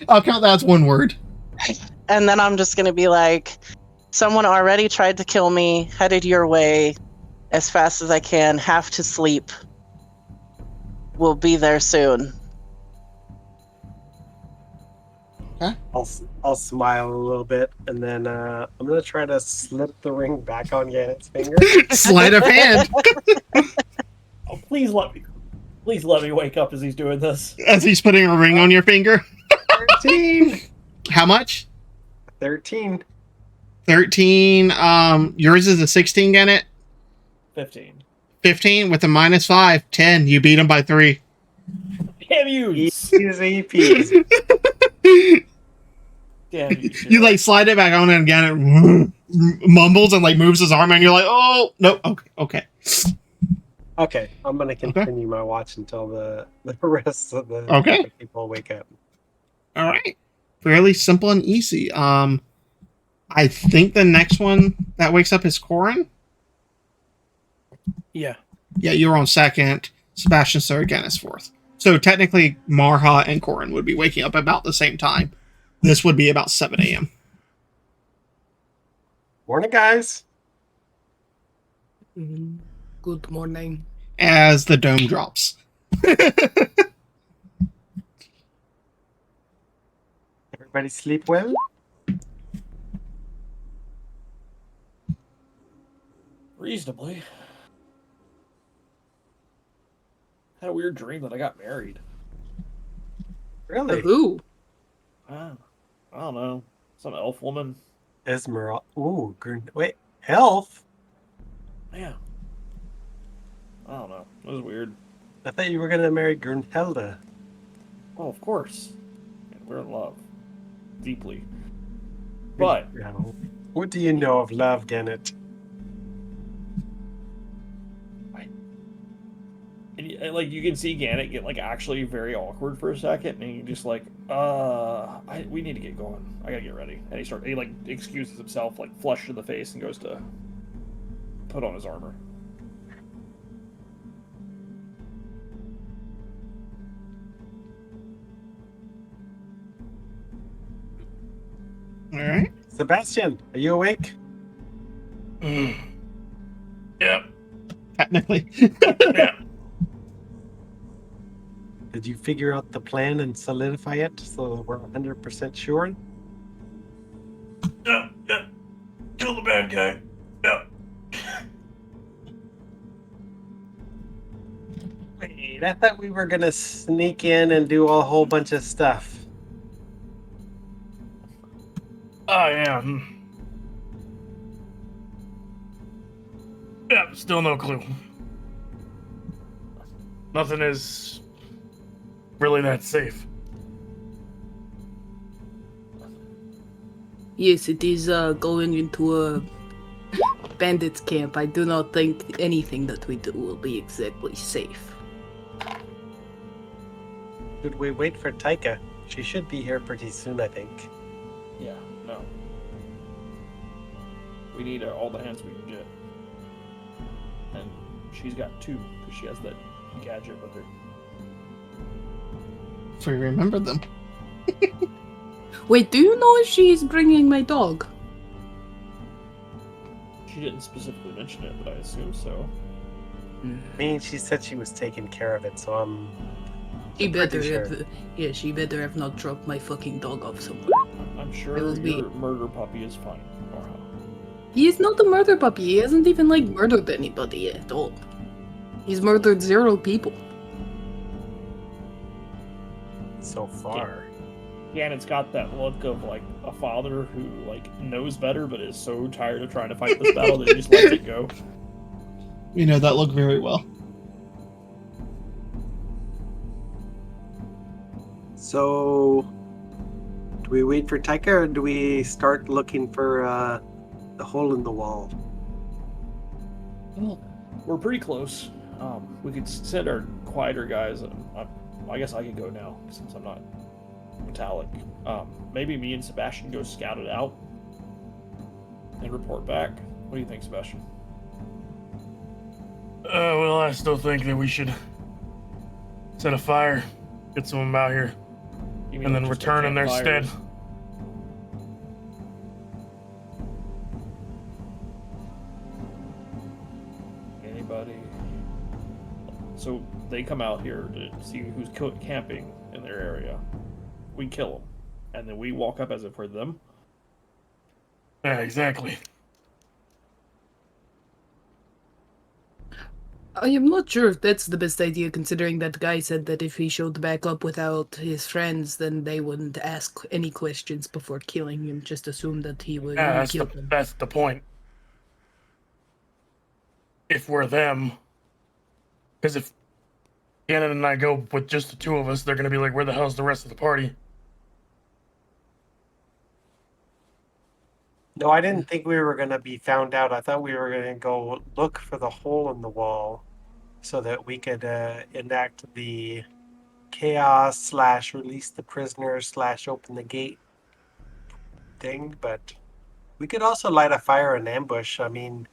I'll count that as one word. And then I'm just gonna be like, someone already tried to kill me, headed your way as fast as I can, have to sleep. We'll be there soon. I'll smile a little bit, and then I'm gonna try to slip the ring back on Gannett's finger. Sleight of hand. Oh, please let me wake up as he's doing this. As he's putting a ring on your finger. 13. How much? 13. 13. Yours is a 16, Gannett? 15. 15 with a -5, 10. You beat him by 3. Damn you! Easy peasy. Damn you! You like slide it back on, and Gannett mumbles and like moves his arm, and you're like, oh no, okay. Okay, I'm gonna continue my watch until the rest of the people wake up. All right, fairly simple and easy. I think the next one that wakes up is Corin. Yeah, you're on second. Sebastian third, Gannis fourth. So technically, Marha and Corin would be waking up about the same time. This would be about 7 a.m. Morning, guys. Good morning. As the dome drops. Everybody sleep well? Reasonably. Had a weird dream that I got married. Really? Who? I don't know. Some elf woman. Esmeralda. Ooh, wait, elf? Yeah. I don't know. It was weird. I thought you were gonna marry Grunhilda. Oh, of course. Yeah, we're in love. Deeply. But What do you know of love, Gannett? Like, you can see Gannett get like actually very awkward for a second, and he just like, we need to get going. I gotta get ready. And he like excuses himself, like flushed in the face, and goes to put on his armor. All right. Sebastian, are you awake? Yep. Technically. Yeah. Did you figure out the plan and solidify it so we're 100% sure? Yep. Yep. Kill the bad guy. Yep. Wait, I thought we were gonna sneak in and do a whole bunch of stuff. Oh, yeah. Yeah, still no clue. Nothing is really that safe. Yes, it is going into a bandits camp. I do not think anything that we do will be exactly safe. Should we wait for Taika? She should be here pretty soon, I think. Yeah, no. We need all the hands we can get. And she's got 2, because she has that gadget with her. If we remember them. Wait, do you know if she's bringing my dog? She didn't specifically mention it, but I assume so. I mean, she said she was taking care of it, so I'm She pretty better sure. have, yeah, she better have not dropped my fucking dog off somewhere. I'm sure It will be- your murder puppy is fine. Or how? He is not a murder puppy. He hasn't even murdered anybody at all. He's murdered 0 people. So far. Yeah, and it's got that look of a father who knows better but is so tired of trying to fight this battle that he just lets it go. You know that look very well. So, do we wait for Taika or do we start looking for the hole in the wall? Well, we're pretty close. We could send our quieter guys. I guess I can go now since I'm not metallic. Maybe me and Sebastian go scout it out and report back. What do you think, Sebastian? Well, I still think that we should set a fire, get some of them out here, You mean and then just return in their campfires? stead. Anybody? So they come out here to see who's camping in their area. We kill them, and then we walk up as if we're them. Yeah, exactly. I am not sure if that's the best idea, considering that guy said that if he showed back up without his friends, then they wouldn't ask any questions before killing him, just assume that he would Yeah, kill them. that's the point. If we're them, because if Gannon and I go with just the 2 of us, they're gonna be like, "Where the hell's the rest of the party?" No, I didn't think we were going to be found out. I thought we were going to go look for the hole in the wall so that we could enact the chaos / release the prisoners / open the gate thing. But we could also light a fire and ambush. I mean,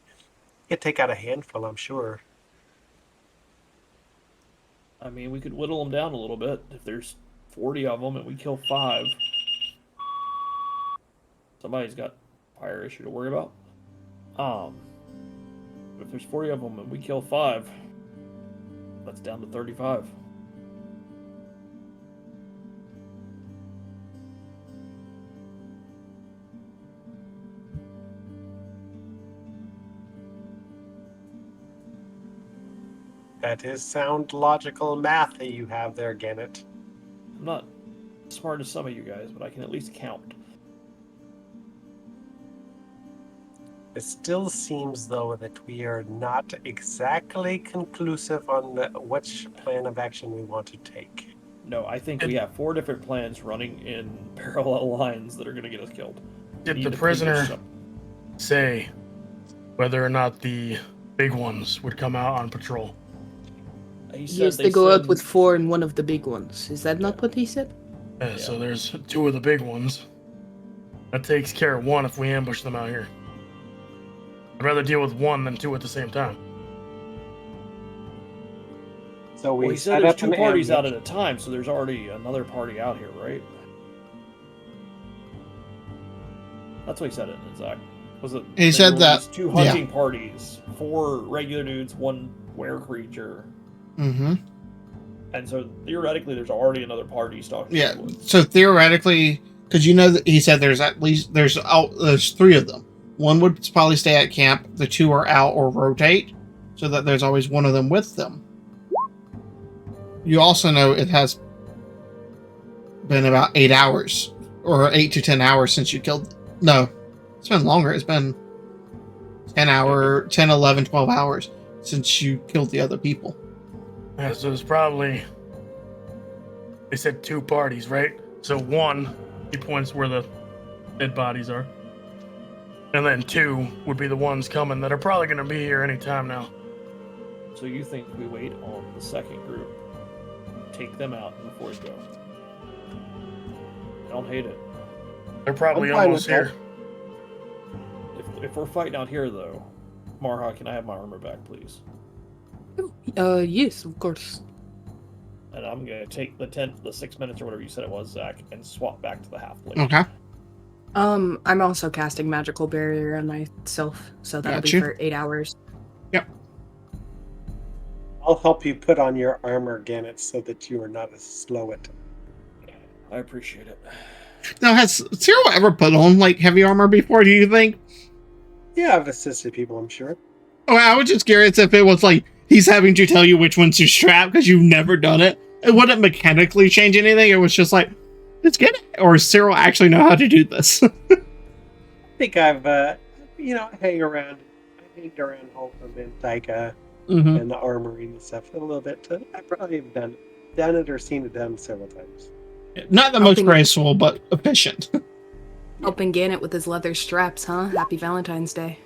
we could take out a handful, I'm sure. I mean, we could whittle them down a little bit. If there's 40 of them and we kill 5, somebody's got a fire issue to worry about. If there's 40 of them and we kill 5, that's down to 35. That is sound logical math that you have there, Gannett. I'm not as smart as some of you guys, but I can at least count. It still seems, though, that we are not exactly conclusive on which plan of action we want to take. No, I think we have 4 different plans running in parallel lines that are going to get us killed. Did Need the to prisoner figure say whether or not the big ones would come out on patrol? He said Yes, they go out send- with 4 and one of the big ones. Is that not what he said? Yeah, so there's 2 of the big ones. That takes care of 1 if we ambush them out here. I'd rather deal with 1 than 2 at the same time. So we Well, he set said there's up 2 an parties out ambush. at a time, so there's already another party out here, right? That's what he said it, Zach. Was it? He said that 2 hunting parties, 4 regular dudes, 1 were creature, Mm-hmm. and so theoretically, there's already another party stalking. Yeah. the woods. So theoretically, because you know that he said there's 3 of them. One would probably stay at camp. The 2 are out or rotate, so that there's always one of them with them. You also know it has been about 8 hours, or 8 to 10 hours since you killed. No, it's been longer. It's been 10, 11, 12 hours since you killed the other people. Yeah, so it's probably, they said 2 parties, right? So 1, he points where the dead bodies are. And then 2 would be the ones coming that are probably going to be here anytime now. So you think we wait on the second group, take them out before we go? I don't hate it. They're probably I'm fine almost with that. here. If we're fighting out here, though, Marha, can I have my armor back, please? Yes, of course. And I'm gonna take the 6 minutes or whatever you said it was, Zach, and swap back to the half blade. Okay. I'm also casting magical barrier on myself, so that'll be Gotcha. for 8 hours. I'll help you put on your armor, Gannett, so that you are not as slow at. I appreciate it. Now, has Cyril ever put on like heavy armor before? Do you think? Yeah, I've assisted people, I'm sure. Oh, I was just curious if it was like he's having to tell you which ones to strap because you've never done it. It wouldn't mechanically change anything. It was just like, let's get it. Or does Cyril actually know how to do this? I think I've, hanged around Holcomb and Taika Mm-hmm. and the armory and stuff a little bit. I probably have done it or seen it done several times. Not the most Helping- graceful, but efficient. Helping Gannett with his leather straps, huh? Happy Valentine's Day.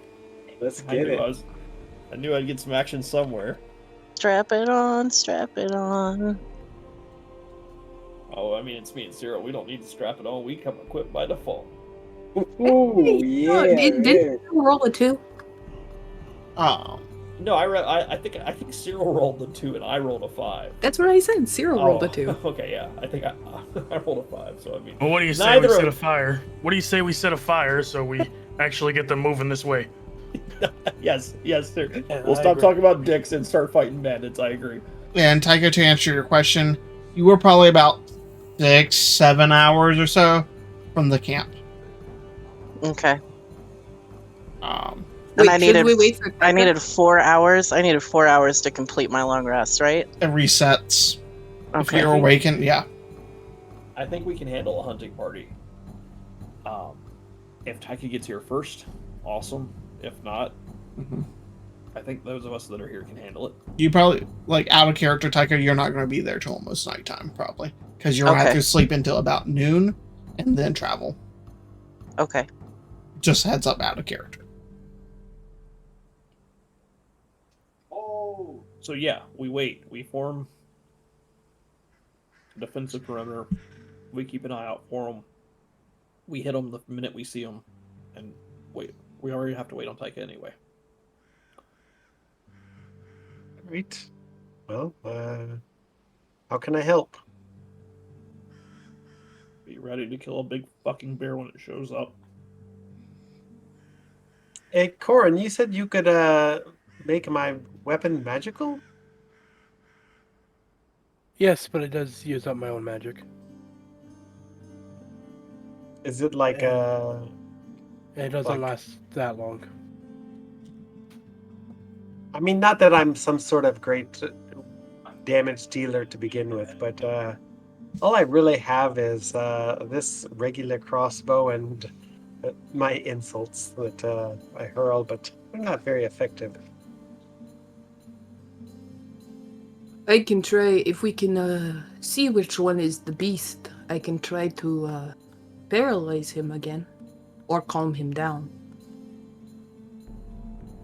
Let's I get knew, it. I knew I'd get some action somewhere. Strap it on, strap it on. Oh, I mean, it's me and Cyril. We don't need to strap it on. We come equipped by default. Ooh, yeah. Didn't you roll a 2? Oh. No, I think Cyril rolled the 2 and I rolled a 5. That's what I said. Cyril rolled a 2. Okay, yeah. I think I rolled a 5. So I mean, Well, what do you say Neither we of- set a fire? What do you say we set a fire so we actually get them moving this way? yes, sir. Yeah, We'll I stop agree. talking about dicks and start fighting bandits. I agree. And Taika, to answer your question, you were probably about 6-7 hours or so from the camp. Okay. Wait, I should needed- we wait for I needed 4 hours. I needed 4 hours to complete my long rest, right? It resets. If Okay. you're awakened, yeah. I think we can handle a hunting party. If Taika gets here first, awesome. If not, Mhm. I think those of us that are here can handle it. You probably, like, out of character, Taika, you're not going to be there till almost nighttime, probably. Because you'll have Okay. to sleep until about noon and then travel. Okay. Just heads up, out of character. Oh. So yeah, we wait. We form a defensive perimeter. We keep an eye out for them. We hit them the minute we see them, and wait. We already have to wait on Taika anyway. Right. Well, how can I help? Be ready to kill a big fucking bear when it shows up. Hey, Corin, you said you could make my weapon magical? Yes, but it does use up my own magic. Is it like And it doesn't Fuck. last that long. I mean, not that I'm some sort of great damage dealer to begin with, but all I really have is this regular crossbow and my insults that I hurl, but they're not very effective. I can try, if we can see which one is the beast, I can try to paralyze him again. Or calm him down.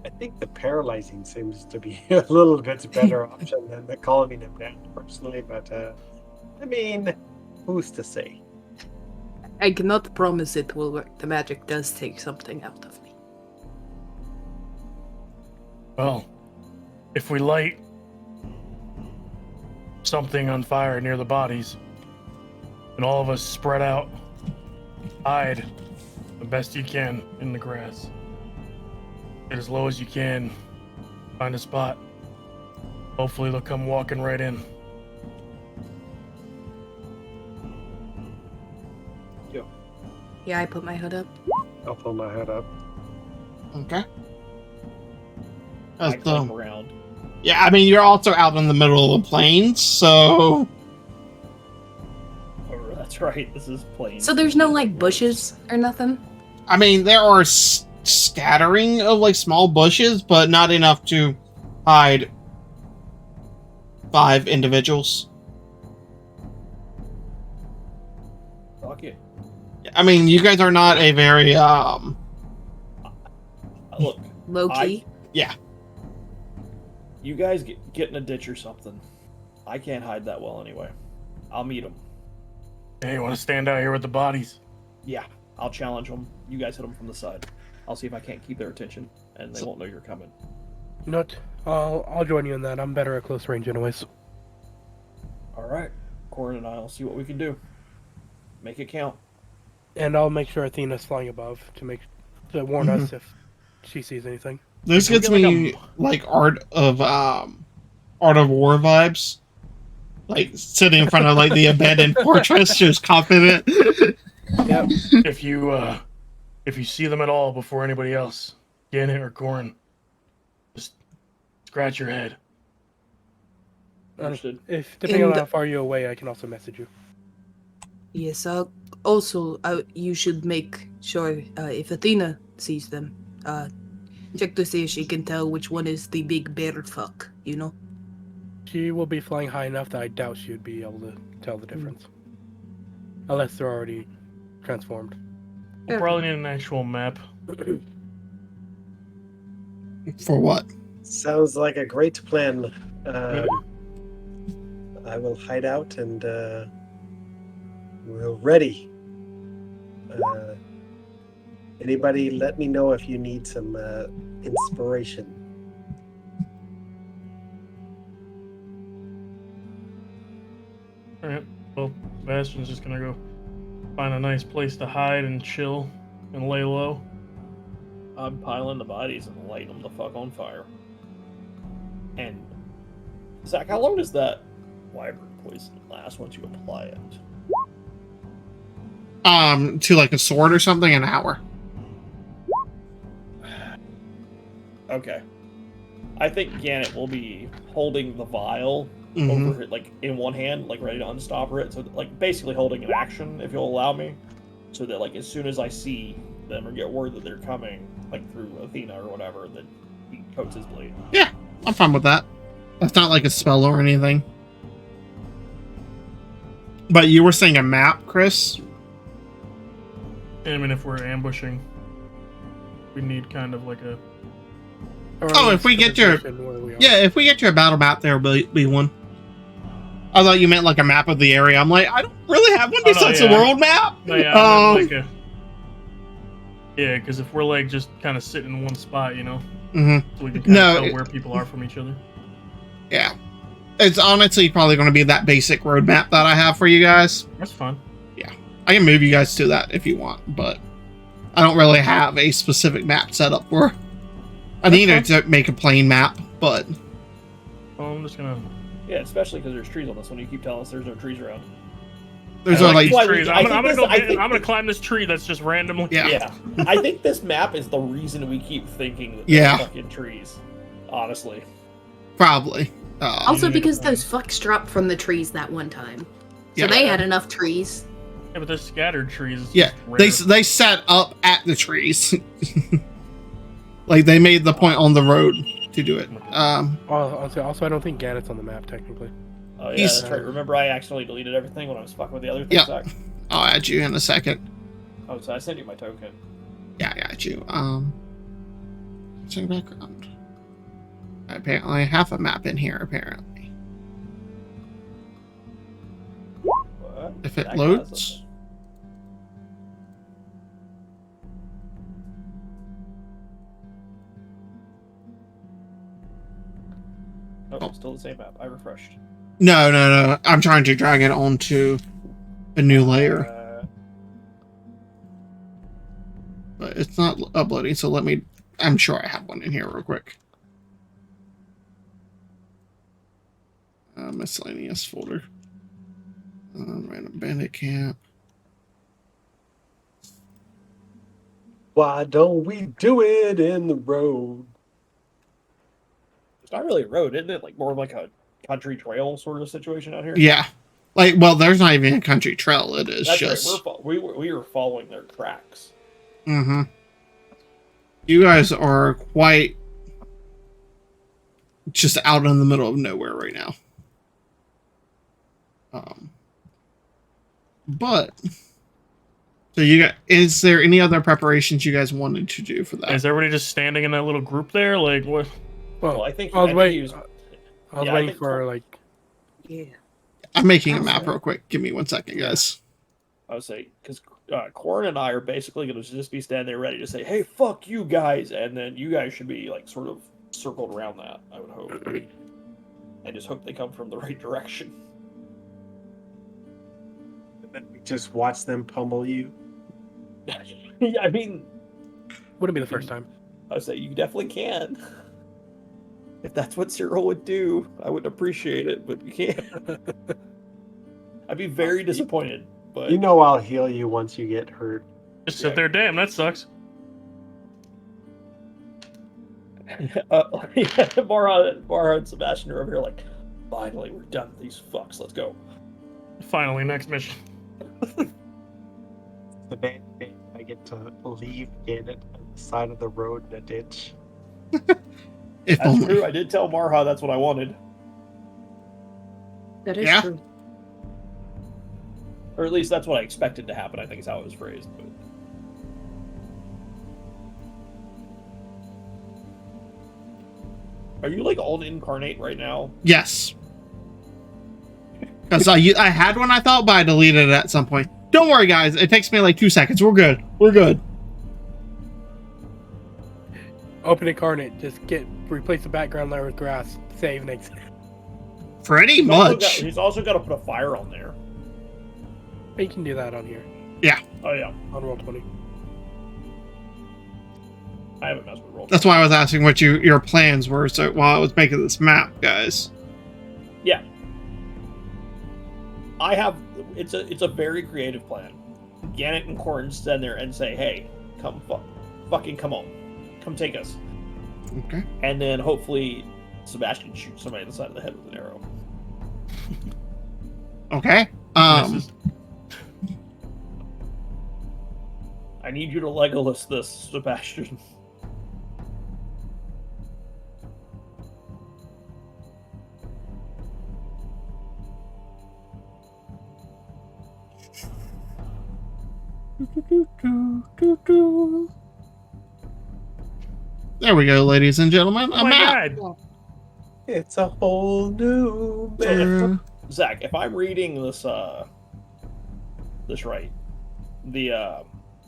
I think the paralyzing seems to be a little bit better option than the calming him down, personally, but I mean, who's to say? I cannot promise it will work. The magic does take something out of me. Well, if we light something on fire near the bodies, and all of us spread out, hide, the best you can in the grass. Get as low as you can. Find a spot. Hopefully they'll come walking right in. Yeah, I put my hood up. I'll pull my head up. Okay. I climb around. Yeah, I mean, you're also out in the middle of the plains, so... Oh, that's right. This is plain. So there's no, like, bushes or nothing? I mean, there are scattering of, like, small bushes, but not enough to hide 5 individuals. Fuck it. I mean, you guys are not a very, Look, Low key? yeah. you guys get in a ditch or something. I can't hide that well anyway. I'll meet them. Hey, you want to stand out here with the bodies? Yeah, I'll challenge them. You guys hit them from the side. I'll see if I can't keep their attention, and they won't know you're coming. You know what? I'll join you in that. I'm better at close range anyways. All right, Corin and I'll see what we can do. Make it count. And I'll make sure Athena's flying above to warn us if she sees anything. This gets me like Art of War vibes. Like sitting in front of like the abandoned fortress, just confident. Yep. If you see them at all before anybody else, Gannett or Corin, just scratch your head. Understood. If depending on how far you're away, I can also message you. Yes, also, you should make sure if Athena sees them, check to see if she can tell which one is the big bear fuck, you know? She will be flying high enough that I doubt she would be able to tell the difference. Unless they're already transformed. We'll probably need an actual map. For what? Sounds like a great plan. I will hide out and we're ready. Anybody let me know if you need some inspiration. Alright, well, Bastion's just gonna go find a nice place to hide and chill and lay low. I'm piling the bodies and lighting them the fuck on fire. And Zach, how long does that wyvern poison last once you apply it? To like a sword or something, an hour. Okay. I think Gannett will be holding the vial over it, like in one hand, like ready to unstopper it. So like basically holding an action, if you'll allow me. So that like as soon as I see them or get word that they're coming, like through Athena or whatever, that he coats his blade. Yeah, I'm fine with that. That's not like a spell or anything. But you were saying a map, Chris? I mean, if we're ambushing, we need kind of like a... Oh, if we get your... Yeah, if we get your battle map, there will be one. I thought you meant like a map of the area. I'm like, I don't really have one besides the world map. No, yeah, I meant like a... Yeah, because if we're like just kind of sitting in one spot, you know, so we can kind of tell where people are from each other. Yeah. It's honestly probably going to be that basic roadmap that I have for you guys. That's fine. Yeah. I can move you guys to that if you want, but I don't really have a specific map set up for. I need to make a plain map, but... Well, I'm just going to... Yeah, especially because there's trees on this one. You keep telling us there's no trees around. There's like trees. I'm gonna climb this tree that's just randomly. Yeah. I think this map is the reason we keep thinking that there's fucking trees. Honestly. Probably. Also because those fucks dropped from the trees that one time. So they had enough trees. Yeah, but there's scattered trees. Yeah, they set up at the trees. Like they made the point on the road to do it. Also, I don't think Gannett's on the map technically. Oh yeah, that's right. Remember, I accidentally deleted everything when I was fucking with the other things. Yeah, I'll add you in a second. Oh, so I sent you my token. Yeah, I got you. Check background. Apparently, I have a map in here. Apparently, What? If it loads. Oh, still the same map. I refreshed. No. I'm trying to drag it onto a new layer. but it's not uploading. So let me. I'm sure I have one in here real quick. Miscellaneous folder. Random bandit camp. Why don't we do it in the road? It's not really a road, isn't it? Like more of like a country trail sort of situation out here. Yeah, like well, there's not even a country trail. It is That's just right. We were following their tracks. Mm-hmm. You guys are quite just out in the middle of nowhere right now. But so you got, is there any other preparations you guys wanted to do for that? Is everybody just standing in that little group there? Like what? Well, I think I was waiting. was, I was waiting for like. Yeah. I'm making a map real quick. Give me 1 second, guys. I would say because Corn and I are basically going to just be standing there ready to say, "Hey, fuck you guys," and then you guys should be like sort of circled around that. I would hope. I just hope they come from the right direction. And then we just watch them pummel you. Yeah, I mean, Wouldn't be the first time. I would say you definitely can. If that's what Cyril would do, I would appreciate it, but you can't. I'd be very disappointed. But You know I'll heal you once you get hurt. Just sit there. Damn, that sucks. Mara and Sebastian are over here like, finally, we're done with these fucks. Let's go. Finally, next mission. The bad thing, I get to leave Gannett on the side of the road in a ditch. If That's only. true. I did tell Marha that's what I wanted. That is Yeah. true. Or at least that's what I expected to happen, I think is how it was phrased. But... Are you like all incarnate right now? Yes. Because I had one, I thought, but I deleted it at some point. Don't worry, guys. It takes me like 2 seconds. We're good. We're good. Open incarnate. Just replace the background layer with grass. Save next. Pretty much. He's also got to put a fire on there. You can do that on here. Oh yeah, On Roll20. I haven't messed with roll. That's why I was asking what your plans were. So while I was making this map, guys. Yeah, I have. It's a very creative plan. Gannett and Corn stand there and say, "Hey, come fucking come on, come take us." Okay. And then hopefully Sebastian shoots somebody in the side of the head with an arrow. Okay. I need you to Legolas this, Sebastian. There we go, ladies and gentlemen. Oh A my map. god. It's a whole new So if- map. Zach, if I'm reading this right, the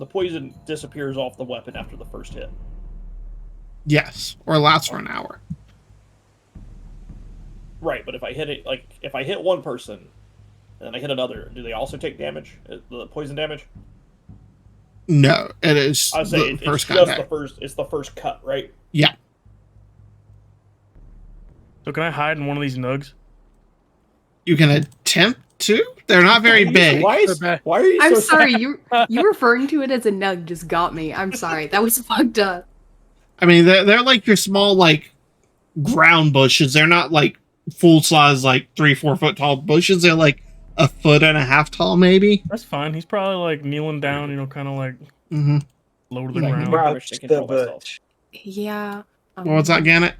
poison disappears off the weapon after the first hit. Yes, or lasts for an hour. Right, but if I hit it, like if I hit one person and then I hit another, do they also take damage? The poison damage? No, it is I would say the first it's just contact. it's the first cut, right? Yeah. So can I hide in one of these nugs? You can attempt to. They're not very big. Why are you I'm so sorry, you referring to it as a nug just got me. I'm sorry. That was fucked up. I mean, they're like your small, like, ground bushes. They're not like full size, like 3-4 foot tall bushes. They're like 1.5 foot tall, maybe. That's fine. He's probably like kneeling down, kind of like Mm-hmm. low to the Like, ground. right. Crouch permission to the control myself. bush. Yeah. What's that, Gannett?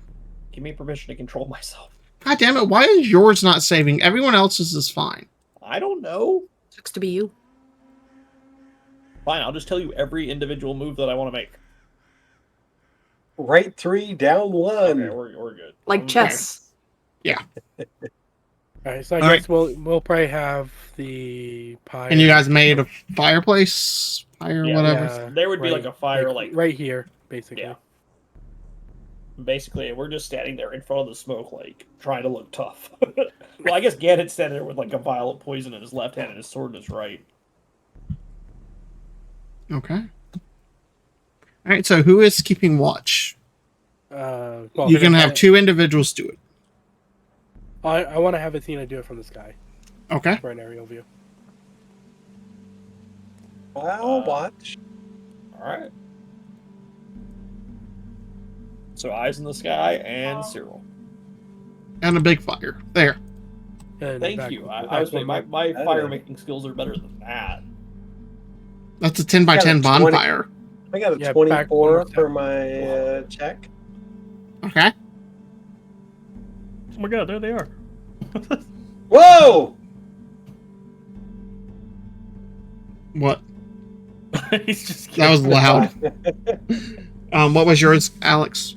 Give me permission to control myself. God damn it! Why is yours not saving? Everyone else's is fine. I don't know. Sucks to be you. Fine, I'll just tell you every individual move that I want to make. Right 3, down 1. Okay, we're good. Like Okay. chess. Alright, so I All guess we'll probably have the pie. And you guys made a fireplace, fire, Yeah, whatever. Yeah, There would be right- like a fire, like right here, basically. Yeah. Basically, we're just standing there in front of the smoke, like trying to look tough. Well, I guess Gannett's standing there with like a vial of poison in his left hand and his sword in his right. Okay. All right, so who is keeping watch? Well, You can have 2 individuals do it. I want to have Athena do it from the sky Okay. for an aerial view. I'll watch. All right. So eyes in the sky and Cyril. And a big fire. There. And Thank you. I was saying my fire making skills are better than that. That's a 10 by 10 bonfire. I got a Yeah, 24 back for my check. Okay. Oh my god, there they are. Whoa! What? He's just That was loud. What was yours, Alex?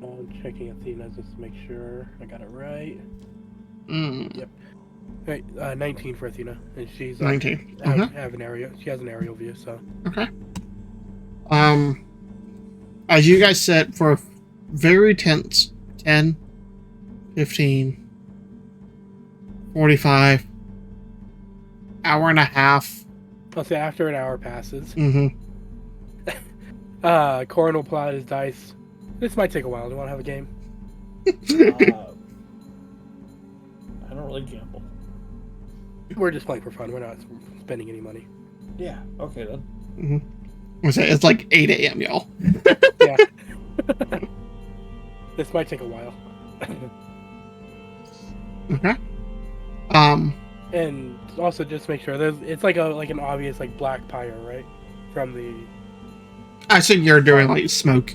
I'm checking Athena just to make sure I got it right. Mm. Right, 19 for Athena, and she's 19. have an area. She has an aerial view, so Okay. As you guys said, for a very tense 10, 15, 45, hour and a half. I'll say after an hour passes, Mm-hmm. Corin will pull out his dice. This might take a while. Do you want to have a game? I don't really gamble. We're just playing for fun. We're not spending any money. Yeah. Okay then. Mm-hmm. It's like 8 a.m., y'all. Yeah. This might take a while. Okay. And also just make sure it's like an obvious like black pyre, right? From the I assume you're doing like smoke.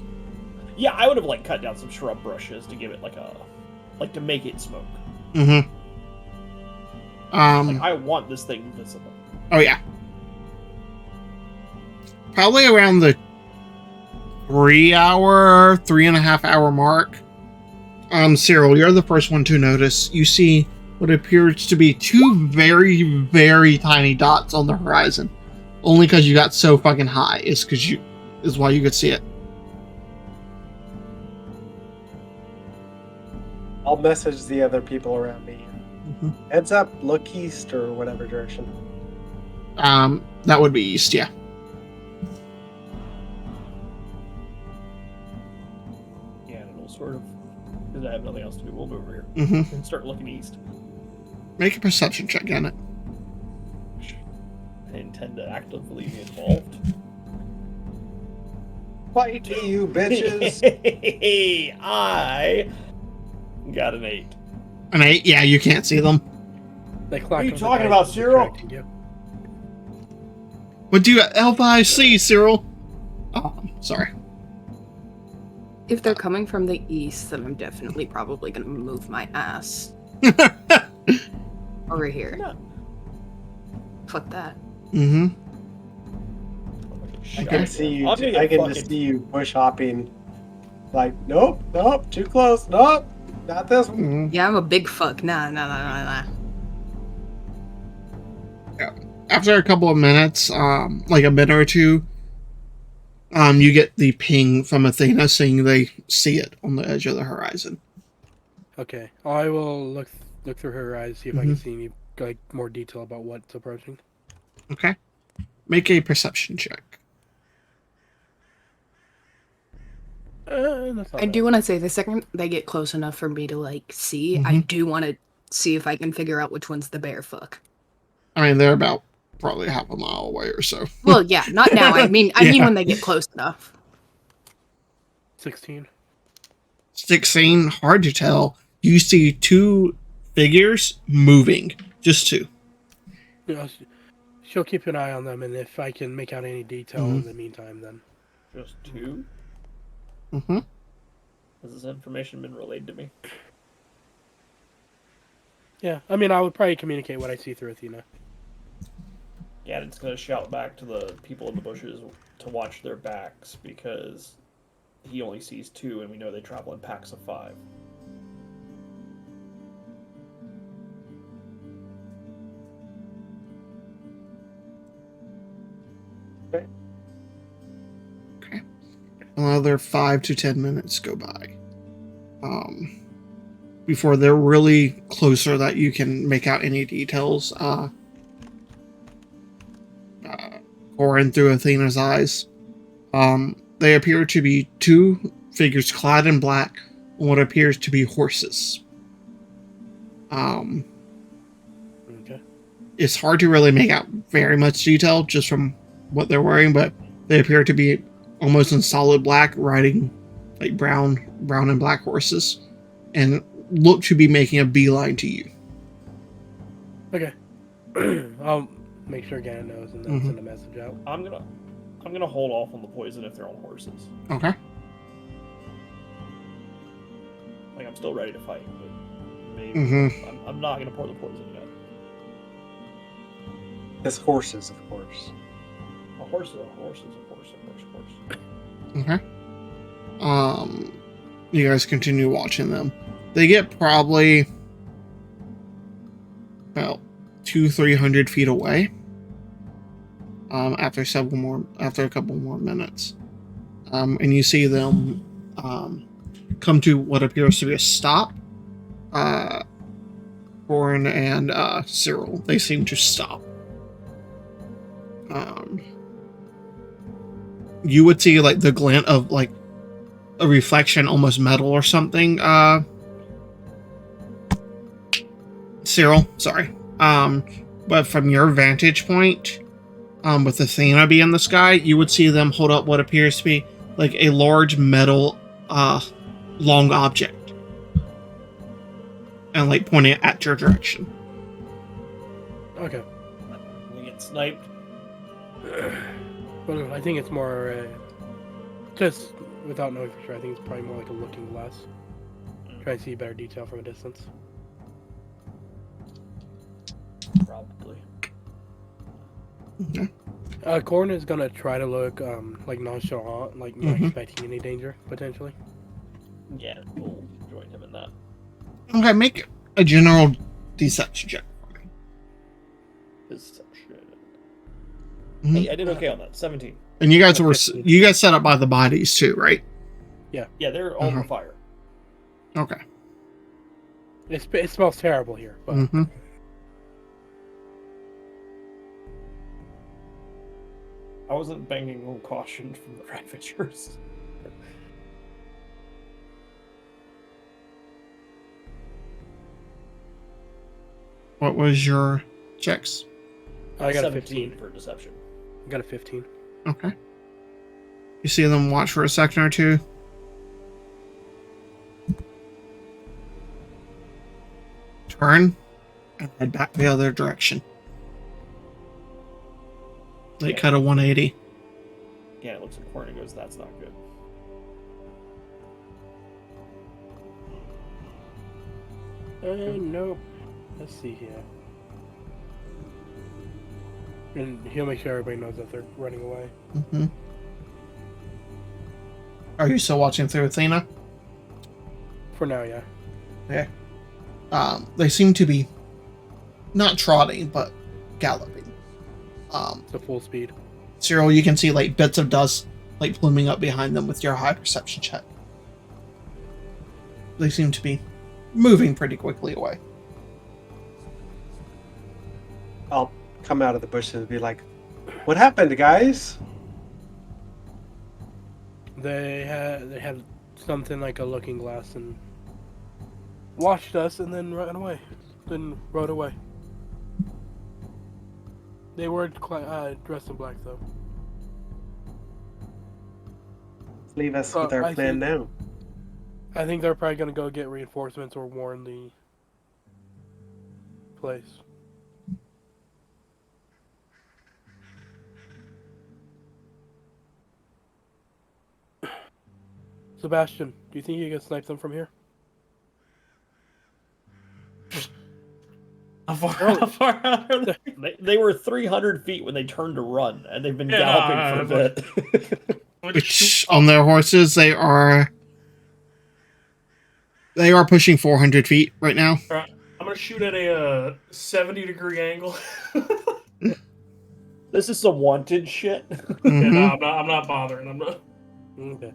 Yeah, I would have like cut down some shrub brushes to give it to make it smoke. Mm-hmm. Like I want this thing visible. Oh yeah. Probably around the 3.5 hour mark. Cyril, you're the first one to notice. You see what appears to be 2 very, very tiny dots on the horizon. Only because you got so fucking high is why you could see it. I'll message the other people around me. Mm-hmm. Heads up, look east or whatever direction. That would be east, yeah. Yeah, and it'll sort of, because I have nothing else to do, we'll move over here Mm-hmm. and start looking east. Make a perception check on it. I intend to actively be involved. Fight you, bitches! I got an 8. An 8? Yeah, you can't see them. like. What are you talking about, Cyril? What do you help I see, Cyril? Oh, sorry. If they're coming from the east, then I'm definitely probably gonna move my ass over here. No. Fuck that. Mm-hmm. I can see you. I can just see you bush hopping. Like, nope, too close, nope, not this one. Mm-hmm. Yeah, I'm a big fuck. Nah. After a couple of minutes, like a minute or two, you get the ping from Athena saying they see it on the edge of the horizon. Okay, I will look through her eyes, see if I can see any like more detail about what's approaching. Okay. Make a perception check. I do want to say the second they get close enough for me to like see, I do want to see if I can figure out which one's the bear fuck. I mean, they're about probably half a mile away or so. Well, yeah, not now. I mean when they get close enough. 16. 16, hard to tell. You see 2 figures moving. Just 2. You know, she'll keep an eye on them, and if I can make out any detail in the meantime, then. Just 2? Mm-hmm. Has this information been relayed to me? Yeah, I mean, I would probably communicate what I see through Athena. Yeah, it's going to shout back to the people in the bushes to watch their backs because he only sees 2 and we know they travel in packs of 5. Okay. Another 5 to 10 minutes go by. Before they're really closer that you can make out any details. Pouring through Athena's eyes. They appear to be two figures clad in black on what appears to be horses. Okay. It's hard to really make out very much detail just from what they're wearing, but they appear to be almost in solid black, riding like brown and black horses, and look to be making a beeline to you. Okay. I'll make sure Gannon knows and then send a message out. I'm gonna hold off on the poison if they're on horses. Okay. Like, I'm still ready to fight, but maybe I'm not gonna pour the poison yet. It's horses, of course. A horse is a horse is a horse, of course. Okay. You guys continue watching them. They get probably about 200-300 feet away. After a couple more minutes, and you see them come to what appears to be a stop. Corin and Cyril, they seem to stop. You would see like the glint of like a reflection, almost metal or something. Cyril, sorry. But from your vantage point, with Athena being in the sky, you would see them hold up what appears to be like a large metal, long object, and like pointing it at your direction. Okay. We get sniped. Well, I think it's more just without knowing for sure. I think it's probably more like a looking glass. Try to see better detail from a distance. Probably. Okay. Corin is gonna try to look like nonchalant, like not expecting any danger potentially. Yeah, we'll join him in that. Okay, make a general deception check. Deception. Mhm. Hey, I did okay on that. 17. And you guys set up by the bodies too, right? Yeah, they're all on fire. Okay. It smells terrible here, but I wasn't banging on caution from the Ravagers. What was your checks? I got a 17 15 for deception. I got a 15. Okay. You see them watch for a second or two. Turn and head back the other direction. They cut a 180. Yeah, it looks at Corin and goes, "That's not good." Nope. Let's see here. And he'll make sure everybody knows that they're running away. Are you still watching through Athena? For now, yeah. Okay. They seem to be not trotting, but galloping. It's a full speed. Cyril, you can see like bits of dust like pluming up behind them with your high perception check. They seem to be moving pretty quickly away. I'll come out of the bushes and be like, "What happened, guys?" They had something like a looking glass and watched us and then ran away. Then rode away. They were dressed in black though. Leave us with our plan now. I think they're probably gonna go get reinforcements or warn the place. Sebastian, do you think you can snipe them from here? How far out are they? They were 300 feet when they turned to run, and they've been galloping for a bit. Which, on their horses, they are pushing 400 feet right now. I'm gonna shoot at a 70-degree angle. This is some wanted shit. Yeah, no, I'm not bothering. I'm not. Okay.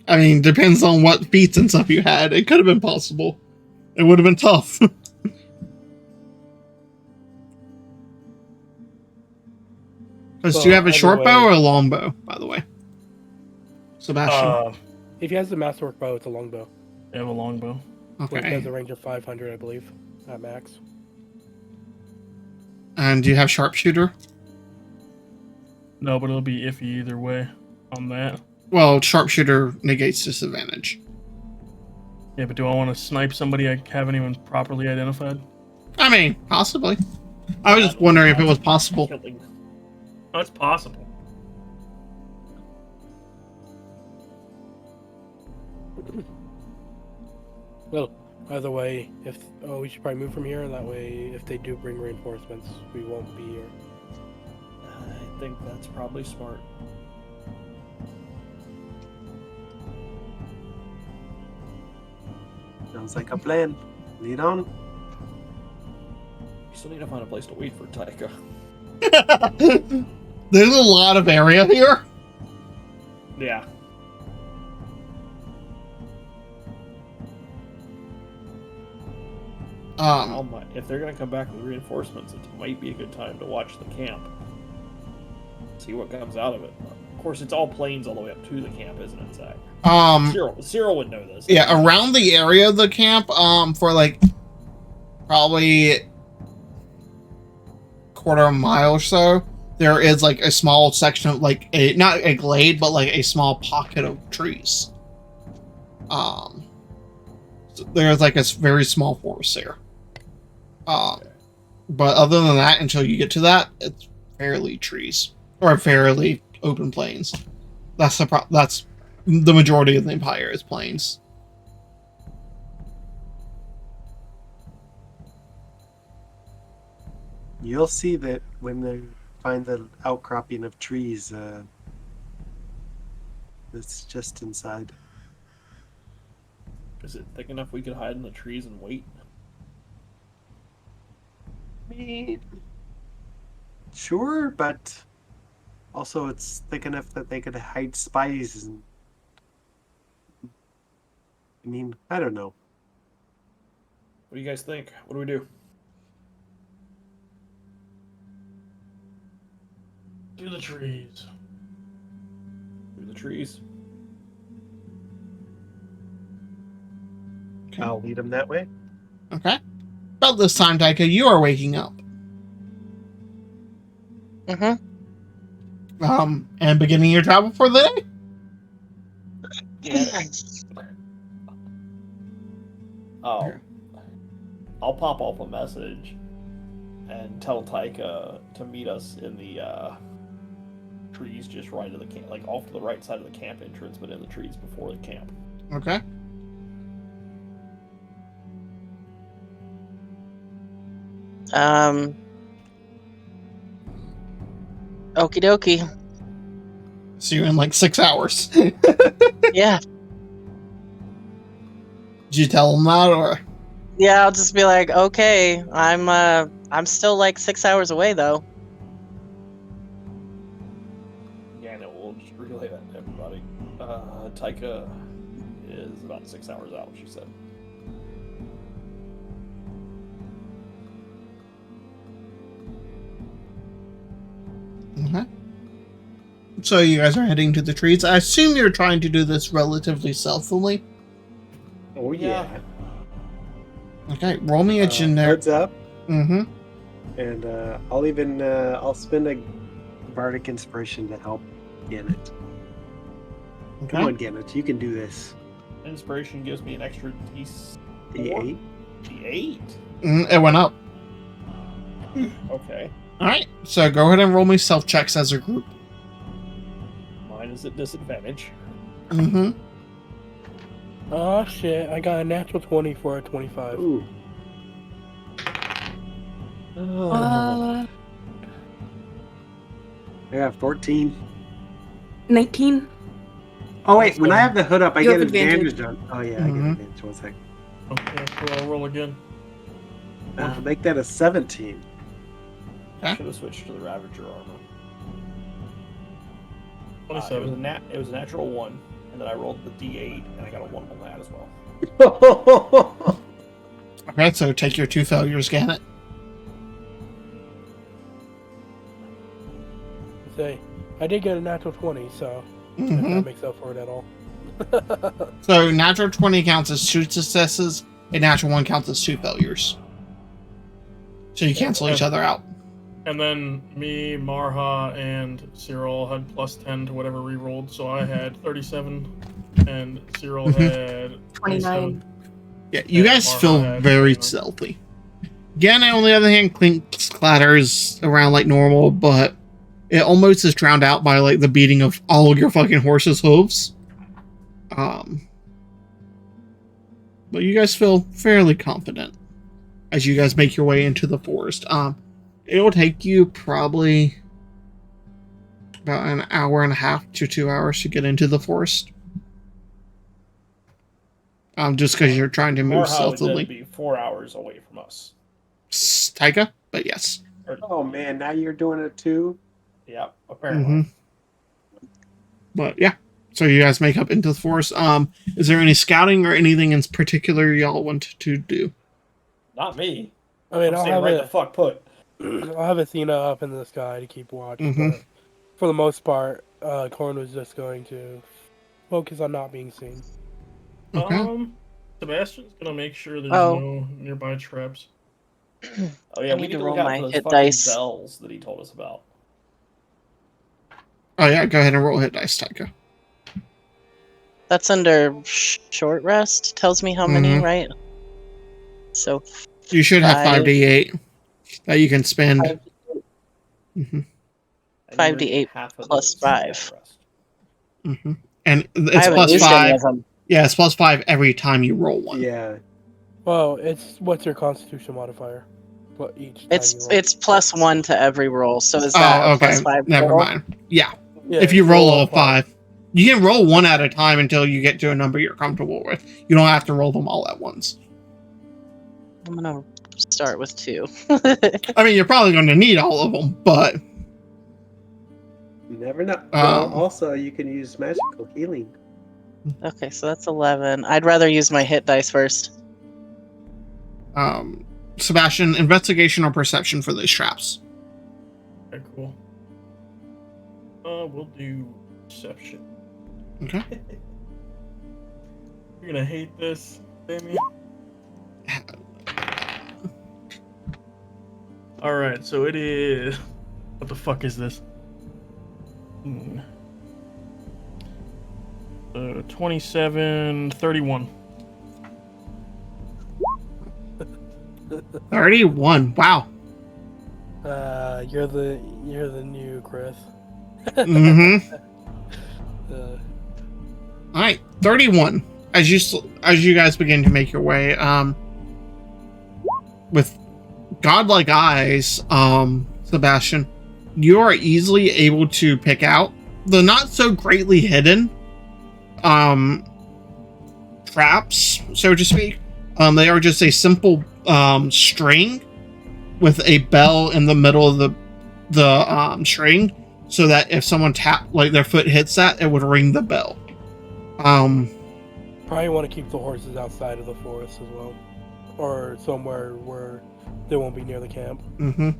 I mean, depends on what feats and stuff you had. It could have been possible. It would have been tough. But do Well, you have a either short bow way- or a long bow, by the way? Sebastian. If he has the masterwork bow, it's a longbow. I have a longbow. Which Okay. has a range of 500, I believe, at max. And do you have sharpshooter? No, but it'll be iffy either way on that. Well, sharpshooter negates disadvantage. Yeah, but do I want to snipe somebody I haven't even properly identified? I mean, possibly. I was just wondering if it was possible. Killing. Oh, it's possible. Well, either way, we should probably move from here, and that way, if they do bring reinforcements, we won't be here. I think that's probably smart. Sounds like a plan. Lead on. We still need to find a place to wait for Taika. There's a lot of area here. Yeah. If they're gonna come back with reinforcements, it might be a good time to watch the camp. See what comes out of it. Of course, it's all plains all the way up to the camp, isn't it, Zach? Cyril would know this. Yeah, around the area of the camp, for like probably quarter of a mile or so, there is like a small section of like not a glade, but like a small pocket of trees. So there's like a very small forest there. But other than that, until you get to that, it's fairly trees or fairly open plains. That's the majority of the Empire is plains. You'll see that when they find the outcropping of trees that's just inside. Is it thick enough we could hide in the trees and wait? I mean, sure, but also it's thick enough that they could hide spies. And I mean, I don't know. What do you guys think? What do we do? To the trees. Through the trees. I'll lead them that way. Okay. About this time, Taika, you are waking up. Mm-hmm. And beginning your travel for the day? Yeah. Oh. I'll pop off a message and tell Taika to meet us in the trees just right of the camp, like off to the right side of the camp entrance, but in the trees before the camp. Okay. Okie dokie. See you in like 6 hours. Yeah. Did you tell him that, or? Yeah, I'll just be like, okay, I'm still like 6 hours away though. Yeah, no, we'll just relay that to everybody. Taika is about 6 hours out, she said. Okay. So you guys are heading to the trees. I assume you're trying to do this relatively stealthily. Oh yeah. Okay, roll me a generic. Heads up. Mm-hmm. And I'll spend a bardic inspiration to help Gannett. Okay. Come on, Gannett, you can do this. Inspiration gives me an extra D8. D8? It went up. Okay. Alright, so go ahead and roll me self checks as a group. Mine is at disadvantage. Mm-hmm. Oh shit, I got a natural 20 for a 25. Ooh. Uh, I got 14. 19. Oh wait, when I have the hood up, I You get have advantage. advantage on. Oh yeah, I get Mhm. advantage. 1 second. Okay, so I'll roll again. Make that a 17. Should have switched to the Ravager armor. It was 27. it was a natural 1, and then I rolled the D8, and I got a 1 on that as well. Okay, so take your 2 failures, Gannett. say, I did get a natural 20, so if that makes up for it at all. So natural 20 counts as 2 successes, a natural 1 counts as 2 failures. So you cancel each other out. And then me, Marha, and Cyril had plus 10 to whatever we rolled, so I had 37, and Cyril had 29. Yeah, you guys feel very stealthy. Again, on the other hand, clinks, clatters around like normal, but it almost is drowned out by like the beating of all of your fucking horse's hooves. But you guys feel fairly confident as you guys make your way into the forest. It'll take you probably about an hour and a half to 2 hours to get into the forest. Just because you're trying to move stealthily. Would be 4 hours away from us. Taika, but yes. Oh man, now you're doing it too? Yeah, apparently. But yeah, so you guys make up into the forest. Is there any scouting or anything in particular y'all want to do? Not me. I mean, I'll have right the fuck put. I'll have Athena up in the sky to keep watch. But for the most part, Corn was just going to focus on not being seen. Okay. Sebastian's gonna make sure there's no nearby traps. Oh yeah, I we need to can roll look out my for those hit fucking dice. bells that he told us about. Oh yeah, go ahead and roll hit dice, Taika. That's under short rest. Tells me how many, right? So you should have 5d8 that you can spend. 5d8 plus 5. And it's I haven't plus used 5. any of them. Yeah, it's plus 5 every time you roll one. Yeah. Well, what's your Constitution modifier? Each time you roll? It's plus 1 to every roll. So is that a plus 5? Never total? mind. Yeah. If you roll a 5. You can roll one at a time until you get to a number you're comfortable with. You don't have to roll them all at once. I'm gonna start with 2. I mean, you're probably going to need all of them, but you never know. Well, also, you can use magical healing. Okay, so that's 11. I'd rather use my hit dice first. Sebastian, investigation or perception for these traps? Okay, cool. We'll do perception. Okay. You're gonna hate this, Damien. Alright, so it is... What the fuck is this? 27, 31. 31. Wow. You're the new Chris. All right, 31. As you guys begin to make your way, with godlike eyes, Sebastian, you are easily able to pick out the not so greatly hidden traps, so to speak. They are just a simple string with a bell in the middle of the string, so that if someone their foot hits that, it would ring the bell. Probably want to keep the horses outside of the forest as well, or somewhere where they won't be near the camp. Am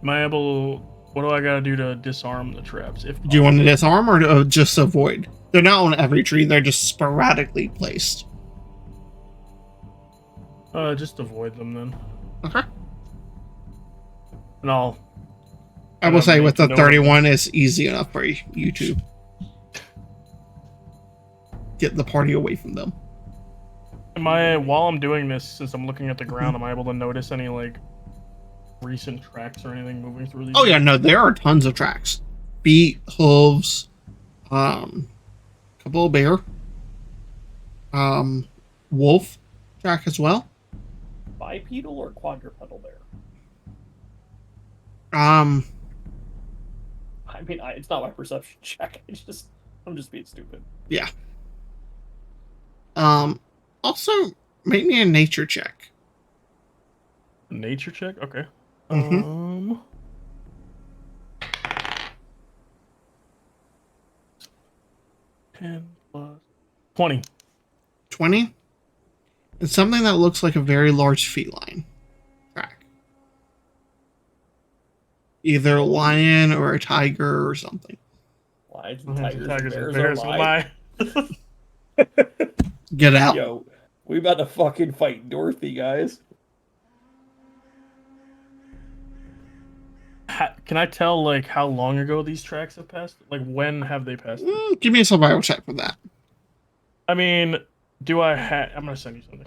I able? What do I gotta do to disarm the traps? Do you want to disarm or just avoid? They're not on every tree; they're just sporadically placed. Just avoid them then. Okay. And I will say with the 31, it's easy enough for you to get the party away from them. While I'm doing this, since I'm looking at the ground, am I able to notice any recent tracks or anything moving through these? Oh yeah, no, there are tons of tracks. Feet, hooves, couple of bear, wolf track as well. Bipedal or quadrupedal bear? I mean, it's not my perception check. I'm just being stupid. Yeah. Also, make me a nature check. Nature check? Okay. 10 plus 20. 20? It's something that looks like a very large feline track. either a lion or a tiger or something. Lions and tigers and bears are oh live. my. Get out. Yo, we about to fucking fight Dorothy, guys. Can I tell like how long ago these tracks have passed? Like when have they passed? Give me a survival check for that. I mean, do I have? I'm gonna send you something.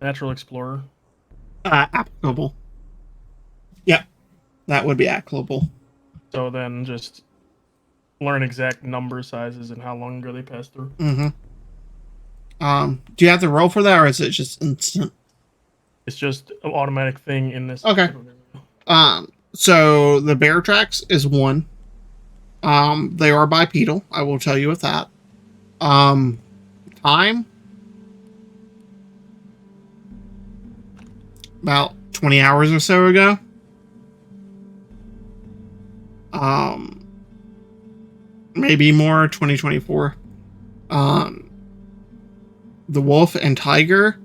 Natural Explorer. Applicable. Yep, that would be applicable. So then just learn exact number sizes and how long ago they passed through. Mm-hmm. Do you have to roll for that, or is it just instant? It's just an automatic thing in this. Okay. So the bear tracks is 1. They are bipedal. I will tell you with that. Time about 20 hours or so ago. Maybe more. 2024. The wolf and tiger.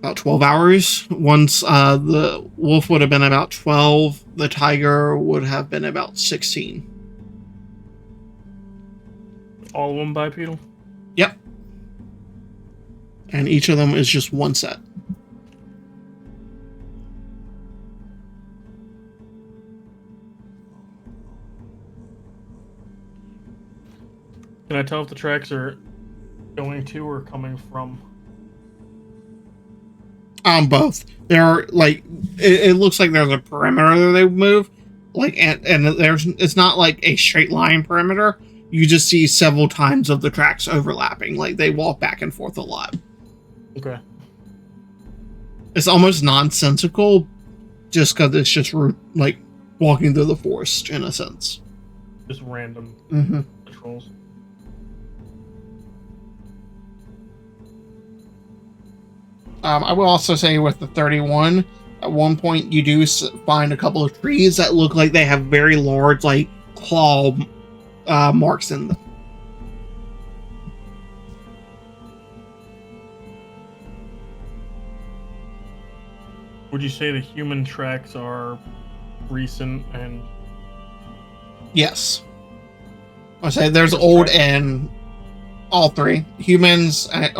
About 12 hours. Once the wolf would have been about 12, the tiger would have been about 16. All of them bipedal? Yep. And each of them is just 1 set. Can I tell if the tracks are going to or coming from? Both. There are like it looks like there's a perimeter they move, like and there's it's not like a straight line perimeter. You just see several times of the tracks overlapping, like they walk back and forth a lot. Okay. It's almost nonsensical, just because it's just like walking through the forest in a sense. Just random patrols. I will also say with the 31, at one point you do find a couple of trees that look like they have very large, like, claw marks in them. Would you say the human tracks are recent and... Yes. I say there's old and all 3. Humans and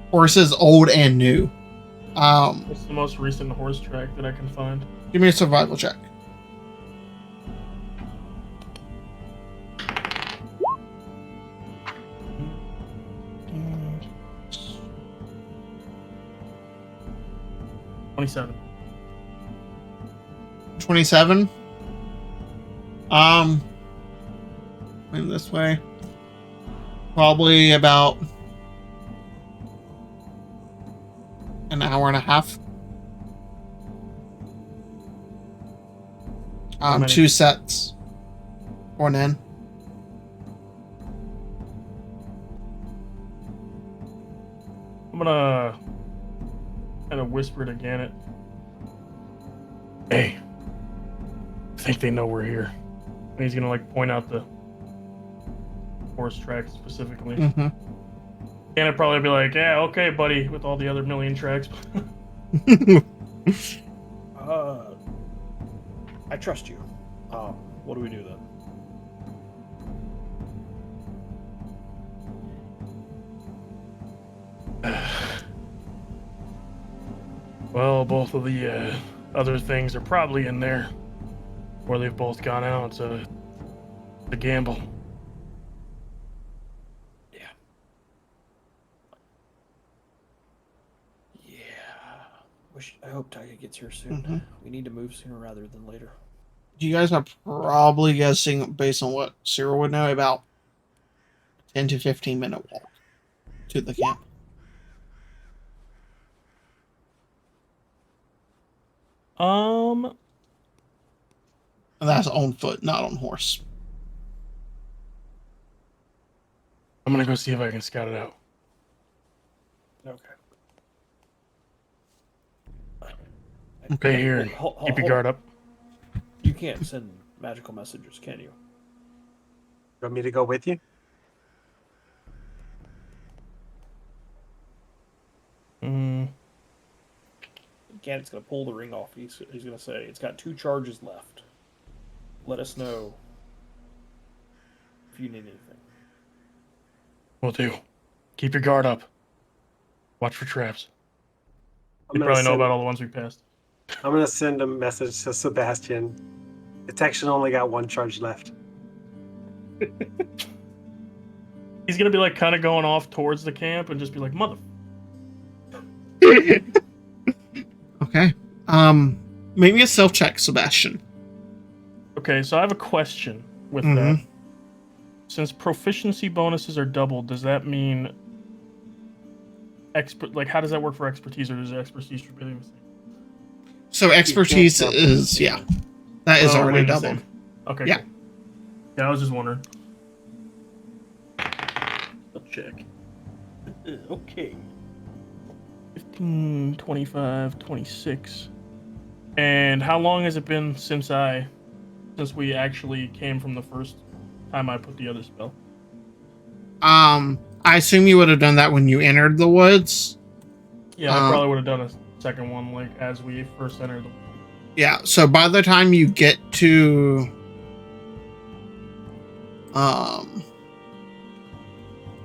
horses, old and new. What's the most recent horse track that I can find? Give me a survival check. $27. 27. Maybe this way. Probably about an hour and a half. 2 sets. 1 in. I'm gonna kind of whisper to Gannett. Hey, I think they know we're here. And he's gonna like point out the horse tracks specifically. Gannett probably be like, yeah, okay, buddy, with all the other million tracks. I trust you. What do we do then? Well, both of the other things are probably in there, or they've both gone out. So it's a gamble. I hope Tiger gets here soon. We need to move sooner rather than later. You guys are probably guessing, based on what Cyril would know, about 10 to 15 minute walk to the camp. And that's on foot, not on horse. I'm gonna go see if I can scout it out. Okay. Stay here and keep your guard up. You can't send magical messages, can you? Want me to go with you? can, it's going to pull the ring off. He's going to say, it's got 2 charges left. Let us know if you need anything. Will do. Keep your guard up. Watch for traps. I'm You gonna probably know send- about all the ones we passed. I'm gonna send a message to Sebastian. Detection only got 1 charge left. He's gonna be like kind of going off towards the camp and just be like, "Mother." Okay. Make me a self check, Sebastian. Okay, so I have a question with Mhm. that. Since proficiency bonuses are doubled, does that mean like how does that work for expertise, or does expertise for being the same? So expertise double. is that is Oh, already remain the doubled. same. Okay. Yeah. Cool. Yeah, I was just wondering. I'll check. Okay. 15, 25, 26. And how long has it been since we actually came from the first time I put the other spell? I assume you would have done that when you entered the woods. Yeah, I probably would have done a second one like as we first entered the Yeah, so by the time you get to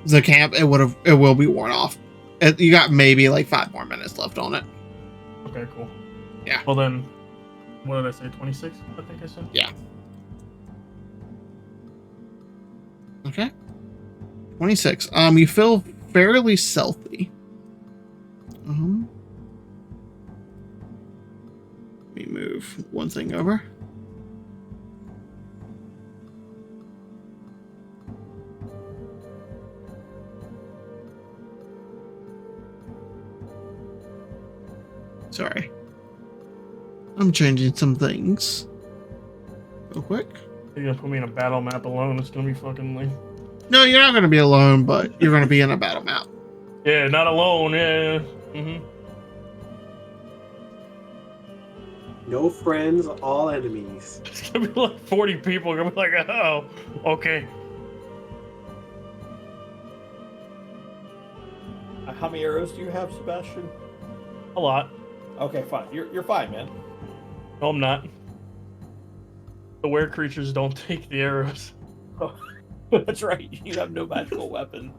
the camp, it will be worn off. You got maybe like 5 more minutes left on it. Okay, cool. Yeah. Well then, what did I say? 26? I think I said. Yeah. Okay. 26. You feel fairly stealthy. Let me move one thing over. Sorry. I'm changing some things. Real quick. You're gonna put me in a battle map alone. It's gonna be fucking like. No, you're not going to be alone, but you're going to be in a battle map. Yeah, not alone. Yeah. Mm-hmm. No friends, all enemies. It's gonna be like 40 people. Gonna be like, oh, okay. How many arrows do you have, Sebastian? A lot. Okay, fine. You're fine, man. No, I'm not. The were creatures don't take the arrows. That's right. You have no magical weapon.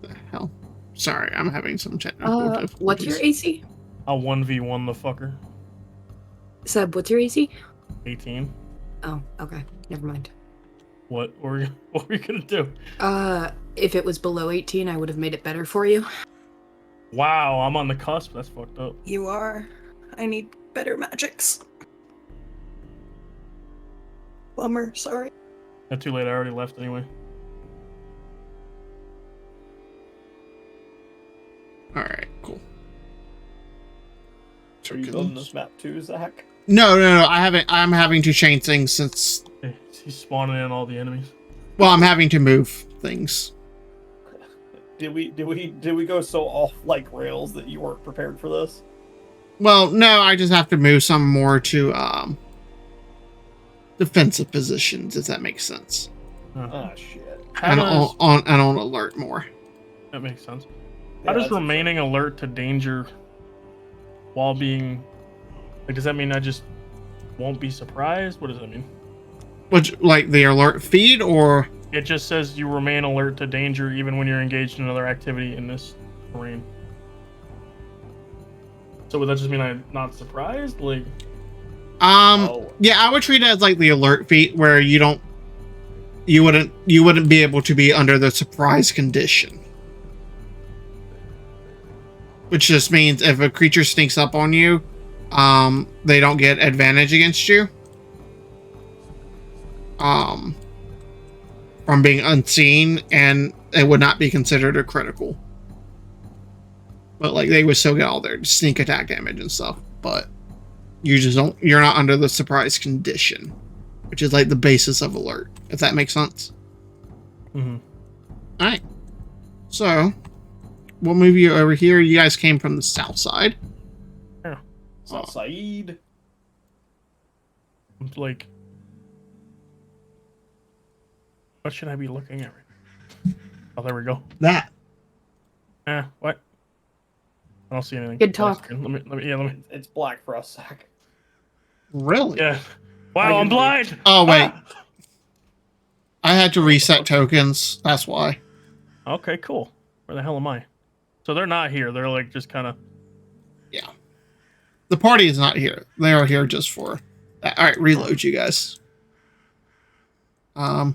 The hell? Sorry, I'm having some technical difficulties. What's your AC? I'll 1v1 the fucker. Seb, what's your AC? 18. Oh, okay. Never mind. What were you gonna do? If it was below 18, I would have made it better for you. Wow, I'm on the cusp. That's fucked up. You are. I need better magics. Bummer, sorry. Not too late. I already left anyway. Alright, cool. Are you building this map too, Zach? No. I haven't. I'm having to change things since. He's spawning in all the enemies. Well, I'm having to move things. Did we go so off like rails that you weren't prepared for this? Well, no, I just have to move some more to defensive positions, if that makes sense. Ah, shit. And on alert more. That makes sense. Yeah, How does that's remaining alert to danger while being like? Does that mean I just won't be surprised? What does that mean? Which, like the alert feed, or It just says you remain alert to danger even when you're engaged in another activity in this terrain. So would that just mean I'm not surprised? Like, yeah, I would treat it as like the alert feed, where you wouldn't be able to be under the surprise condition. Which just means if a creature sneaks up on you, they don't get advantage against you. From being unseen, and it would not be considered a critical. But like they would still get all their sneak attack damage and stuff. But you're not under the surprise condition, which is like the basis of alert, if that makes sense. mm-hmm. Alright. So we'll move you over here. You guys came from the south side. South Side. Like, what should I be looking at? Oh, there we go. That. What? I don't see anything. Good talk. Let me. It's black for us, Zach. Really? Yeah. Wow, I'm blind. Oh, wait. Ah! I had to reset tokens. That's why. Okay, cool. Where the hell am I? So they're not here. They're like just kind of. Yeah. The party is not here. They are here just for that. All right, reload you guys. And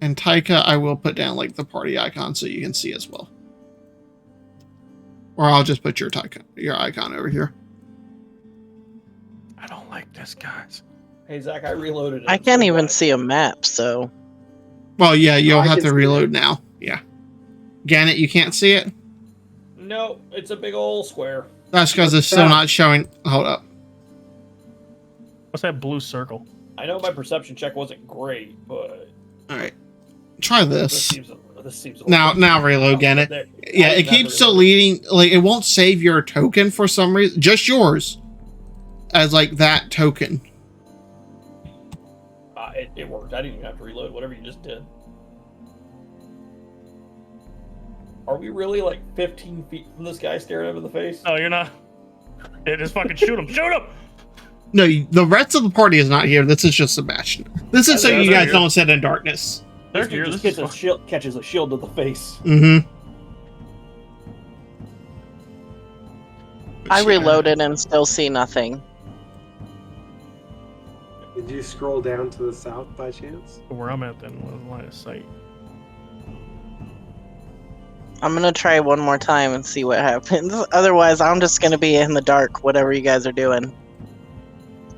Taika, I will put down like the party icon so you can see as well. Or I'll just put your icon over here. I don't like this, guys. Hey, Zach, I reloaded it. I can't even see a map, so. Well, yeah, you'll I have can to see reload it. now. Yeah. Gannett, you can't see it? No, it's a big old square. That's because it's still not showing. Hold up. What's that blue circle? I know my perception check wasn't great, but All right. Try this this. seems a Now reload Gannett. There- Yeah, I it did not keeps reload. deleting. Like, it won't save your token for some reason. Just yours. As, like, that token. It worked. I didn't even have to reload whatever you just did. Are we really like 15 feet from this guy staring him in the face? No, you're not. Yeah, just fucking shoot him. Shoot him. No, the rest of the party is not here. This is just Sebastian. This is so Yeah, you they're guys here. don't sit in darkness. They're This dude here. just This is gets a shield, catches a shield to the face. Mm-hmm. I reloaded and still see nothing. Did you scroll down to the south by chance? where I'm at then. With line of sight. I'm gonna try one more time and see what happens. Otherwise, I'm just gonna be in the dark, whatever you guys are doing.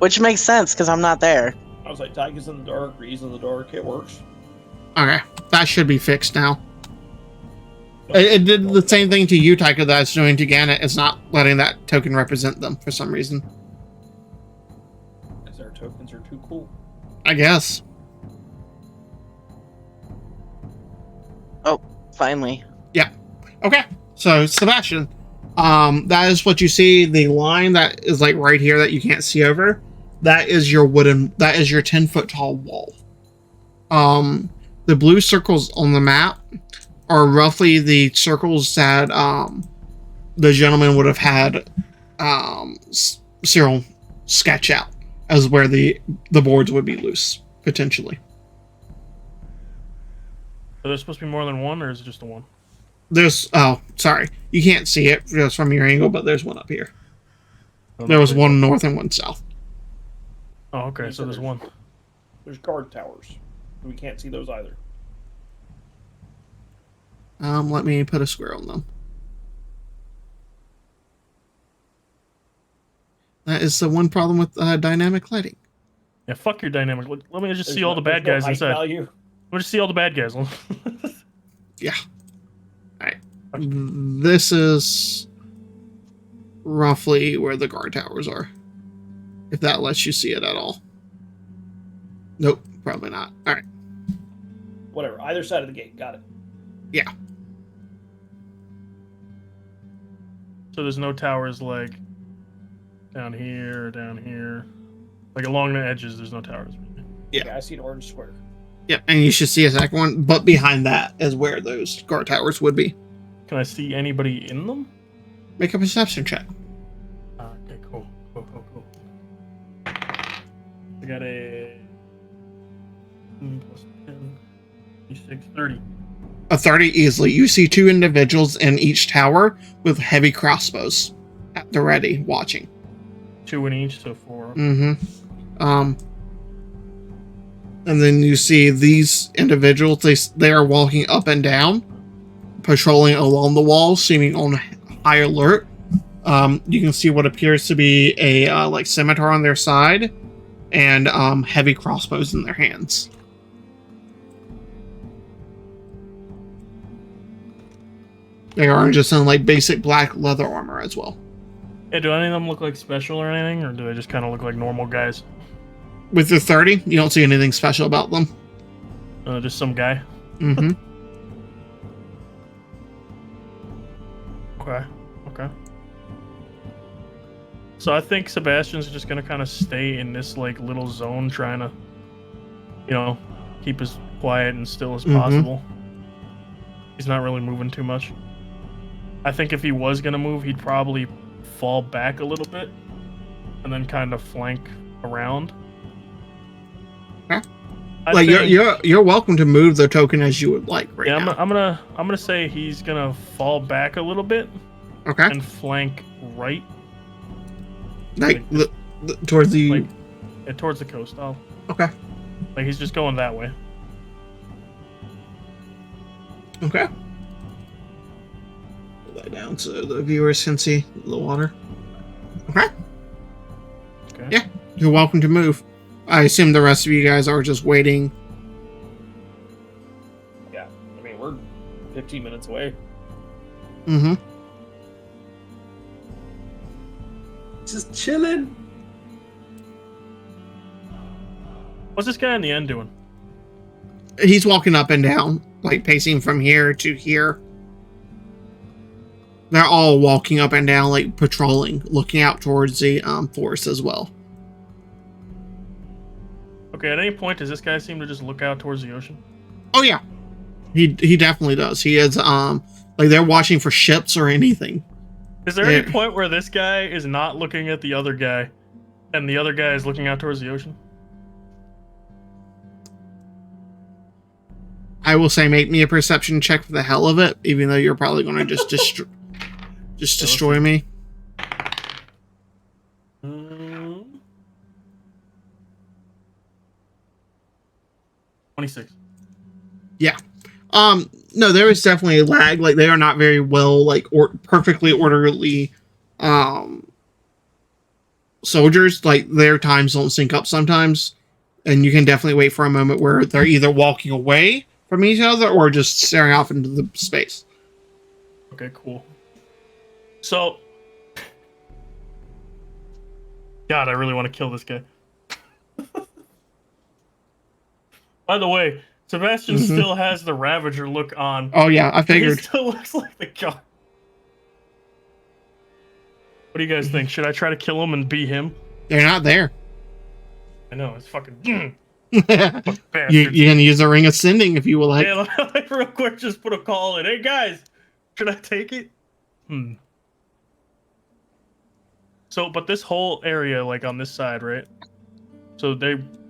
Which makes sense, because I'm not there. I was like, Tyga's in the dark, Ree's in the dark. It works. Okay, that should be fixed now. It did the same thing to you, Taika, that it's doing to Gannett. It's not letting that token represent them for some reason. Because our tokens are too cool. I guess. Oh, finally. Okay, so Sebastian, that is what you see. The line that is like right here that you can't see over, that is your 10-foot tall wall. The blue circles on the map are roughly the circles that the gentleman would have had Cyril sketch out as where the boards would be loose potentially. So there's supposed to be more than one, or is it just the one? There's sorry, you can't see it just from your angle, but there's one up here. Oh, There was one north and one south. Oh, okay. So there's one. There's guard towers. We can't see those either. Let me put a square on them. That is the one problem with dynamic lighting. Yeah, fuck your dynamic. Let me just There's see all no- the bad there's no guys height inside. value. Let me just see all the bad guys. Yeah. Alright. This is roughly where the guard towers are. If that lets you see it at all. Nope, probably not. Alright. Whatever. Either side of the gate. Got it. Yeah. So there's no towers like down here, or down here. Like along the edges, there's no towers. Yeah. Okay, I see an orange square. Yep, and you should see a second one, but behind that is where those guard towers would be. Can I see anybody in them? Make a perception check. Okay, cool. Cool. I got a plus 10, 6, 30. A 30 easily. You see two individuals in each tower with heavy crossbows at the ready, watching. 2 in each, so 4. Mm-hmm. And then you see these individuals, they are walking up and down, patrolling along the wall, seeming on high alert. You can see what appears to be a like scimitar on their side, and heavy crossbows in their hands. They are just in like basic black leather armor as well. Yeah, do any of them look like special or anything, or do they just kind of look like normal guys? With the 30, you don't see anything special about them. Just some guy. Mm-hmm. Okay. So I think Sebastian's just gonna kind of stay in this like little zone, trying to, keep as quiet and still as possible. He's not really moving too much. I think if he was gonna move, he'd probably fall back a little bit, and then kind of flank around. Okay. Like you're welcome to move the token as you would like right now. I'm gonna say he's gonna fall back a little bit. Okay. And flank right. Like towards the towards the coast. Okay. Like he's just going that way. Okay. Put that down so the viewers can see the water. Okay. Okay. Yeah, you're welcome to move. I assume the rest of you guys are just waiting. Yeah, I mean, we're 15 minutes away. Mm-hmm. Just chilling. What's this guy in the end doing? He's walking up and down, like pacing from here to here. They're all walking up and down, like patrolling, looking out towards the forest as well. Okay, at any point does this guy seem to just look out towards the ocean? Oh yeah, he definitely does. He is like they're watching for ships or anything. Is there any point where this guy is not looking at the other guy, and the other guy is looking out towards the ocean? I will say, make me a perception check for the hell of it, even though you're probably going to just destroy me. 26. Yeah. No, there is definitely a lag. Like, they are not very well, like, perfectly orderly soldiers. Like, their times don't sync up sometimes. And you can definitely wait for a moment where they're either walking away from each other or just staring off into the space. Okay, cool. So, God, I really want to kill this guy. By the way, Sebastian still has the Ravager look on. Oh yeah, I figured. He still looks like the guy. What do you guys think? Should I try to kill him and be him? They're not there. I know, it's fucking... You can use a ring of sending if you will like. Yeah, like real quick, just put a call in. Hey guys, should I take it? So, but this whole area, like on this side, right? So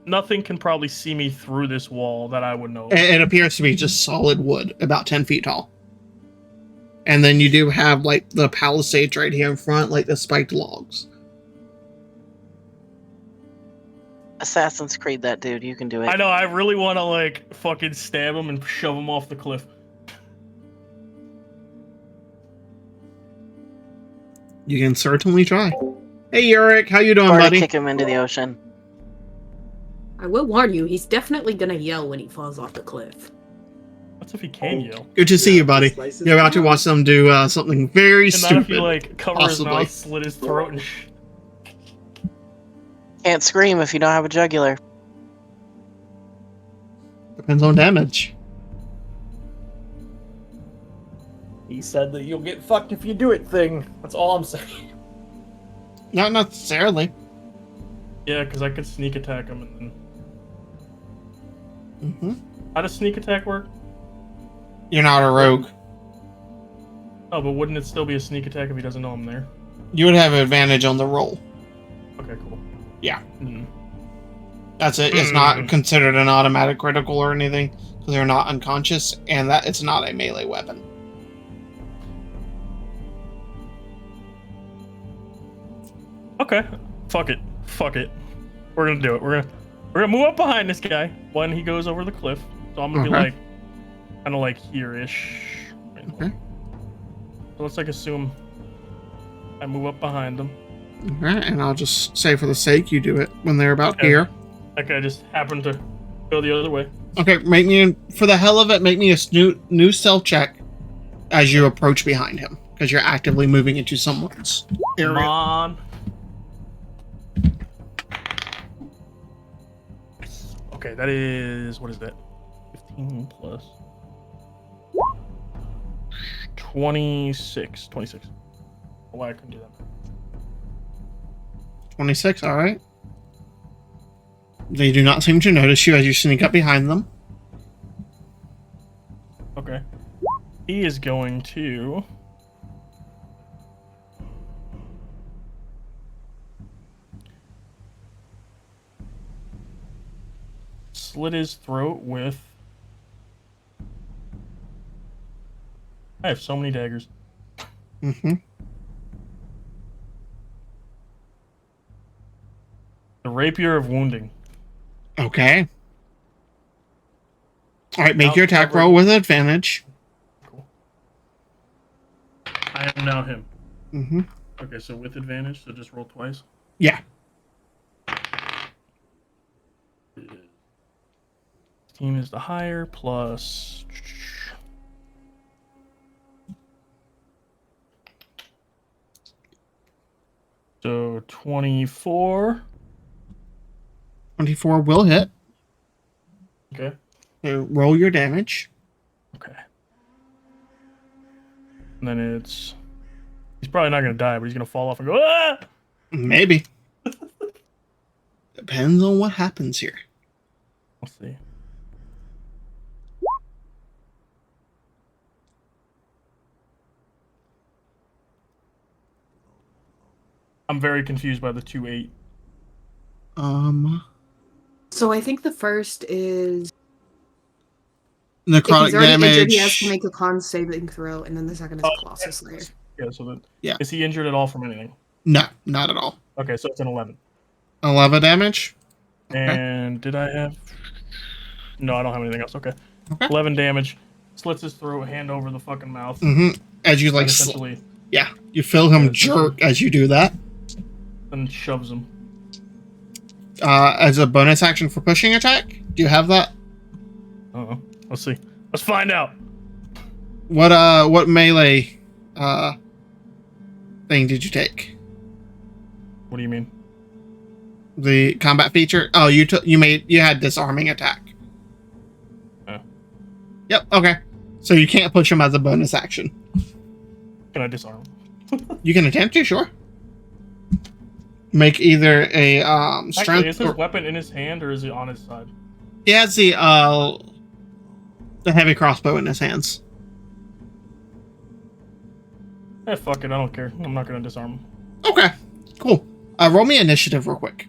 nothing can probably see me through this wall that I would know. It appears to be just solid wood, about 10 feet tall. And then you do have like the palisades right here in front, like the spiked logs. Assassin's Creed that dude, you can do it. I know, I really want to like fucking stab him and shove him off the cliff. You can certainly try. Hey Yurik, how you doing, or buddy? Kick him into the ocean. I will warn you, he's definitely gonna yell when he falls off the cliff. What's if he can yell? Good to see you, buddy. You're about to watch them do something very and stupid. Not if you like cover possibly. his mouth, slit his throat, and Can't scream if you don't have a jugular. Depends on damage. He said that you'll get fucked if you do it thing. That's all I'm saying. Not necessarily. Yeah, because I could sneak attack him and then... How does sneak attack work? You're not a rogue. Oh, but wouldn't it still be a sneak attack if he doesn't know I'm there? You would have advantage on the roll. Okay, cool. Yeah. That's it. It's not considered an automatic critical or anything, because they're not unconscious, and that it's not a melee weapon. Okay. Fuck it. We're gonna do it. We're gonna move up behind this guy when he goes over the cliff. So I'm gonna be like, kind of like here-ish. Okay. So let's like assume I move up behind them. Alright, and I'll just say for the sake you do it when they're about here. That guy just happened to go the other way. Okay, make me, for the hell of it, make me a new stealth check as you approach behind him, because you're actively moving into someone's area. Come on. Okay, that is, what is that? 15 plus 26. Why I couldn't do that? 26, alright. They do not seem to notice you as you sneak up behind them. Okay. He is going to slit his throat with... I have so many daggers. Mm-hmm. The Rapier of Wounding. Okay. All right, make Now your attack covered. roll with advantage. Cool. I am now him. Mm-hmm. Okay, so with advantage, so just roll twice. Yeah. 16 is the higher, plus... So 24. 24 will hit. Okay. So roll your damage. Okay. And then it's... He's probably not going to die, but he's going to fall off and go, ah! Maybe. Depends on what happens here. We'll see. I'm very confused by the 2-8. So I think the first is Necrotic if he's already damage. injured, he has to make a con saving throw, and then the second is Colossus Slayer. Yeah, so then... Yeah. Is he injured at all from anything? No, not at all. Okay, so it's an 11. 11 damage. And did I have... No, I don't have anything else. Okay. Okay. 11 damage. Slits his throat, hand over the fucking mouth. Mm-hmm. As you And like, essentially, yeah, you feel him Yeah, jerk as you do that. and shoves him. As a bonus action for pushing attack, do you have that? Uh-oh. Let's see. Let's find out. What melee thing did you take? What do you mean? The combat feature? Oh, you had disarming attack. Oh. Yep. Okay. So you can't push him as a bonus action. Can I disarm him? You can attempt to, sure. Make either a strength. Actually, is his weapon in his hand or is it on his side? He has the heavy crossbow in his hands. Eh, fuck it. I don't care. I'm not gonna disarm him. Okay. Cool. Roll me initiative real quick.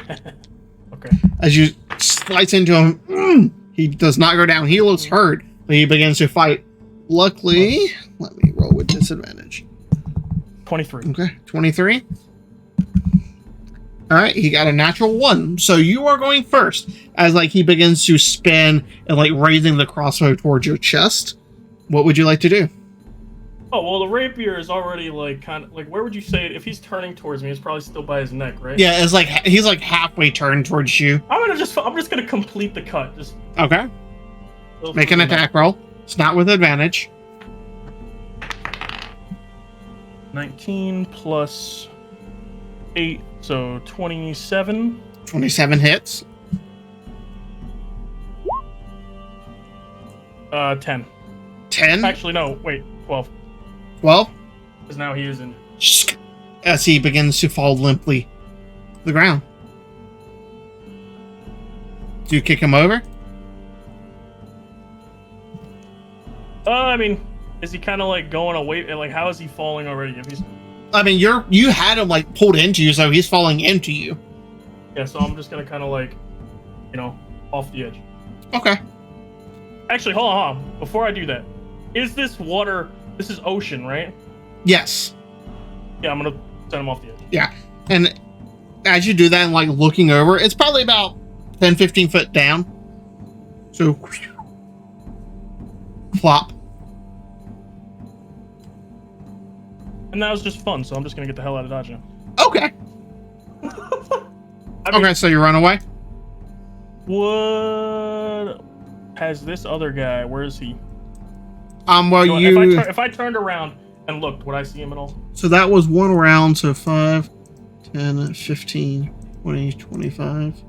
Okay. As you slice into him, he does not go down. He looks hurt, but he begins to fight. Luckily, let me roll with disadvantage. 23. Okay, 23. All right, he got a natural 1. So you are going first, as like he begins to spin and like raising the crossbow towards your chest. What would you like to do? Oh, well, the rapier is already like kind of like, where would you say it? If he's turning towards me, it's probably still by his neck, right? Yeah, it's like he's like halfway turned towards you. I'm just gonna complete the cut. Just Okay. go Make for an the attack roll. It's not with advantage. 19 plus 8, so 27. 27 hits. 10. 10. Actually, no, wait, 12. 12. Because now he is in. As he begins to fall limply to the ground. Do you kick him over? I mean, is he kind of like going away? Like, how is he falling already? If he's I mean, you had him like pulled into you, so he's falling into you. yeah, so I'm just gonna kind of like, off the edge. Okay. Actually, hold on. Before I do that, is this water? This is ocean, right? Yes. Yeah, I'm gonna send him off the edge. Yeah. And as you do that and like looking over, it's probably about 10, 15 foot down. So flop. And that was just fun, so I'm just gonna get the hell out of Dodge now. Okay. I mean, Okay, so you run away? what has this other guy? Where is he? Well, If I turned around and looked, would I see him at all? So that was one round, so 5, 10, 15, 20, 25,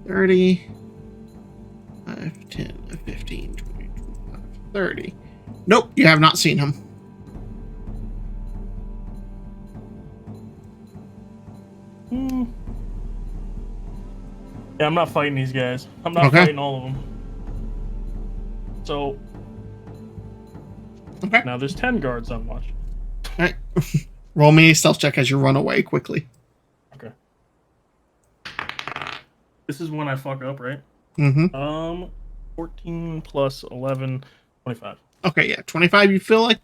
30, 5, 10, 15, 20, 25, 30. Nope, you have not seen him. Yeah, I'm not fighting these guys. I'm not Okay. fighting all of them. So, Okay. now there's 10 guards on watch. Alright. Roll me a stealth check as you run away quickly. Okay. This is when I fuck up, right? Mm-hmm. 14 plus 11, 25. Okay, yeah, 25. You feel like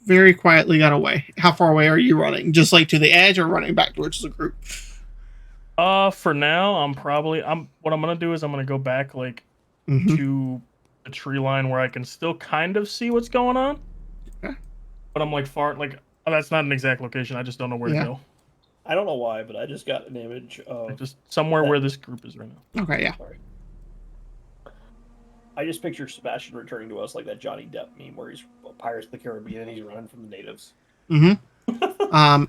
very quietly got away. How far away are you running? Just like to the edge or running back towards the group? For now, what I'm gonna do is I'm gonna go back like to the tree line where I can still kind of see what's going on. Okay. But I'm like far, like that's not an exact location. I just don't know where to go. I don't know why, but I just got an image of Like just somewhere where this group is right now. Okay, yeah. Sorry. I just picture Sebastian returning to us like that Johnny Depp meme where he's Pirates of the Caribbean and he's running from the natives.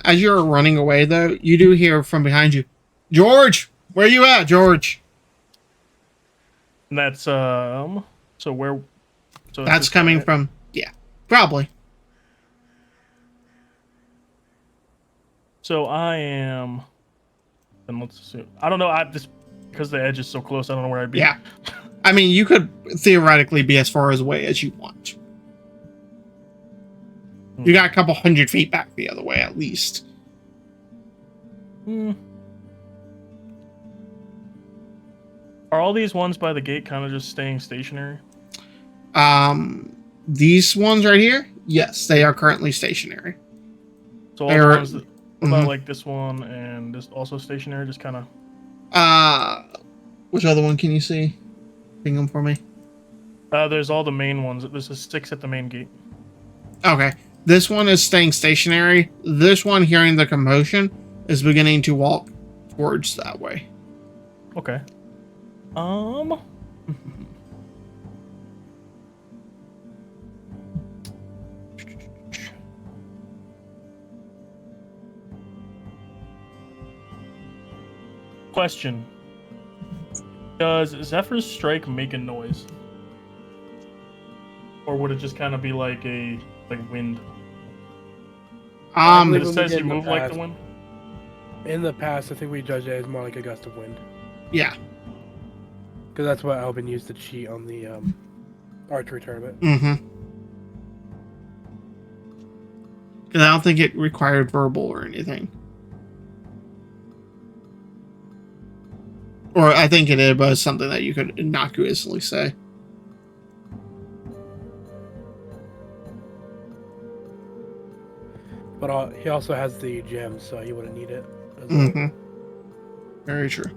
As you're running away, though, you do hear from behind you, George, where you at, George? And that's so where? So That's coming from, yeah, probably. So I am, and let's see. I don't know. I just because the edge is so close, I don't know where I'd be. Yeah. I mean, you could theoretically be as far away as you want. You got a couple 100 feet back the other way, at least. Are all these ones by the gate kind of just staying stationary? These ones right here, yes, they are currently stationary. So all the ones that, what about like this one and this also stationary, just kind of. Which other one can you see? Ping them for me. There's all the main ones. There's 6 at the main gate. Okay. This one is staying stationary. This one, hearing the commotion, is beginning to walk towards that way. Okay. Question. Does Zephyr's Strike make a noise? Or would it just kind of be like a wind? It says you move like the wind? In the past, I think we judged it as more like a gust of wind. Yeah. Because that's what Albin used to cheat on the archery tournament. Because I don't think it required verbal or anything. Or I think it was something that you could innocuously say. But he also has the gems, so he wouldn't need it. Very true.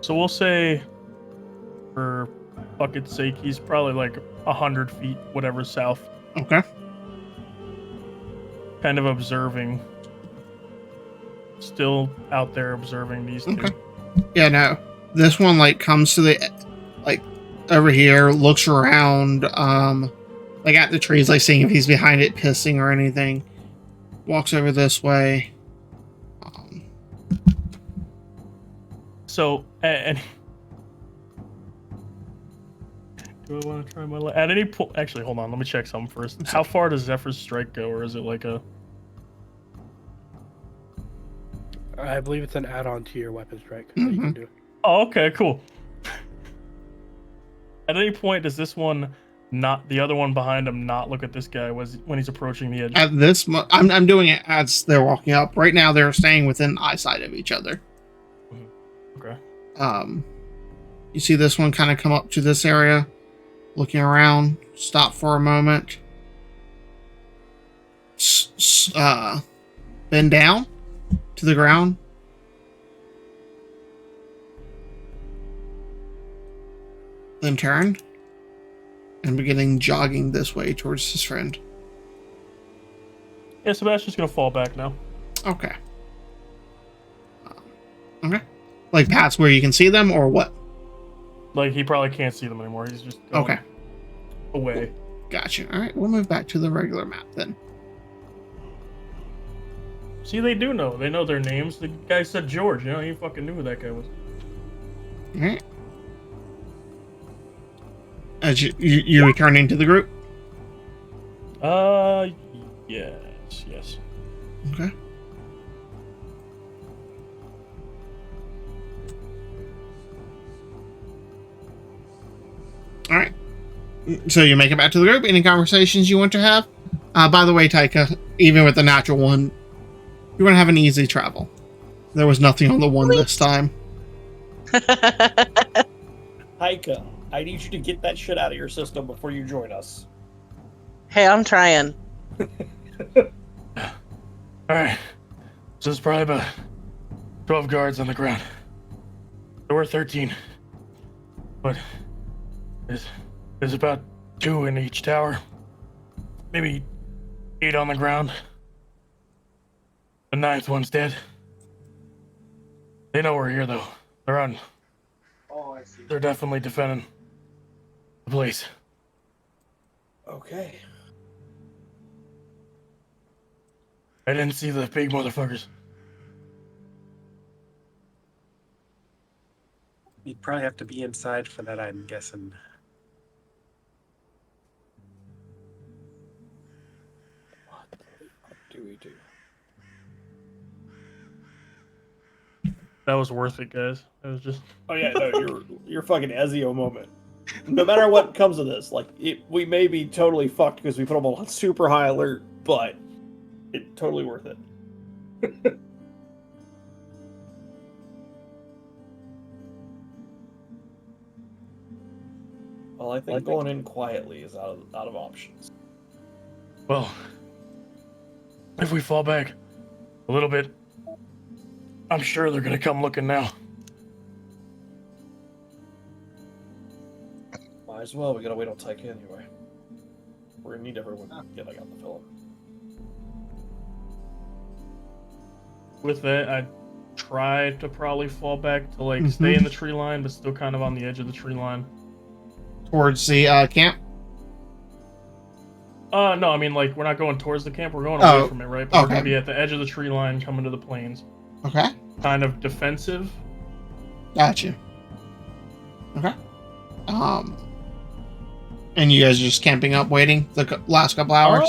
So we'll say, for bucket's sake, he's probably like 100 feet, whatever, south. Okay. Kind of observing. Still out there observing these two. Yeah, no. This one, like, comes to the, like, over here, looks around, like, at the trees, like, seeing if he's behind it, pissing or anything. Walks over this way. So, and do I want to try my at any point? Actually, hold on. Let me check something first. How far does Zephyr's Strike go, or is it like a? I believe it's an add-on to your weapon strike that you can do. Oh, okay, cool. At any point, does this one not the other one behind him not look at this guy when he's approaching the edge? At this, I'm doing it as they're walking up. Right now, they're staying within eyesight of each other. Okay. You see this one kind of come up to this area, looking around, stop for a moment, bend down to the ground, then turn, and beginning jogging this way towards his friend. Yeah, Sebastian's gonna fall back now. Okay. Okay. Like past where you can see them, or what? Like he probably can't see them anymore. He's just going away. Gotcha. All right, we'll move back to the regular map then. See, they do know. They know their names. The guy said George. You know, he fucking knew who that guy was. All right. As you returning to the group? Yes. Okay. All right. So you make it back to the group. Any conversations you want to have? By the way, Taika, even with the natural one, You're gonna have an easy travel. There was nothing on the one this time. Heike, I need you to get that shit out of your system before you join us. Hey, I'm trying. Alright. So there's probably about 12 guards on the ground. There were 13. But there's about 2 in each tower. Maybe 8 on the ground. The 9th one's dead. They know we're here though. They're on. Oh, I see. They're definitely defending the place. Okay. I didn't see the big motherfuckers. You'd probably have to be inside for that, I'm guessing. What the fuck do we do? That was worth it, guys. It was just. Oh yeah, no, your fucking Ezio moment. No matter what comes of this, like we may be totally fucked because we put them on super high alert, but it's totally worth it. Well, I think going in quietly is out of options. Well, if we fall back a little bit, I'm sure they're gonna come looking now. Might as well. We gotta wait on Tyke anyway. We're gonna need everyone getting out the film. With that, I tried to probably fall back to like stay in the tree line, but still kind of on the edge of the tree line. Towards the camp? No, I mean like we're not going towards the camp. We're going away from it, right? But we're gonna be at the edge of the tree line, coming to the plains. Okay. Kind of defensive. Gotcha. Okay. And you guys are just camping up, waiting the last couple hours,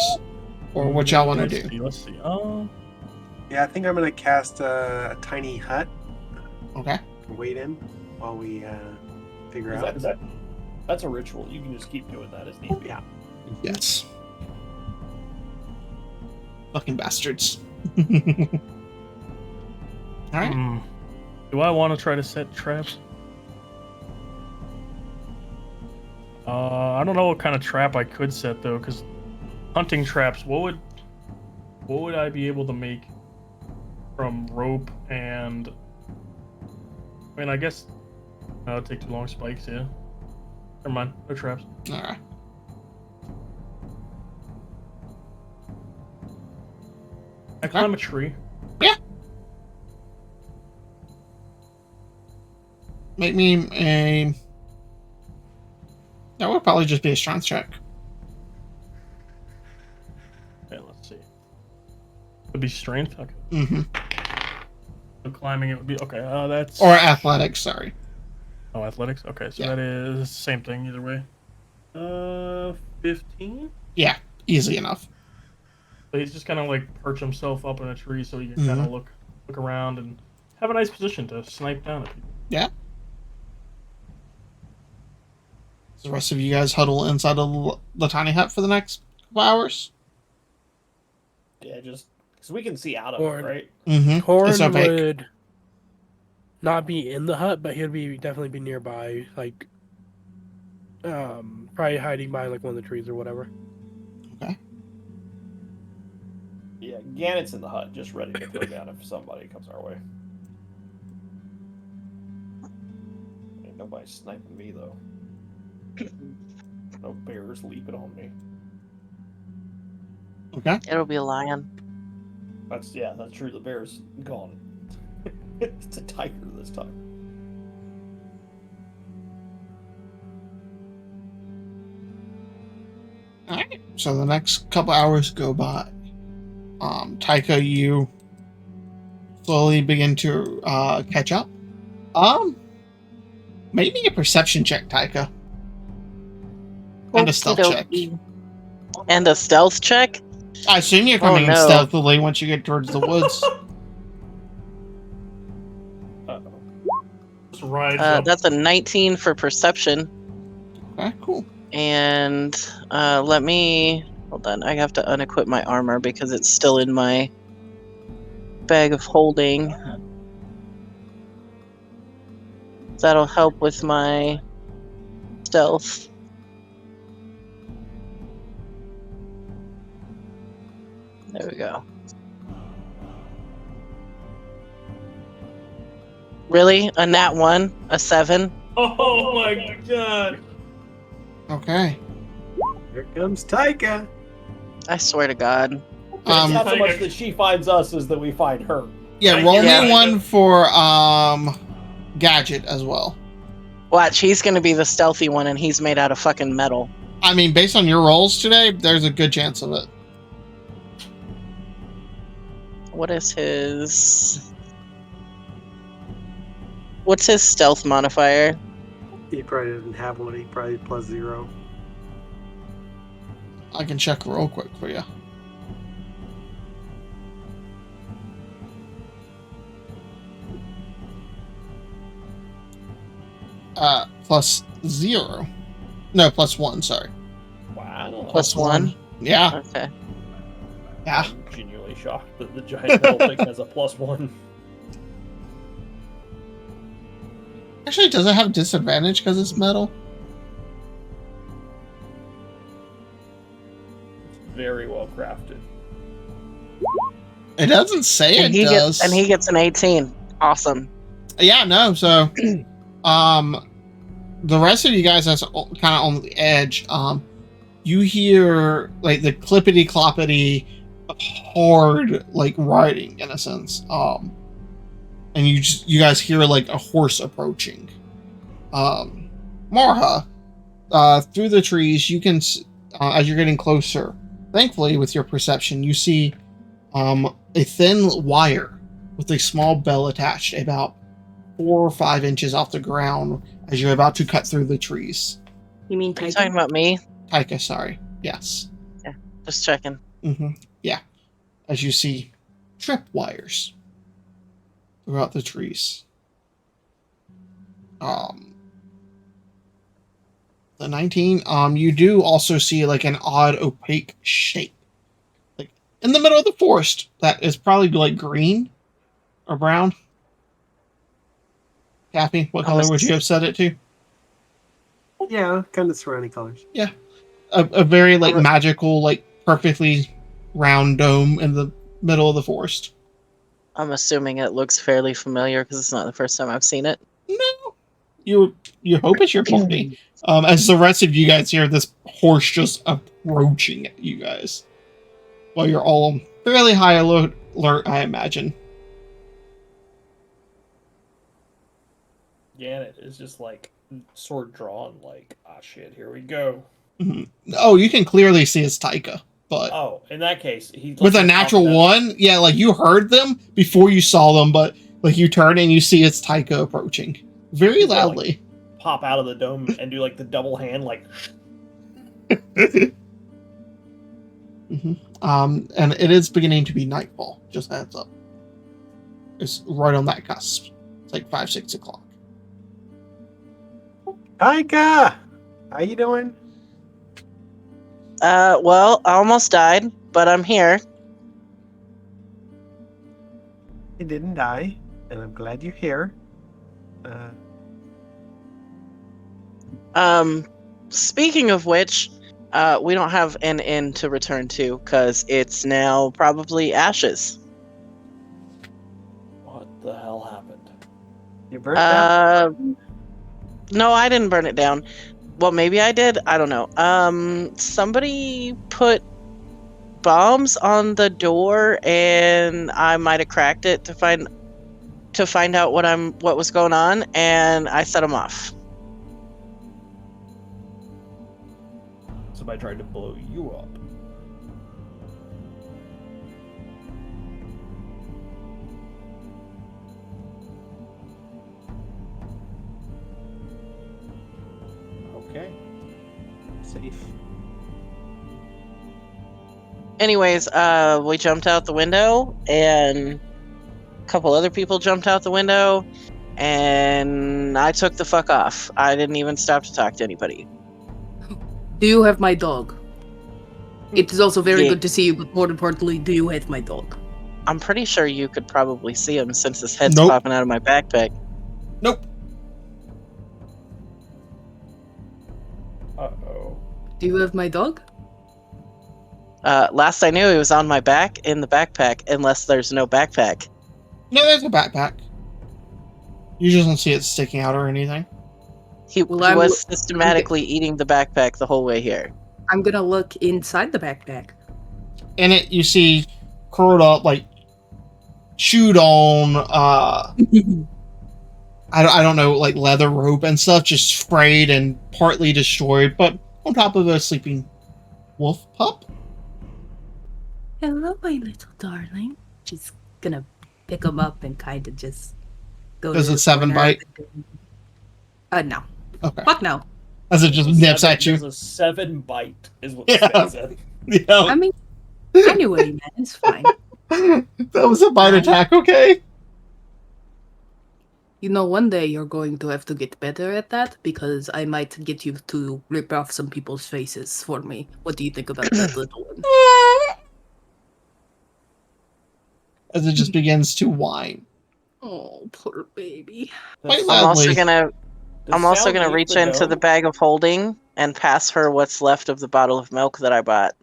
or what y'all want to do? Let's see. Yeah, I think I'm gonna cast a tiny hut. Okay. Wait in while we figure out. That's a ritual. You can just keep doing that as need be. Yeah. Yes. Fucking bastards. All right. Do I want to try to set traps? I don't know what kind of trap I could set though, because hunting traps. What would I be able to make from rope and? I mean, I guess that'll take too long. Spikes, yeah. Never mind. No traps. All right. I climb a tree. Yeah. Make me a. That would probably just be a strength check. Okay, let's see. Would be strength. Okay. Mm-hmm. So climbing it would be okay. That's Or athletics. Sorry. Oh, athletics. Okay, so Yeah. that is the same thing either way. 15. Yeah, easy enough. So he's just kind of like perch himself up in a tree so he can kind of look around and have a nice position to snipe down at people. Yeah. So the rest of you guys huddle inside of the tiny hut for the next couple hours. Yeah, just because we can see out of Or- it, right? Mm-hmm. Corn It's opaque. would not be in the hut, but he'd definitely be nearby, like probably hiding by like one of the trees or whatever. Okay. Yeah, Gannett's in the hut, just ready to throw down if somebody comes our way. Ain't nobody sniping me though. No bears leaping on me. Okay. It'll be a lion. That's true. The bear's gone. It's a tiger this time. All right. So the next couple hours go by. Taika, you slowly begin to catch up. Make me a perception check, Taika. And a stealth check. Okey-dokey. And a stealth check? I assume you're coming in no. stealthily once you get towards the woods. Just rides up. That's a 19 for perception. Okay, cool. And let me hold on. I have to unequip my armor because it's still in my bag of holding. That'll help with my stealth. There we go. Really? A nat 1? A 7? Oh my god! Okay. Here comes Taika. I swear to God. It's not so much that she finds us as that we find her. Yeah, roll Yeah. me one for gadget as well. Watch, he's gonna be the stealthy one and he's made out of fucking metal. I mean, based on your rolls today, there's a good chance of it. What is his... What's his stealth modifier? He probably doesn't have one. He probably +0. I can check real quick for you. +0. No, +1, sorry. Wow. +1? Yeah. Okay. Yeah. I'm genuinely shocked that the giant metal thing has a +1. Actually, does it have disadvantage because it's metal? Very well crafted. It doesn't say And it does. and he gets an 18. Awesome. Yeah, no, so the rest of you guys that's kind of on the edge, you hear like the clippity cloppity hard like riding in a sense. And you guys hear like a horse approaching. Marha, through the trees, you can as you're getting closer, thankfully with your perception, you see a thin wire with a small bell attached about 4 or 5 inches off the ground as you're about to cut through the trees. You mean Are you talking about me? Taika, sorry. Yes. Just checking. Yeah. As you see trip wires throughout the trees. The 19, you do also see like an odd opaque shape. Like in the middle of the forest that is probably like green or brown. Cappy, what color would you have set it to? Yeah, kind of surrounding colors. Yeah. A very like magical, like perfectly round dome in the middle of the forest. I'm assuming it looks fairly familiar because it's not the first time I've seen it. No. You hope it's your party. As the rest of you guys hear this horse just approaching at you guys. While you're all fairly high alert, I imagine. Janet is just like sword drawn, like, ah shit, here we go. Oh, you can clearly see it's Taika, but Oh, in that case, he with a natural 1, yeah, like you heard them before you saw them, but like you turn and you see it's Taika approaching very loudly. Like, pop out of the dome and do like the double hand, like. And it is beginning to be nightfall. Just a heads up. It's right on that cusp. It's like 5-6 o'clock. Taika! How you doing? Well, I almost died, but I'm here. You didn't die, and I'm glad you're here. Speaking of which, we don't have an inn to return to because it's now probably ashes. What the hell happened? You burned down? No, I didn't burn it down. Well, maybe I did. I don't know. Somebody put bombs on the door, and I might have cracked it to find out what was going on, and I set them off. Somebody tried to blow you up. Okay. Safe. Anyways, we jumped out the window, and a couple other people jumped out the window, and I took the fuck off. I didn't even stop to talk to anybody. Do you have my dog? It is also very Yeah. good to see you, but more importantly, do you have my dog? I'm pretty sure you could probably see him since his head's Nope. popping out of my backpack. Nope. Uh-oh. Do you have my dog? Last I knew, he was on my back in the backpack, unless there's no backpack. No, there's a backpack. You just don't see it sticking out or anything. He Well, was systematically eating the backpack the whole way here. I'm gonna look inside the backpack. In it, you see curled up, like chewed on. I don't know, like leather rope and stuff, just frayed and partly destroyed, but on top of a sleeping wolf pup. Hello, my little darling. She's gonna pick him up and kind of just go. Does to it the 7 corner. bite? No. Okay. Fuck no. As it just nips at you. There's a 7 bite, is what Yeah. Stan said. Yeah. I mean, anyway, man, it's fine. That was a bite attack, okay? You know, one day you're going to have to get better at that because I might get you to rip off some people's faces for me. What do you think about that little one? As it just begins to whine. Oh, poor baby. Quite Does- I'm also loudly. gonna does I'm also Sal gonna leave reach into the dome? bag of holding and pass her what's left of the bottle of milk that I bought.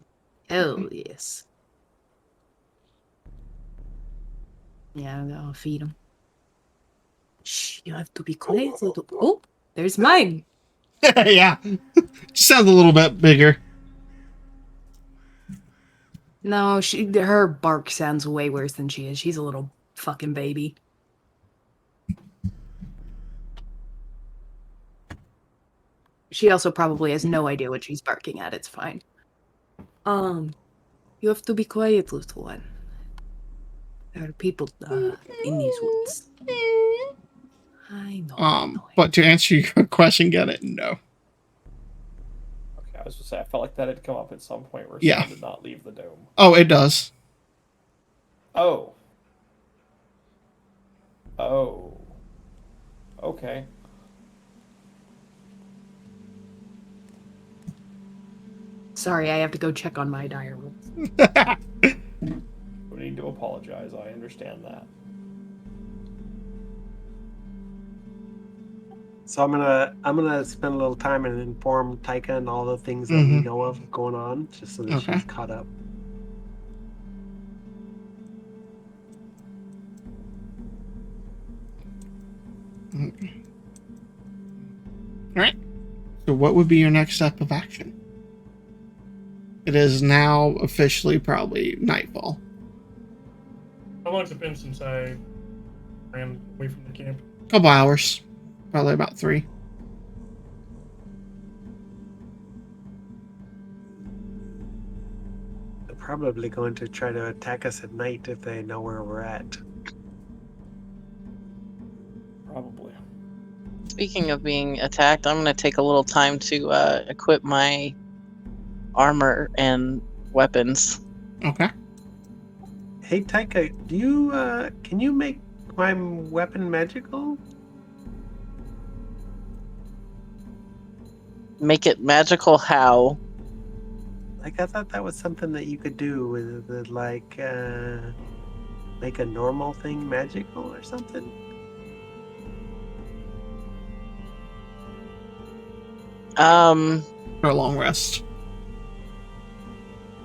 Hell yes. Yeah, I'll feed him. Shh, you have to be quiet, little. Oh, there's mine. Yeah. Just sounds a little bit bigger. No, her bark sounds way worse than she is. She's a little fucking baby. She also probably has no idea what she's barking at. It's fine. You have to be quiet, little one. There are people in these woods. I know. But to answer your question, get it? No. Okay, I was gonna say, I felt like that had come up at some point where Yeah. Sal did not leave the dome. Oh, it does. Oh. Oh. Okay. Sorry, I have to go check on my dire wolves. We need to apologize. I understand that. So I'm gonna spend a little time and inform Taika and all the things that we Mhm. know of going on, just so that Okay. she's caught up. Alright. So what would be your next step of action? It is now officially probably nightfall. How long's it been since I ran away from the camp? Couple hours. Probably about 3. They're probably going to try to attack us at night if they know where we're at. Probably. Speaking of being attacked, I'm gonna take a little time to equip my armor and weapons. Okay. Hey Taika, do you can you make my weapon magical? Make it magical how? Like I thought that was something that you could do with like make a normal thing magical or something. For a long rest.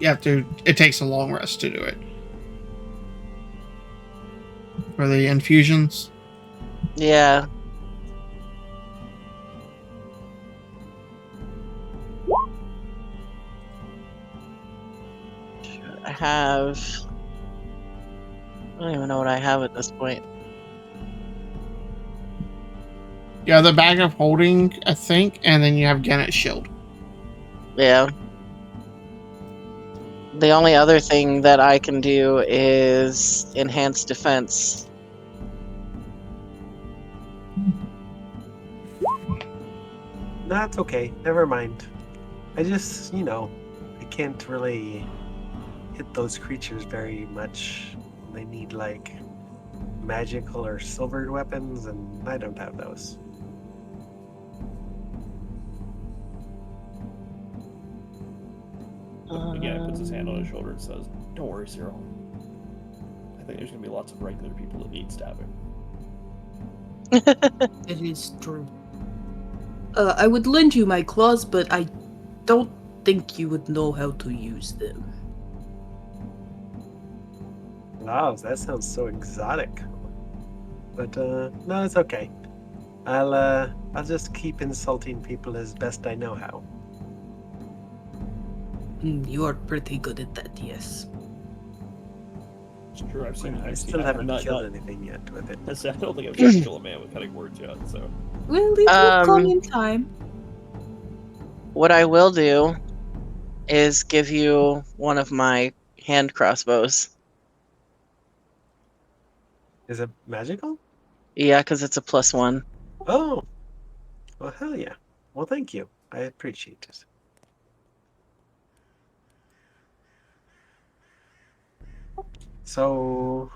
You have to. It takes a long rest to do it. For the infusions. Yeah. I have. I don't even know what I have at this point. Yeah, the bag of holding, I think, and then you have Gannett's shield. Yeah. The only other thing that I can do is enhance defense. No, that's okay. Never mind. I just, I can't really hit those creatures very much. They need like magical or silvered weapons, and I don't have those. Again, he puts his hand on his shoulder and says, "Don't worry, Cyril. I think there's going to be lots of regular people that need stabbing. It is true. I would lend you my claws, but I don't think you would know how to use them. Wow, that sounds so exotic. But no, it's okay. I'll just keep insulting people as best I know how. You are pretty good at that, yes. It's true. I still haven't killed anything yet with it. I don't think I've tried to kill a man with cutting words yet. So. Well, it will come in time. What I will do is give you one of my hand crossbows. Is it magical? Yeah, because it's a +1. Oh, well, hell yeah. Well, thank you. I appreciate it. So,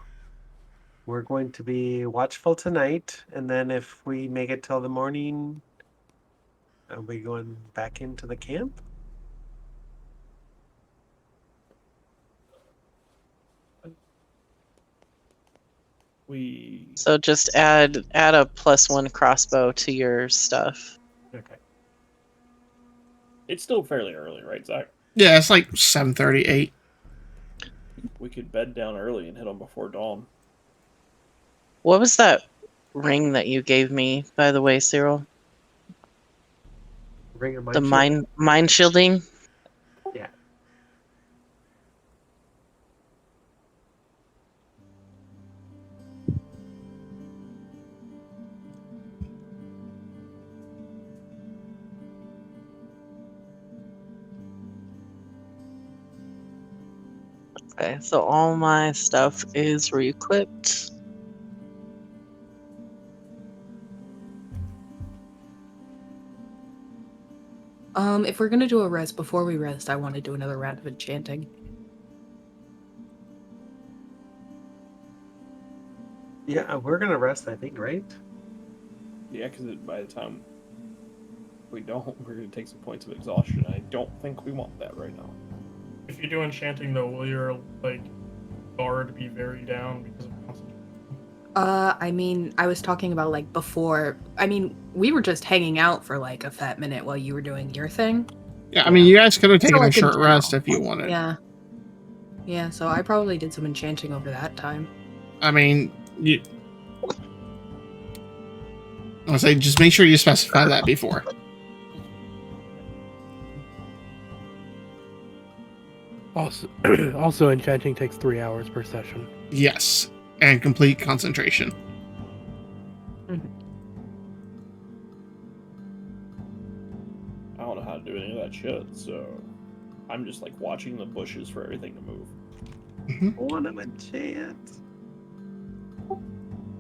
we're going to be watchful tonight, and then if we make it till the morning, are we going back into the camp? So just add a +1 crossbow to your stuff. Okay. It's still fairly early, right, Zach? Yeah, it's like 7:38. We could bed down early and hit them before dawn. What was that ring that you gave me, by the way, Cyril? Ring of The mind shielding? Yeah. Okay, so all my stuff is re-equipped. If we're gonna do a rest, before we rest, I want to do another round of enchanting. Yeah, we're gonna rest, I think, right? Yeah, because by the time we don't, we're going to take some points of exhaustion. I don't think we want that right now. If you do enchanting, though, will your guard be very down because of concentration? I mean, I was talking about before. I mean, we were just hanging out for a fat minute while you were doing your thing. Yeah, I mean, you guys could have taken So, a in short general. rest if you wanted. Yeah. Yeah, so I probably did some enchanting over that time. I mean, I'll say just make sure you specify that before. Also, enchanting takes 3 hours per session. Yes, and complete concentration. I don't know how to do any of that shit, so I'm just watching the bushes for everything to move. One of a chance.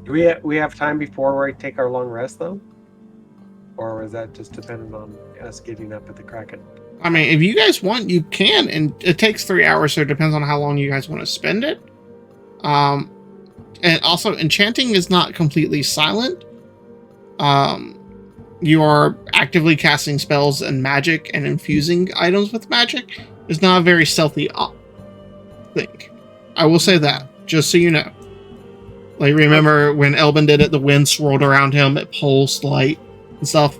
Do we have time before we take our long rest though? Or is that just dependent on us getting up at the Kraken? I mean, if you guys want, you can, and it takes 3 hours, so it depends on how long you guys want to spend it. And also, enchanting is not completely silent. You are actively casting spells and magic and infusing items with magic. It's not a very stealthy thing. I will say that, just so you know. Remember when Elbin did it, the wind swirled around him, it pulsed light and stuff.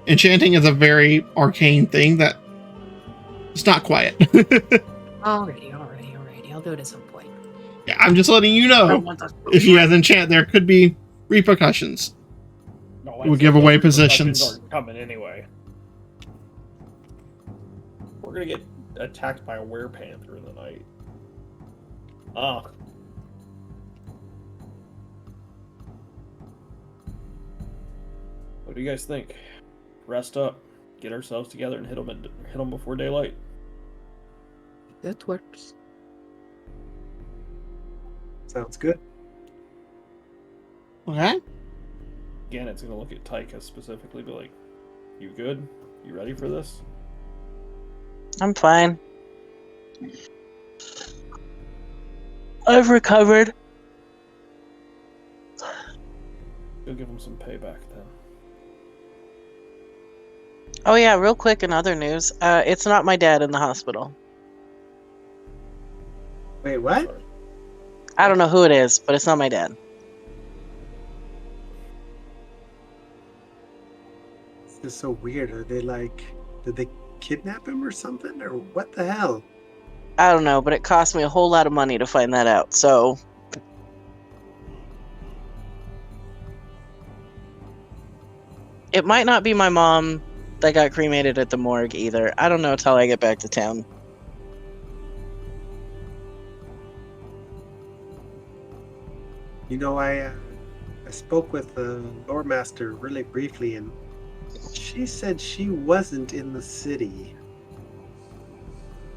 Enchanting is a very arcane thing that it's not quiet. Alrighty. I'll do it at some point. Yeah, I'm just letting you know. If you guys enchant, there could be repercussions. No, It would give away positions. Aren't coming anyway. We're gonna get attacked by a werepanther in the night. What do you guys think? Rest up, get ourselves together, and hit them before daylight. That works. Sounds good. Okay. Again, it's gonna look at Tyka specifically, be like, "You good? You ready for this?" I'm fine. I've recovered. You'll give them some payback then. Oh yeah, real quick in other news, it's not my dad in the hospital. Wait, what? I don't know who it is, but it's not my dad. It's just so weird. Are they like, did they kidnap him or something? Or what the hell? I don't know, but it cost me a whole lot of money to find that out. So it might not be my mom that got cremated at the morgue either. I don't know till I get back to town. You know, I spoke with the lore master really briefly, and she said she wasn't in the city.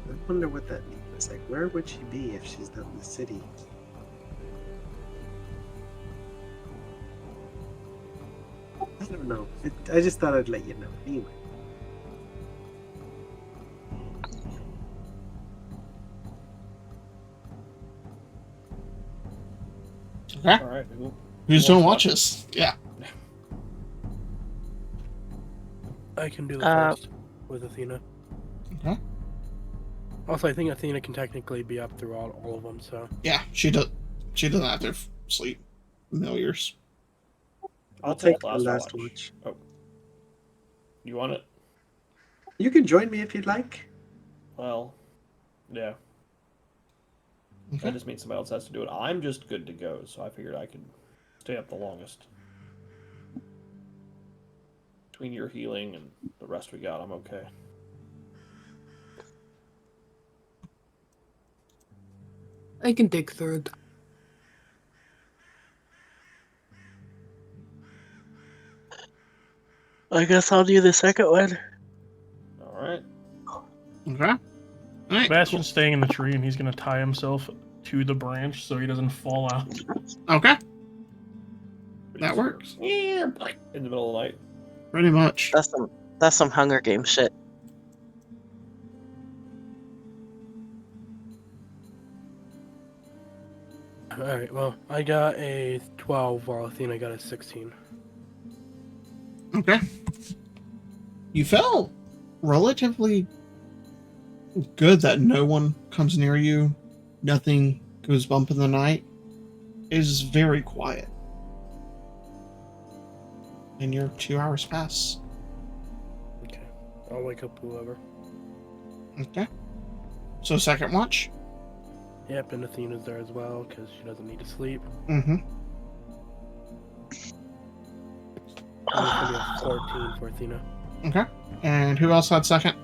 I wonder what that means. It's like, where would she be if she's not in the city? I don't know. I just thought I'd let you know. Anyway. Okay. All right. Who's doing watches? Yeah. I can do the first with Athena. Okay. Also, I think Athena can technically be up throughout all of them, so. Yeah, she does. She doesn't have to sleep millions. I'll take take the last watch. Oh, you want it? You can join me if you'd like. Well, yeah. Okay. That just means somebody else has to do it. I'm just good to go, so I figured I could stay up the longest. Between your healing and the rest we got, I'm okay. I can take third. I guess I'll do the second one. All right. Okay. All right. Sebastian's staying in the tree, and he's going to tie himself to the branch so he doesn't fall out. Okay. That works. Yeah, in the middle of the night. Pretty much. That's some Hunger Games shit. Alright, well, I got a 12 while Athena got a 16. Okay. You felt relatively good that no one comes near you. Nothing goes bump in the night. It is very quiet. And your 2 hours pass. Okay. I'll wake up whoever. Okay. So second watch? Yep, and Athena's there as well, because she doesn't need to sleep. Mm-hmm. And it's going to be a 14 for Athena. Okay. And who else had second?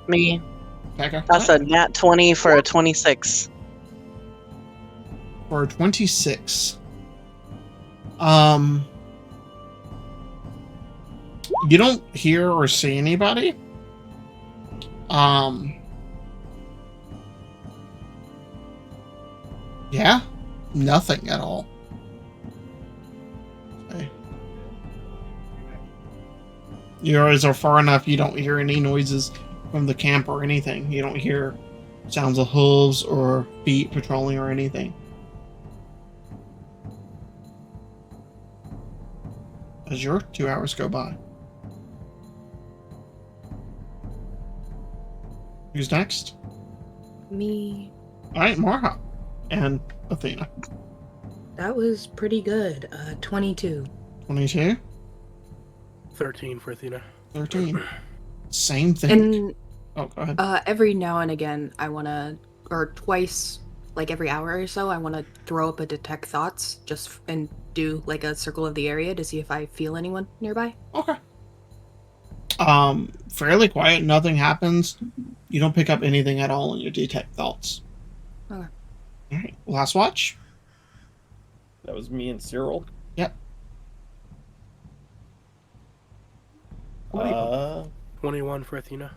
Me. Okay. That's a nat 20 for a 26. For 26. You don't hear or see anybody. Yeah, nothing at all. Okay. Your eyes are far enough, you don't hear any noises from the camp or anything. You don't hear sounds of hooves or feet patrolling or anything. As your 2 hours go by. Who's next? Me. Alright, Marha. And Athena. That was pretty good. 22. 22? 13 for Athena. 13. Same thing. And Oh, go ahead. every now and again, I want to, or twice, like every hour or so, I want to throw up a detect thoughts and do like a circle of the area to see if I feel anyone nearby. Okay. Fairly quiet. Nothing happens. You don't pick up anything at all in your detect thoughts. Okay. Alright, last watch. That was me and Cyril. Yep. 21 for Athena.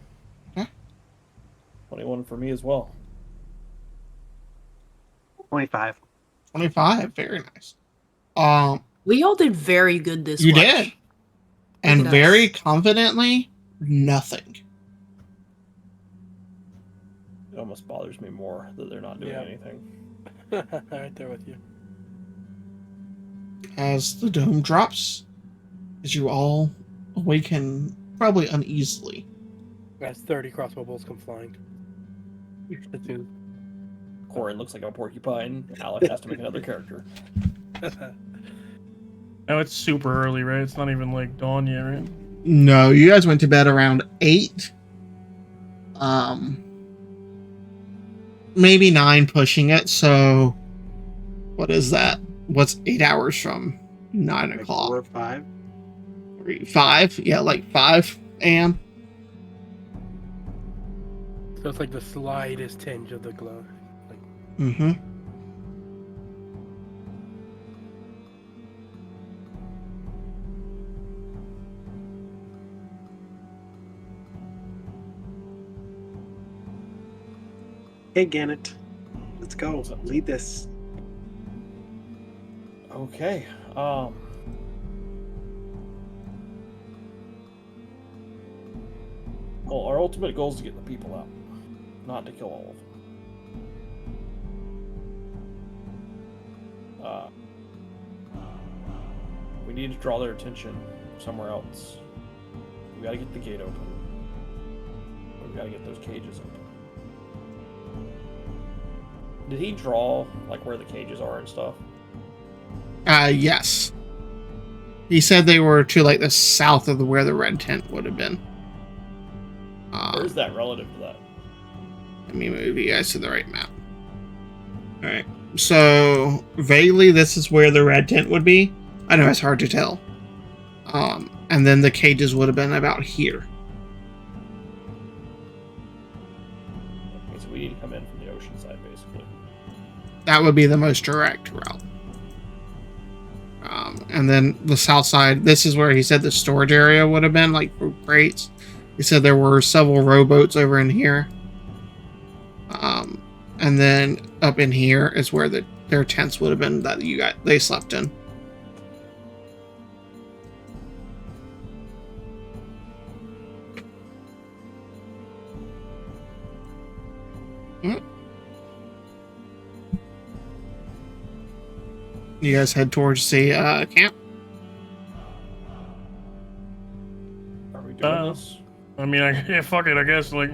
21 for me as well. 25. 25. Very nice. We all did very good this You watch. did. And at very us. confidently, nothing. It almost bothers me more that they're not doing Yeah. anything. Right there with you. As the dome drops, as you all awaken, probably uneasily. As 30 crossbow bolts come flying. Corin looks like a porcupine. Alec has to make another character. Oh, it's super early, right? It's not even like dawn yet, right? No, you guys went to bed around 8. Maybe 9 pushing it. So, what is that? What's 8 hours from 9 Like o'clock? 4 or 5. 5? Yeah, like 5 a.m. So it's like the slightest tinge of the glow. Like, Mm-hmm. Hey, Gannett. Let's go. Lead this. Okay. Well, our ultimate goal is to get the people out, not to kill all of them. We need to draw their attention somewhere else. We gotta get the gate open. We gotta get those cages open. Did he draw like where the cages are and stuff? Yes. He said they were to like the south of where the red tent would have been. Where's that relative to that? Let me move you guys to the right map. Alright. So, vaguely, this is where the red tent would be. I know it's hard to tell. And then the cages would have been about here. Okay, so we need to come in from the ocean side, basically. That would be the most direct route. And then the south side, this is where he said the storage area would have been, like crates. He said there were several rowboats over in here. And then up in here is where their tents would have been that they slept in. You guys head towards the camp? Are we doing this? I mean, yeah, fuck it, I guess, like...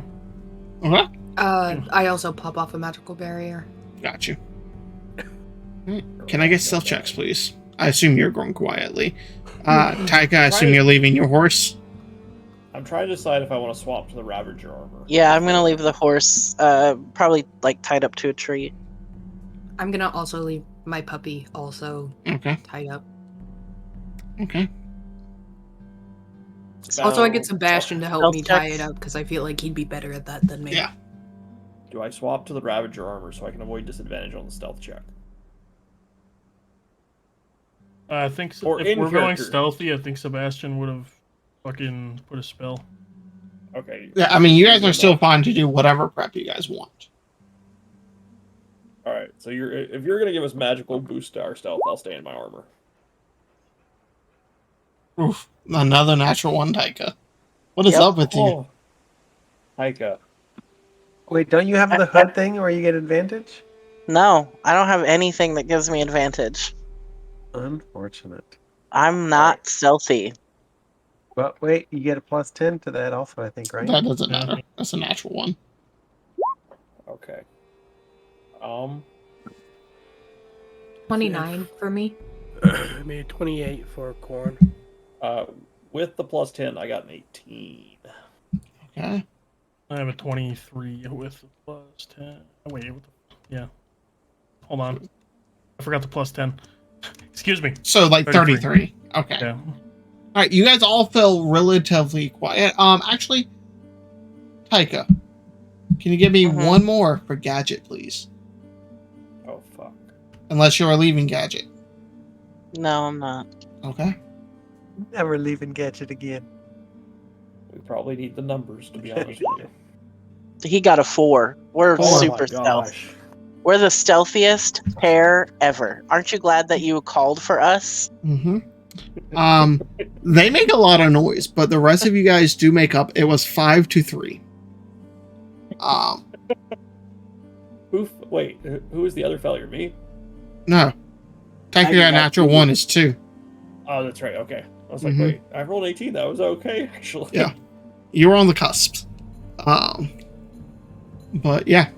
Okay. I also pop off a magical barrier. Got you. Can I get stealth checks, please? I assume you're going quietly. Taika, I assume you're leaving your horse? I'm trying to decide if I want to swap to the Ravager armor. Yeah, I'm gonna leave the horse, probably like tied up to a tree. I'm gonna also leave my puppy also Okay. tied up. Okay. Also, I get Sebastian to help Stealth me tie checks. it up because I feel like he'd be better at that than me. Yeah. Do I swap to the Ravager armor so I can avoid disadvantage on the stealth check? I think Or if in we're going character. stealthy, I think Sebastian would have fucking put a spell. Okay. Yeah, I mean, you guys are still fine to do whatever prep you guys want. All right. So if you're gonna give us magical boost to our stealth, I'll stay in my armor. Oof. Another natural one, Taika. What is up with you? Oh. Taika. Wait, don't you have the hood thing where you get advantage? No, I don't have anything that gives me advantage. Unfortunate. I'm not stealthy. But wait, you get a +10 to that also, I think, right? That doesn't matter. That's a natural one. Okay. 29 for me. I made 28 for corn. With the +10, I got an 18. Okay. I have a 23 with the plus 10. Oh, wait, yeah. Hold on. I forgot the plus 10. Excuse me. So, like 33. Okay. Yeah. All right, you guys all feel relatively quiet. Actually, Taika, can you give me one more for Gadget, please? Oh, fuck. Unless you're leaving Gadget. No, I'm not. Okay. Never leaving Gadget again. We probably need the numbers, to be honest with you. He got a 4. We're Oh super my stealth. gosh. We're the stealthiest pair ever. Aren't you glad that you called for us? Mm-hmm. They make a lot of noise, but the rest of you guys do make up. It was 5-3. Wait, who is the other failure? Me? No. Taika got a natural 1 is 2. Oh, that's right. Okay. I was like, Mhm. wait, I rolled 18. That was okay, actually. Yeah. You were on the cusp. But yeah.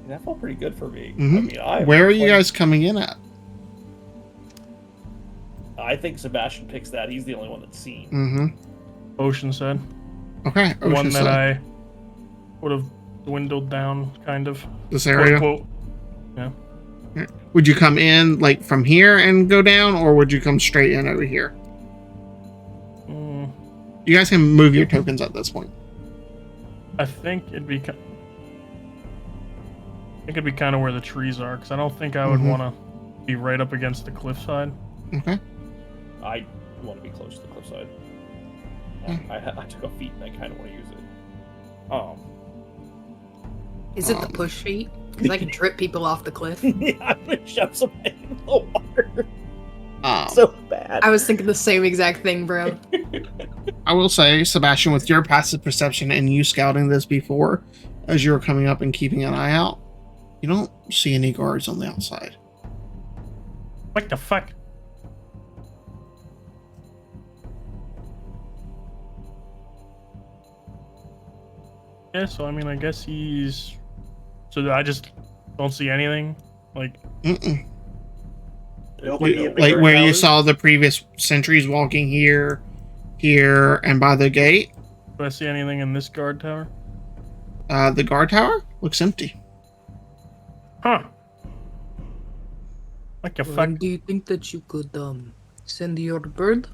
That felt pretty good for me. Mhm. I mean, Where are you guys coming in at? I think Sebastian picks that. He's the only one that's seen. Mm-hmm. Ocean said. Okay. The one Ocean that side. I would have dwindled down, kind of. This area. Quote, unquote. Yeah. Would you come in like from here and go down, or would you come straight in over here? Mm, You guys can move your tokens at this point. I think it'd be. I think it'd be kind of where the trees are, because I don't think I would Mhm. want to be right up against the cliffside. Okay. I want to be close to the cliffside. I took a feat and I kind of want to use it. Is it the push feat? Because I can trip people off the cliff. Yeah, I'm gonna shove somebody in the water. Um, So bad. I was thinking the same exact thing, bro. I will say, Sebastian, with your passive perception and you scouting this before, as you were coming up and keeping an eye out, you don't see any guards on the outside. What the fuck? Yeah, so I mean, I guess he's. So I just don't see anything. Like, Mm-mm. Nobody in the Like where you guardhouse? saw the previous sentries walking here, and by the gate. do I see anything in this guard tower? The guard tower looks empty. Huh. What the fuck? Do you think that you could send your bird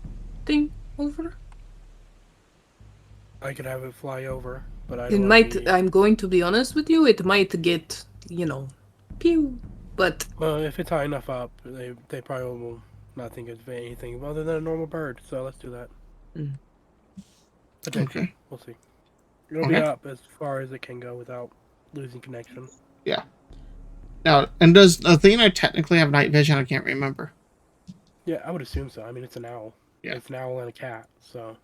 thing over? I could have it fly over, but I It don't might. want I'm going to be honest with you. It might get, pew. But Well, if it's high enough up, they probably will not think it's anything other than a normal bird. So let's do that. Mm. Potentially. Okay. We'll see. It'll be Okay. up as far as it can go without losing connection. Now, and does Athena technically have night vision? I can't remember. Yeah, I would assume so. I mean, it's an owl. Yeah. It's an owl and a cat, so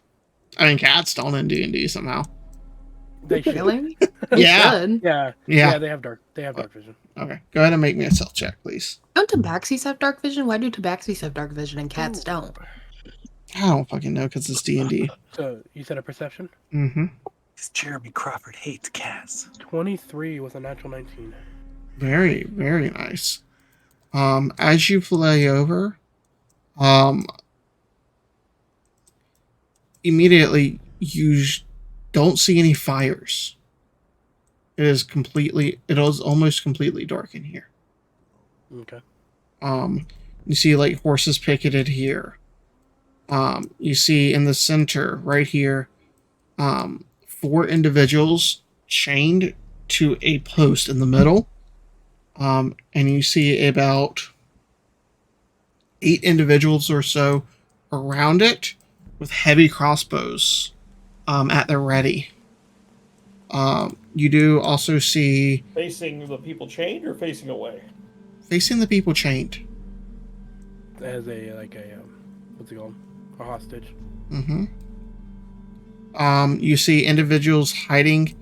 I mean, cats don't in D&D somehow. they should. really, Yeah. should. Yeah, Yeah. they have dark vision. Okay. Go ahead and make me a stealth check, please. Don't tabaxis have dark vision? Why do tabaxis have dark vision and cats don't? I don't fucking know because it's D&D. So you said a perception? Mm-hmm. Because Jeremy Crawford hates cats. 23 with a natural 19. Very, very nice. As you fly over, immediately you don't see any fires. It is almost completely dark in here. Okay. You see like horses picketed here. You see in the center right here, 4 individuals chained to a post in the middle. And you see about 8 individuals or so around it with heavy crossbows at the ready. You do also see Facing the people chained or facing away? facing the people chained. As a what's it called? A hostage. Mm-hmm. You see individuals hiding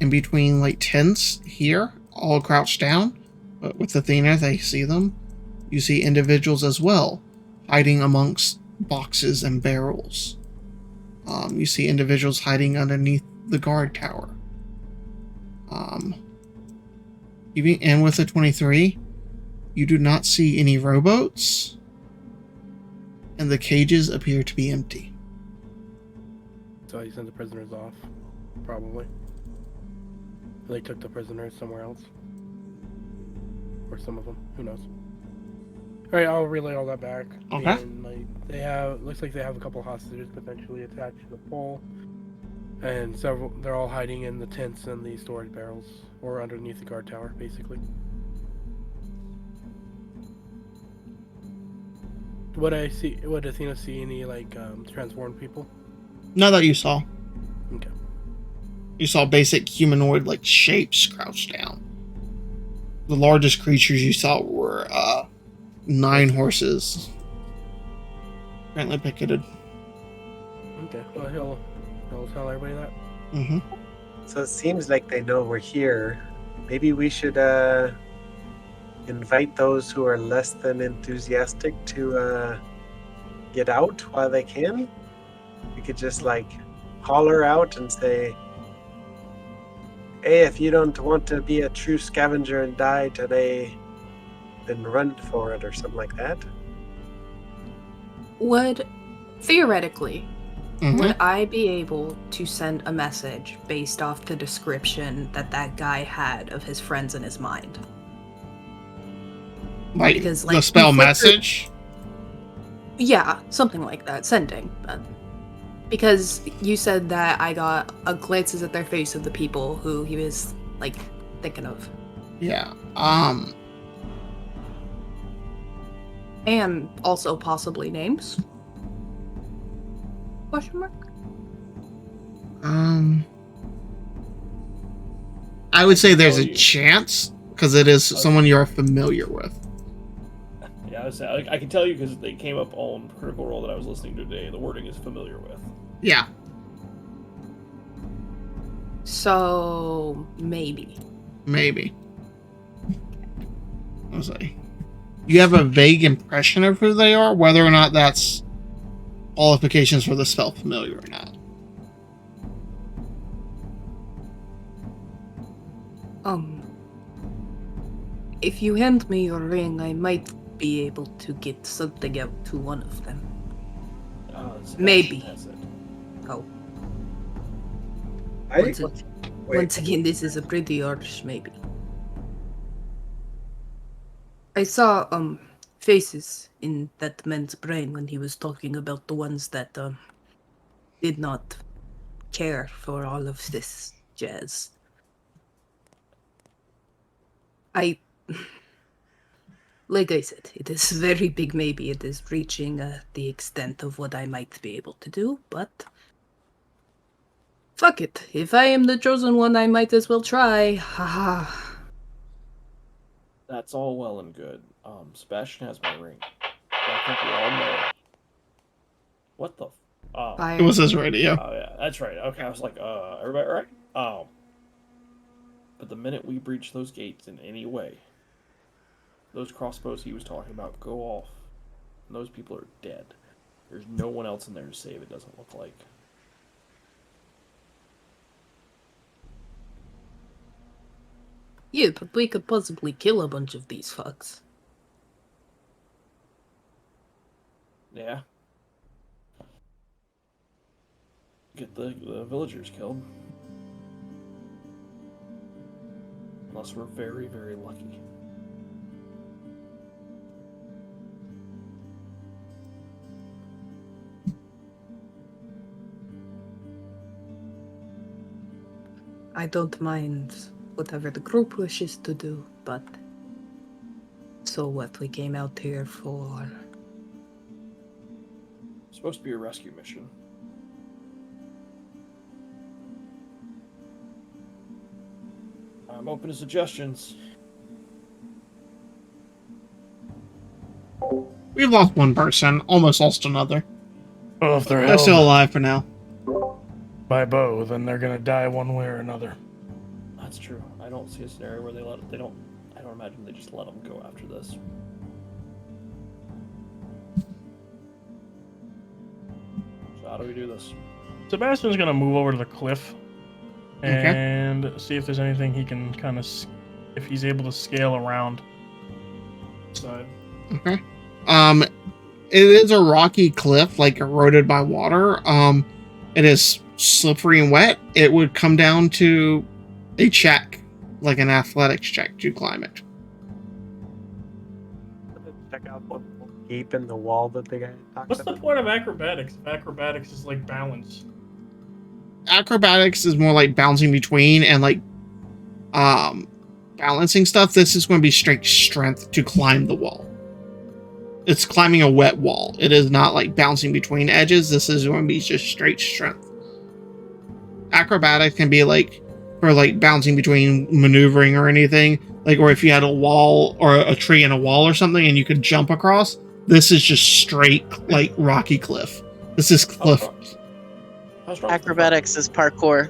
in between like tents here, all crouched down. But with Athena, they see them. You see individuals as well, hiding amongst boxes and barrels. You see individuals hiding underneath the guard tower. And with the 23, you do not see any rowboats, and the cages appear to be empty. So he sent the prisoners off, probably. They took the prisoners somewhere else. Or some of them. Who knows? Alright, I'll relay all that back. Okay. And, looks like they have a couple hostages potentially attached to the pole. And they're all hiding in the tents and the storage barrels. Or underneath the guard tower, basically. Would Athena see any, transformed people? Not that you saw. Okay. You saw basic humanoid like shapes crouched down. The largest creatures you saw were 9 horses. Apparently picketed. Okay, well, he'll tell everybody that. Mm-hmm. So it seems like they know we're here. Maybe we should invite those who are less than enthusiastic to get out while they can. We could just holler out and say, Hey, if you don't want to be a true scavenger and die today, then run for it or something like that. Would, theoretically, Mhm. would I be able to send a message based off the description that that guy had of his friends in his mind? Like Because, the like, spell you flip through- message. Yeah, something like that. Sending. Because you said that I got a glances at their face of the people who he was, like, thinking of. Yeah. And also possibly names? Question mark? I would say there's Oh, a you- chance because it is someone you're familiar with. Yeah, I can tell you because they came up on Critical Role that I was listening to today. The wording is familiar with. Yeah. So, maybe. Maybe. I was like, you have a vague impression of who they are, whether or not that's qualifications for the spell familiar or not. If you hand me your ring, I might be able to get something out to one of them. Sebastian Maybe. has it. Oh, I, once, once again, this is a pretty harsh maybe. I saw, faces in that man's brain when he was talking about the ones that, did not care for all of this jazz. Like I said, it is very big maybe. It is reaching the extent of what I might be able to do, but fuck it. If I am the chosen one, I might as well try. Haha. That's all well and good. Sebastian has my ring. I think we all know it. What the? Oh. It was his radio. Oh yeah, that's right. Okay, I was like, everybody right? But the minute we breach those gates in any way, those crossbows he was talking about go off, and those people are dead. There's no one else in there to save, it doesn't look like. Yeah, but we could possibly kill a bunch of these fucks. Yeah. Get the villagers killed. Unless we're very, very lucky. I don't mind whatever the group wishes to do, but so what? We came out here for. It's supposed to be a rescue mission. I'm open to suggestions. We've lost one person, almost lost another. Well, if they're They're held still alive for now. by bow, then they're gonna die one way or another. That's true. I don't see a scenario where I don't imagine they just let them go after this. So how do we do this? Sebastian's gonna move over to the cliff Okay. and see if there's anything he can kind of, if he's able to scale around. Side. Okay. It is a rocky cliff, like eroded by water. It is slippery and wet. It would come down to a check, like an athletics check, to climb it. check out what gap in the wall that the guy talked What's the about. point of acrobatics? If acrobatics is like balance. Acrobatics is more like bouncing between and like balancing stuff. This is going to be straight strength to climb the wall. It's climbing a wet wall. It is not like bouncing between edges. This is going to be just straight strength. Acrobatics can be like for like bouncing between maneuvering or anything, like, or if you had a wall or a tree and a wall or something and you could jump across. This is just straight like rocky cliff. This is cliff. How strong? Acrobatics is parkour.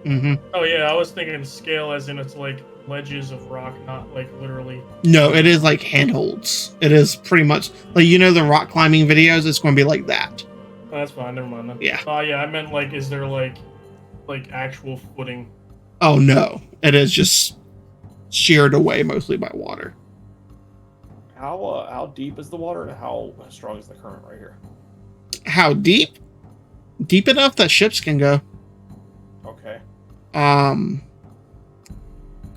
Mm-hmm. Oh yeah, I was thinking scale as in it's like ledges of rock, not like literally. No, it is like handholds. It is pretty much like, you know, the rock climbing videos. It's going to be like that. Oh, that's fine. Never mind then. Yeah. Oh yeah, I meant like, is there like actual footing? Oh no, it is just sheared away mostly by water. How deep is the water, and how strong is the current right here? How deep? Deep enough that ships can go. Okay.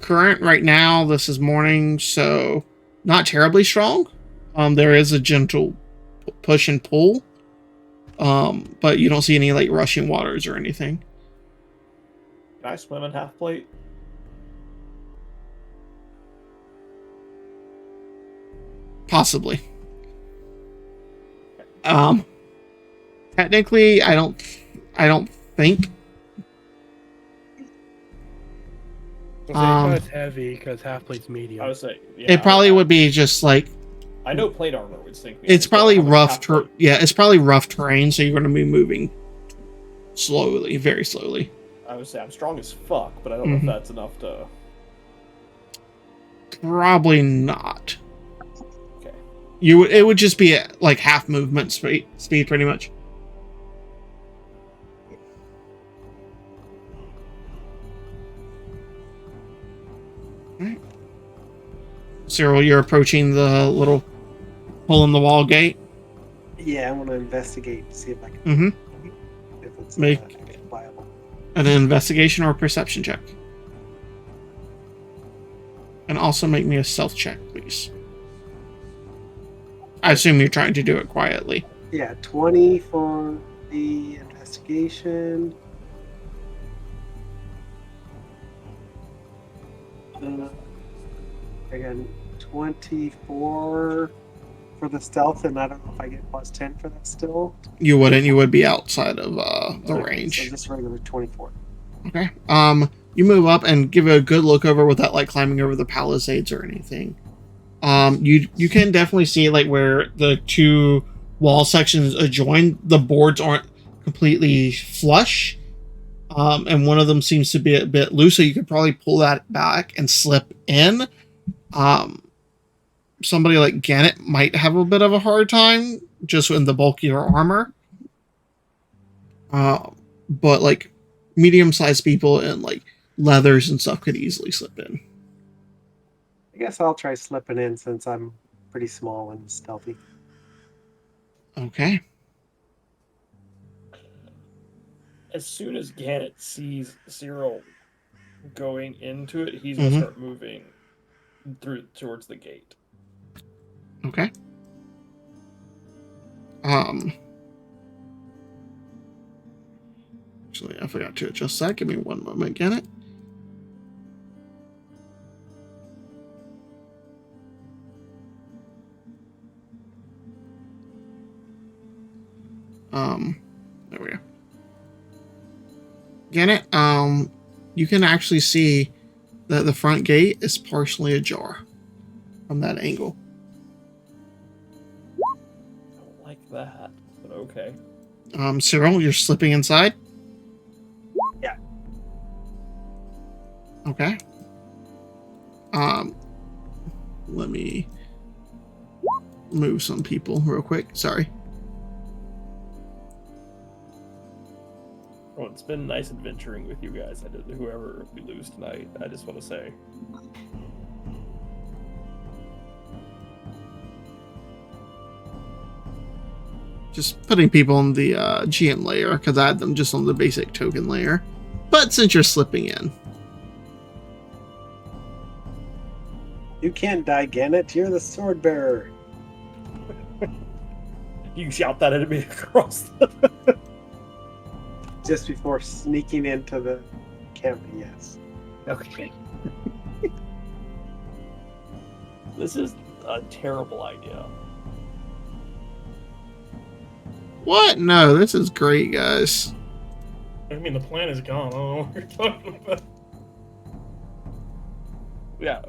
Current right now, this is morning, so not terribly strong. There is a gentle push and pull, but you don't see any like rushing waters or anything. Can I swim in half plate? Possibly. Technically, I don't think. It's heavy because half plate's medium. I would say, yeah, It probably would be just like. I know plate armor would sink me. It's probably rough. It's probably rough terrain, so you're going to be moving slowly, very slowly. I would say I'm strong as fuck, but I don't know if that's enough to. Probably not. Okay. It would just be like half movement speed, pretty much. Right. Cyril, you're approaching the little hole in the wall gate. Yeah, I want to investigate, see if I can. If it's viable. An investigation or perception check. And also make me a stealth check, please. I assume you're trying to do it quietly. Yeah, 20 for the investigation. Again, 24 for the stealth, and I don't know if I get plus 10 for that still. You wouldn't. You would be outside of the range. So just regular 24. Okay. You move up and give it a good look over without like climbing over the palisades or anything. You can definitely see like where the two wall sections adjoin. The boards aren't completely flush, and one of them seems to be a bit loose. So you could probably pull that back and slip in. Somebody like Gannett might have a bit of a hard time just in the bulkier armor. But like medium-sized people in like leathers and stuff could easily slip in. I guess I'll try slipping in since I'm pretty small and stealthy. Okay. As soon as Gannett sees Cyril going into it, he's gonna start moving through towards the gate. Okay. Actually, I forgot to adjust that. Give me one moment, Gannett. There we go. Gannett, you can actually see that the front gate is partially ajar from that angle. I don't like that, but okay. Cyril, you're slipping inside? Yeah. Okay. Let me move some people real quick. Sorry. Oh, it's been nice adventuring with you guys. Whoever we lose tonight, I just want to say. Just putting people on the GM layer because I had them just on the basic token layer. But since you're slipping in. You can't die, Gannett. You're the sword bearer. You shout that at me across the... Just before sneaking into the camp, yes. Okay. This is a terrible idea. What? No, this is great, guys. I mean, the plan is gone. I don't know what you're talking about. Yeah.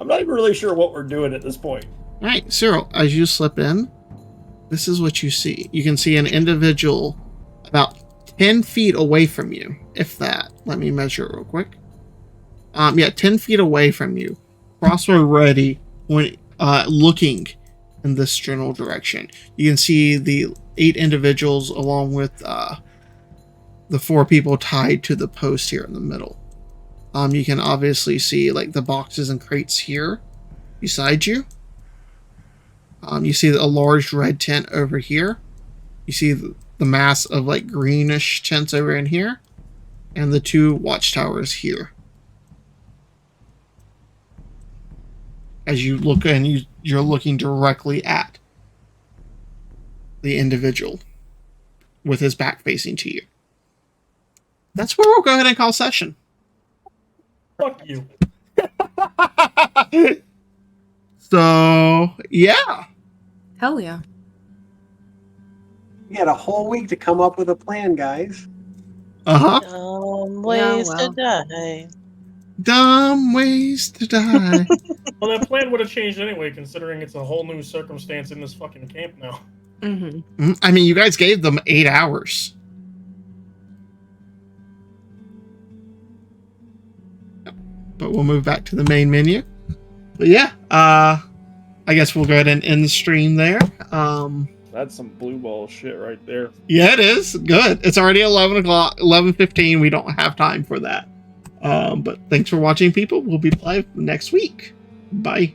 I'm not even really sure what we're doing at this point. All right, Cyril, as you slip in, this is what you see. You can see an individual about 10 feet away from you, if that. Let me measure real quick. 10 feet away from you, crossbow ready, when looking in this general direction. You can see the 8 individuals along with the 4 people tied to the post here in the middle. You can obviously see like the boxes and crates here beside you. You see a large red tent over here. You see the mass of like greenish tents over in here, and the 2 watchtowers here. As you look, and you're looking directly at the individual with his back facing to you. That's where we'll go ahead and call session. Fuck you. So, yeah. Hell yeah. We had a whole week to come up with a plan, guys. Uh-huh. Ways well. to die. Dumb ways to die. Well, that plan would have changed anyway, considering it's a whole new circumstance in this fucking camp now. Mm-hmm. I mean, you guys gave them 8 hours. But we'll move back to the main menu. But yeah, I guess we'll go ahead and end the stream there. That's some blue ball shit right there. Yeah, it is. Good. It's already 11 o'clock, 11:15. We don't have time for that. But thanks for watching, people. We'll be live next week. Bye.